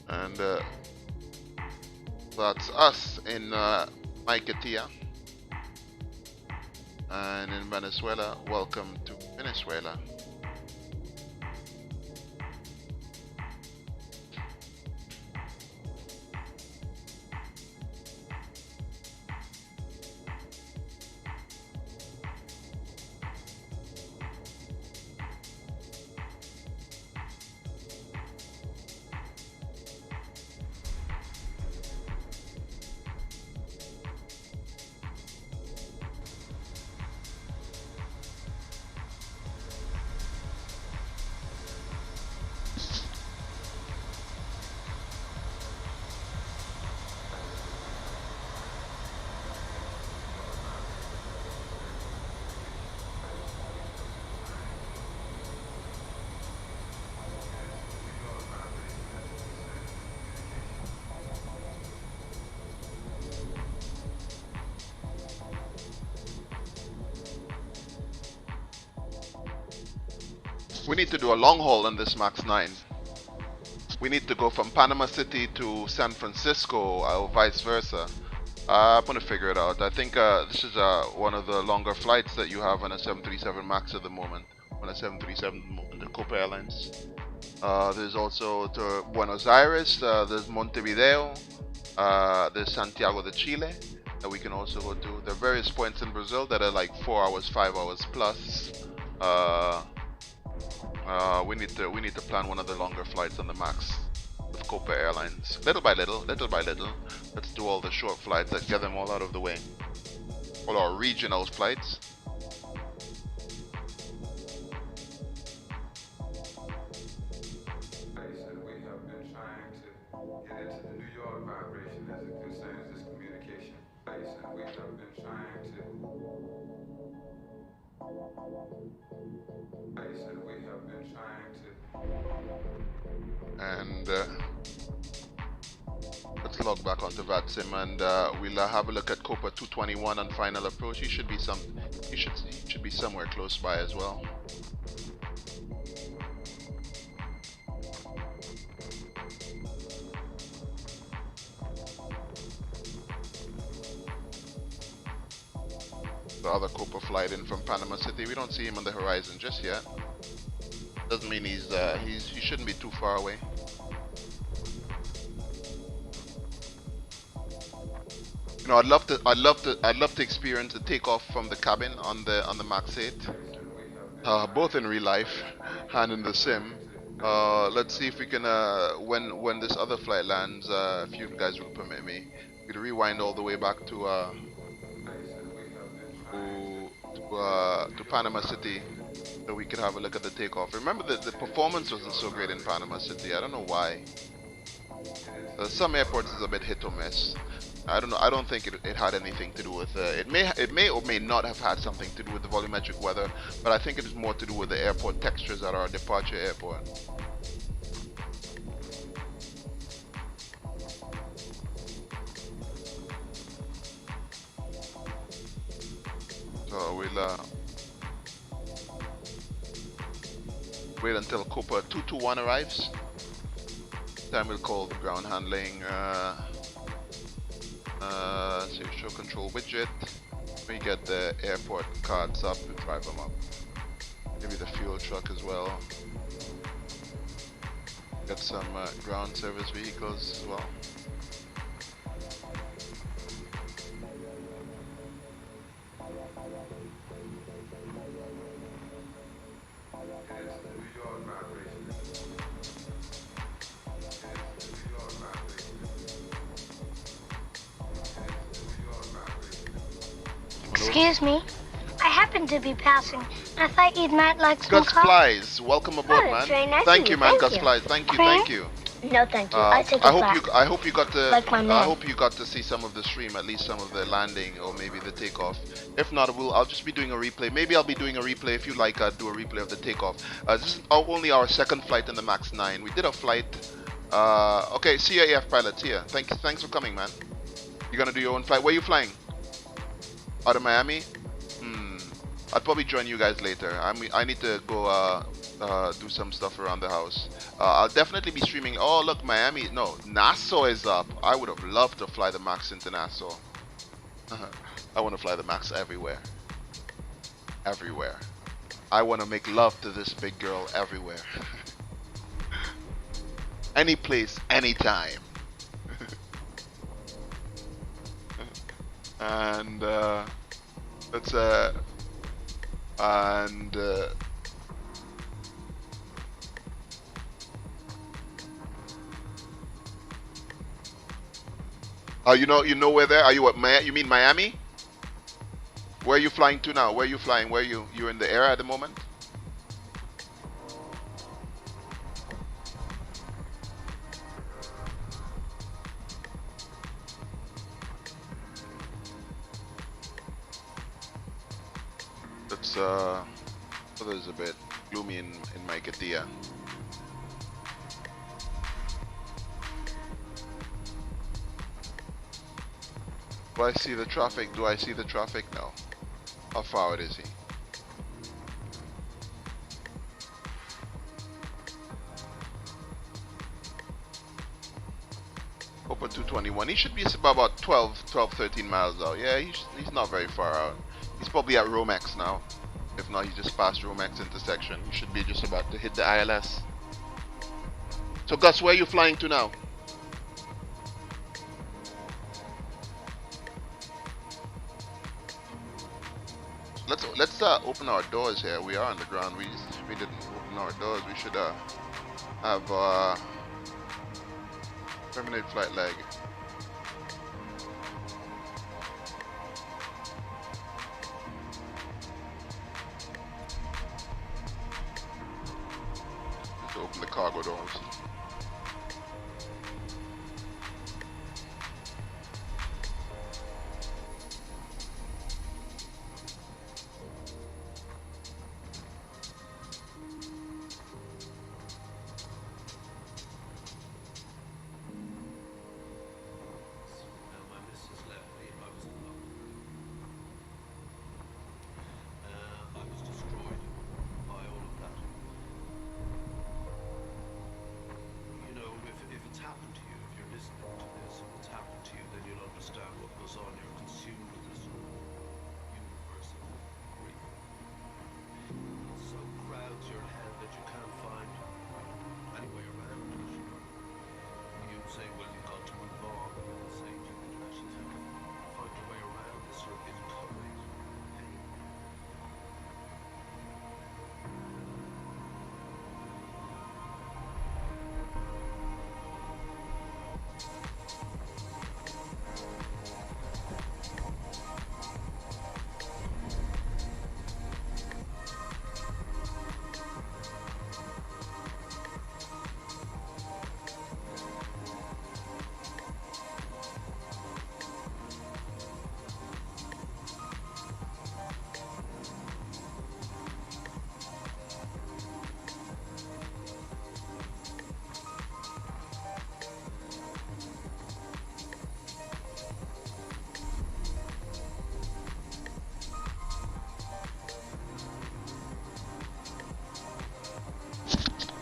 S1: And that's us in Maiquetía. And in Venezuela, welcome to Venezuela. We need to do a long haul on this Max 9. We need to go from Panama City to San Francisco or vice versa. I'm going to figure it out. I think this is one of the longer flights that you have on a 737 MAX at the moment. On a 737 in the Copa Airlines. There's also to Buenos Aires, there's Montevideo, there's Santiago de Chile that we can also go to. There are various points in Brazil that are like 4 hours, 5 hours plus. We need to plan one of the longer flights on the MAX with Copa Airlines. Little by little, let's do all the short flights. Let's get them all out of the way. All our regional flights.
S7: We have been trying to get into the New York vibration as it concerns this communication. We have been trying to. We have been trying to.
S1: And let's log back onto VATSIM and we'll have a look at Copa 221 on final approach. He should be should be somewhere close by as well. The other Copa flight in from Panama City. We don't see him on the horizon just yet. Doesn't mean he shouldn't be too far away. You know, I'd love to experience the takeoff from the cabin on the Max 8, both in real life and in the sim. Let's see if we can, when this other flight lands, if you guys will permit me, we could rewind all the way back to Panama City, so we could have a look at the takeoff. Remember that the performance wasn't so great in Panama City. I don't know why. Some airports is a bit hit or miss. I don't know. I don't think it had anything to do with it may or may not have had something to do with the volumetric weather, but I think it is more to do with the airport textures at our departure airport. So we'll wait until Cooper 221 arrives. Then we'll call the ground handling. So show control widget. We get the airport cards up and drive them up. Maybe the fuel truck as well. Get some ground service vehicles as well.
S8: Excuse me, I happened to be passing, and I thought you might like some
S1: Gus Flies, welcome aboard,
S8: Oh,
S1: man.
S8: that's very nice
S1: Thank
S8: of
S1: you,
S8: you,
S1: man.
S8: thank
S1: Gus
S8: you.
S1: Flies, thank you,
S8: Cream?
S1: thank you.
S8: No, thank you. I take it back.
S1: I hope you got to.
S8: Like my man.
S1: I hope you got to see some of the stream, at least some of the landing or maybe the takeoff. If not, I'll just be doing a replay. Maybe I'll be doing a replay. If you like, I'll do a replay of the takeoff. This is only our second flight in the Max 9. We did a flight. Okay, see ya, AF pilots. See ya. Thanks for coming, man. You're gonna do your own flight. Where are you flying? Out of Miami? I'll probably join you guys later. I need to go do some stuff around the house. I'll definitely be streaming. Oh, look, Miami. No, Nassau is up. I would have loved to fly the Max into Nassau. I want to fly the Max everywhere. Everywhere. I want to make love to this big girl everywhere. Any place, anytime. And let's you know where there? Are you at you mean Miami? Where are you flying to now? Where are you flying? Where are you're in the air at the moment? It's weather's a bit gloomy in Maiquetía. Do I see the traffic? Do I see the traffic? No. How far out is he? Open 221. He should be about 12, 13 miles out. Yeah, he's not very far out. He's probably at Romex now. If not, he's just past Romex intersection. He should be just about to hit the ILS. So Gus, where are you flying to now? Let's open our doors here. We are on the ground. We didn't open our doors. We should have terminate flight leg. Let's open the cargo doors.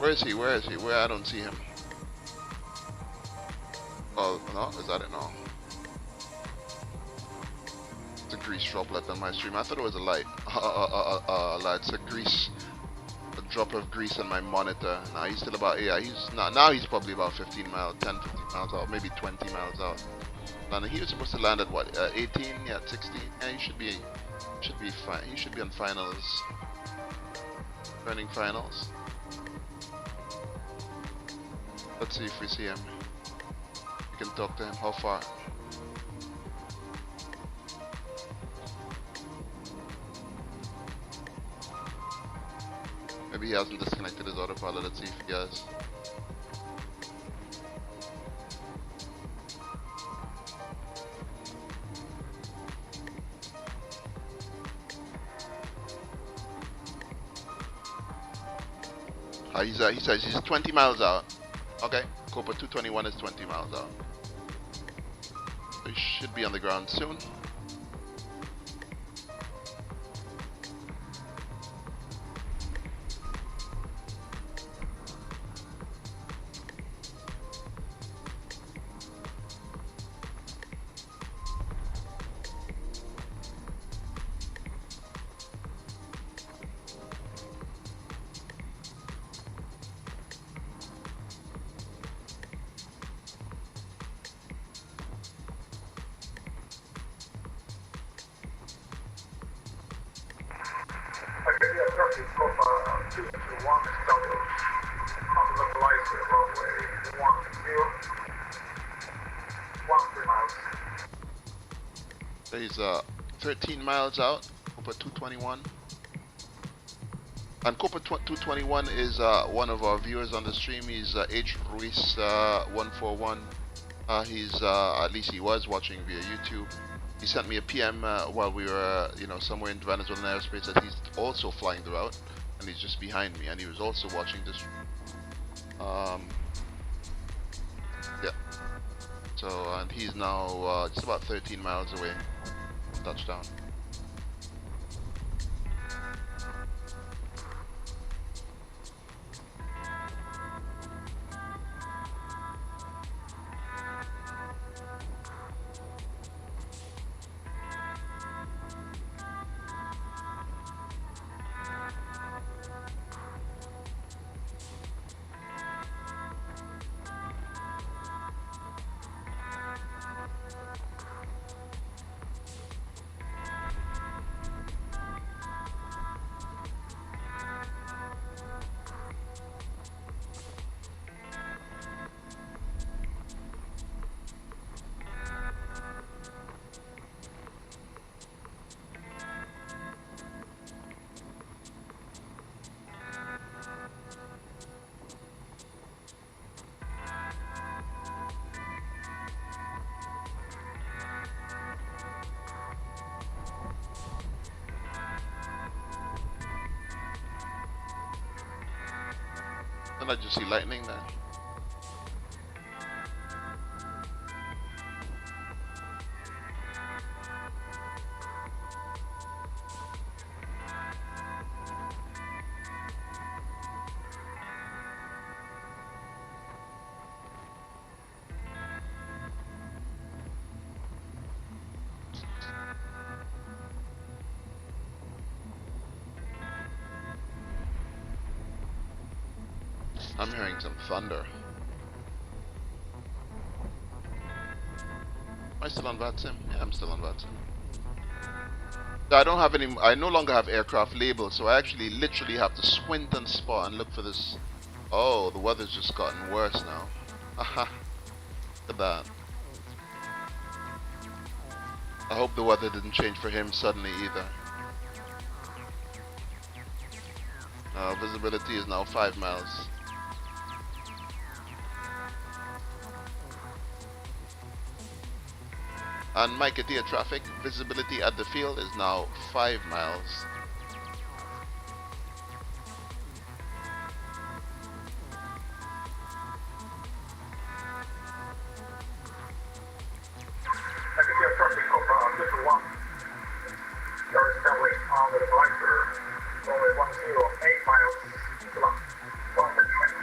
S1: Where is he? Where is he? Where? I don't see him. Oh, no? Is that it? No. It's a grease droplet on my stream. I thought it was a light. It's a grease. A drop of grease on my monitor. Nah, he's still about, yeah, he's not, now he's probably about 15 miles, 10, 15 miles out, maybe 20 miles out. And he was supposed to land at what, 18, yeah, 16, yeah, he should be fine, he should be on finals, running finals. Let's see if we see him. We can talk to him, how far? Maybe he hasn't disconnected his autopilot. Let's see if he has. He says he's 20 miles out. Okay, Cobra 221 is 20 miles out. So he should be on the ground soon. He's 13 miles out, Cobra 221. And Cobra 221 is one of our viewers on the stream. He's H. Ruiz 141. He's at least he was watching via YouTube. He sent me a PM while we were, somewhere in Venezuelan airspace that he's also flying the route, and he's just behind me, and he was also watching this. Yeah. So, and he's now just about 13 miles away from touchdown. And I just see lightning there. I'm hearing some thunder. Am I still on VATSIM? Yeah, I'm still on VATSIM. I don't have any, I no longer have aircraft labels, so I actually literally have to squint and spot and look for this. Oh, the weather's just gotten worse now. Haha. Look at that. I hope the weather didn't change for him suddenly either. Visibility is now 5 miles. And Maicatia traffic, visibility at the field is now 5 miles.
S9: Maicatia traffic over 51. There is currently on the device only 108 miles to 120.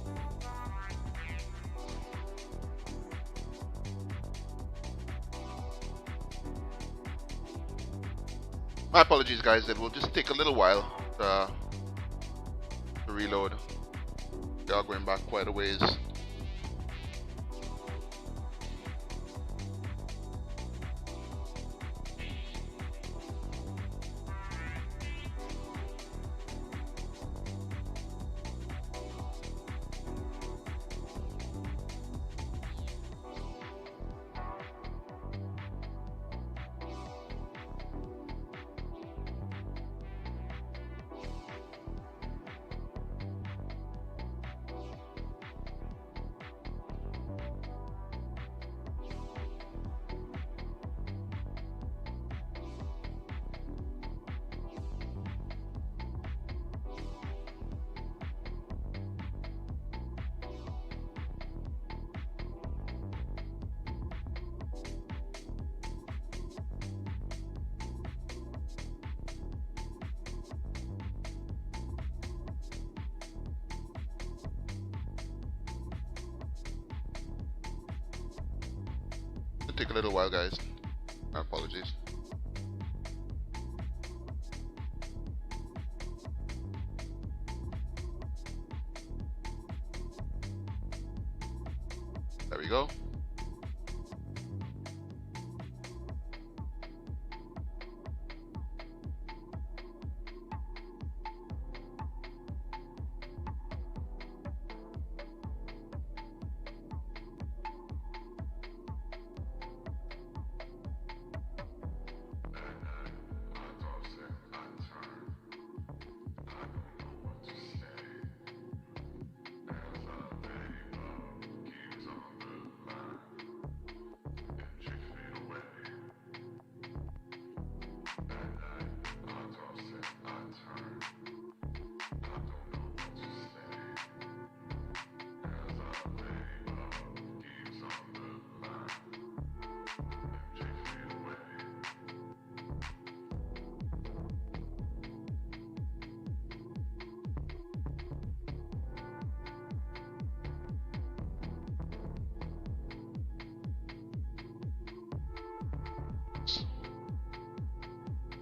S1: My apologies, guys. It will just take a little while to reload. They are going back quite a ways. It'll take a little while, guys. My apologies. There we go.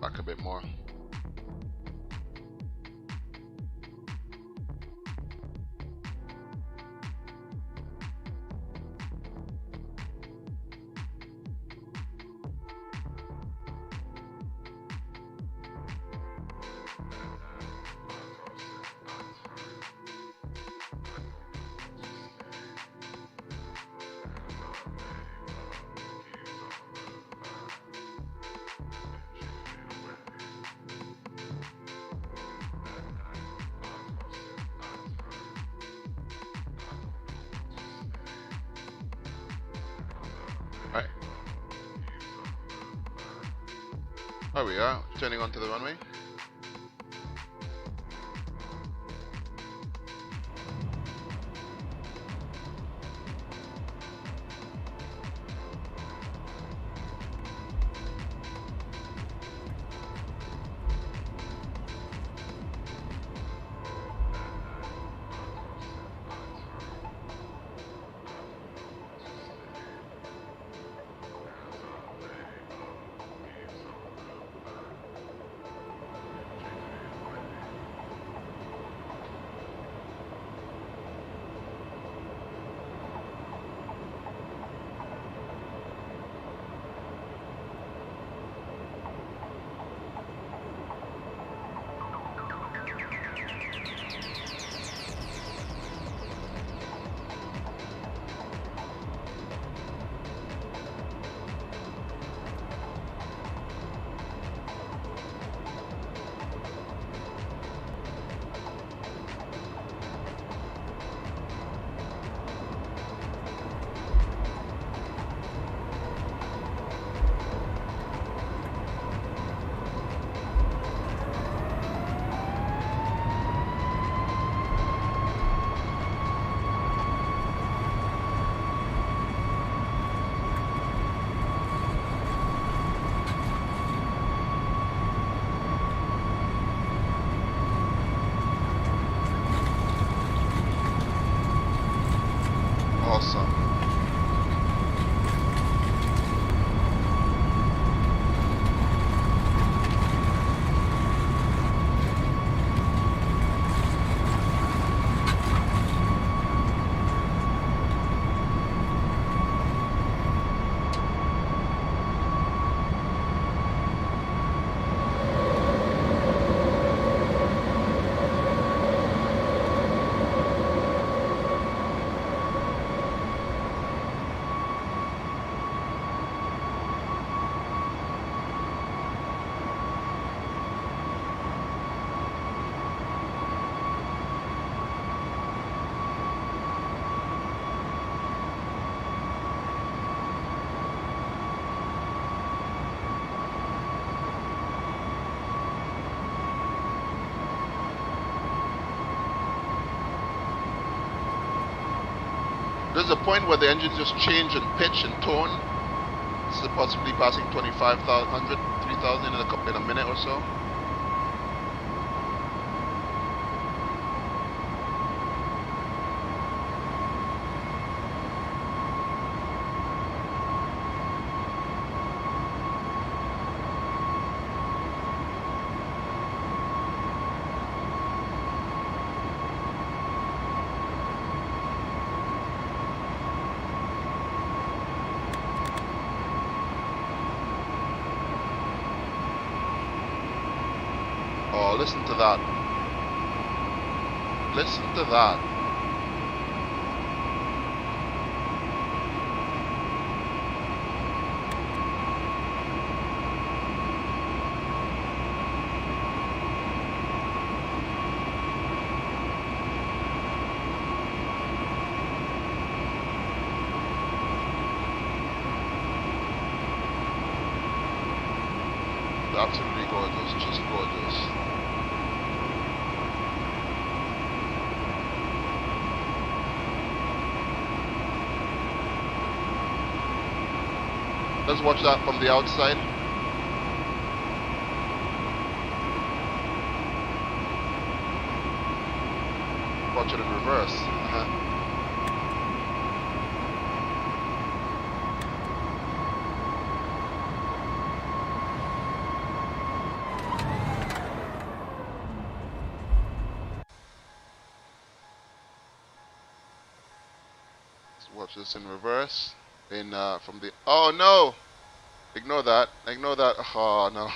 S1: Back a bit more. Alright. There we are, turning onto the runway. Awesome. There's a point where the engine just change in pitch and tone. This is possibly passing 25,000, 3,000 in a minute or so. Oh, listen to that. Listen to that. Absolutely gorgeous, just gorgeous. Let's watch that from the outside. Watch it in reverse. Let's watch this in reverse. In from the oh no! Ignore that. Ignore that. Oh no.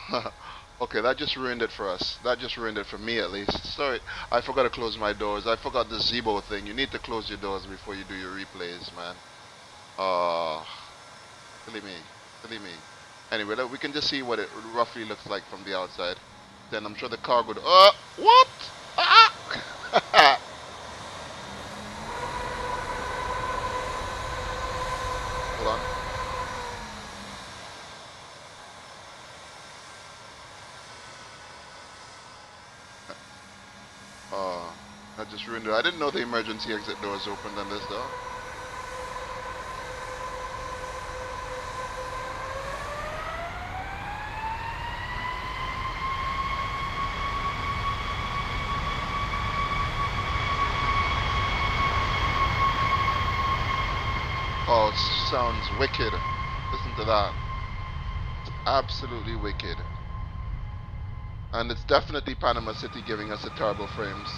S1: Okay, that just ruined it for us. That just ruined it for me at least. Sorry, I forgot to close my doors. I forgot the Zebo thing. You need to close your doors before you do your replays, man. Silly me. Silly me. Anyway, look, we can just see what it roughly looks like from the outside. Then I'm sure the car would. What? Ah! Hold on. I just ruined it. I didn't know the emergency exit doors opened on this though. Oh, it sounds wicked. Listen to that. It's absolutely wicked. And it's definitely Panama City giving us the turbo frames.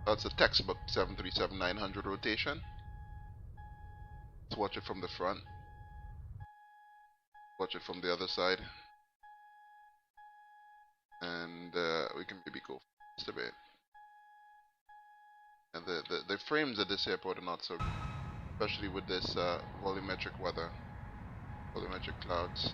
S1: That's a textbook 737-900 rotation. Let's watch it from the front. Watch it from the other side. And we can maybe go just a bit. And the frames at this airport are not so good, especially with this volumetric weather, volumetric clouds.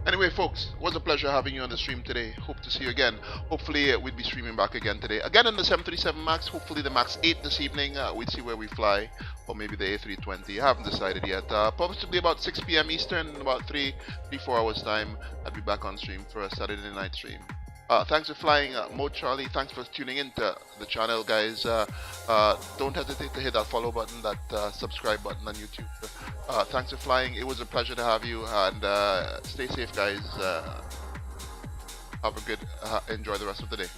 S1: Anyway, folks, it was a pleasure having you on the stream today. Hope to see you again. Hopefully, we'll be streaming back again today. Again on the 737 MAX. Hopefully, the MAX 8 this evening. We'll see where we fly. Or maybe the A320. I haven't decided yet. Possibly about 6 p.m. Eastern, in about 3-4 hours time. I'll be back on stream for a Saturday night stream. Thanks for flying, Mo Charlie. Thanks for tuning in to the channel, guys. Don't hesitate to hit that follow button, that subscribe button on YouTube. Thanks for flying. It was a pleasure to have you, and stay safe, guys. Have a good, enjoy the rest of the day.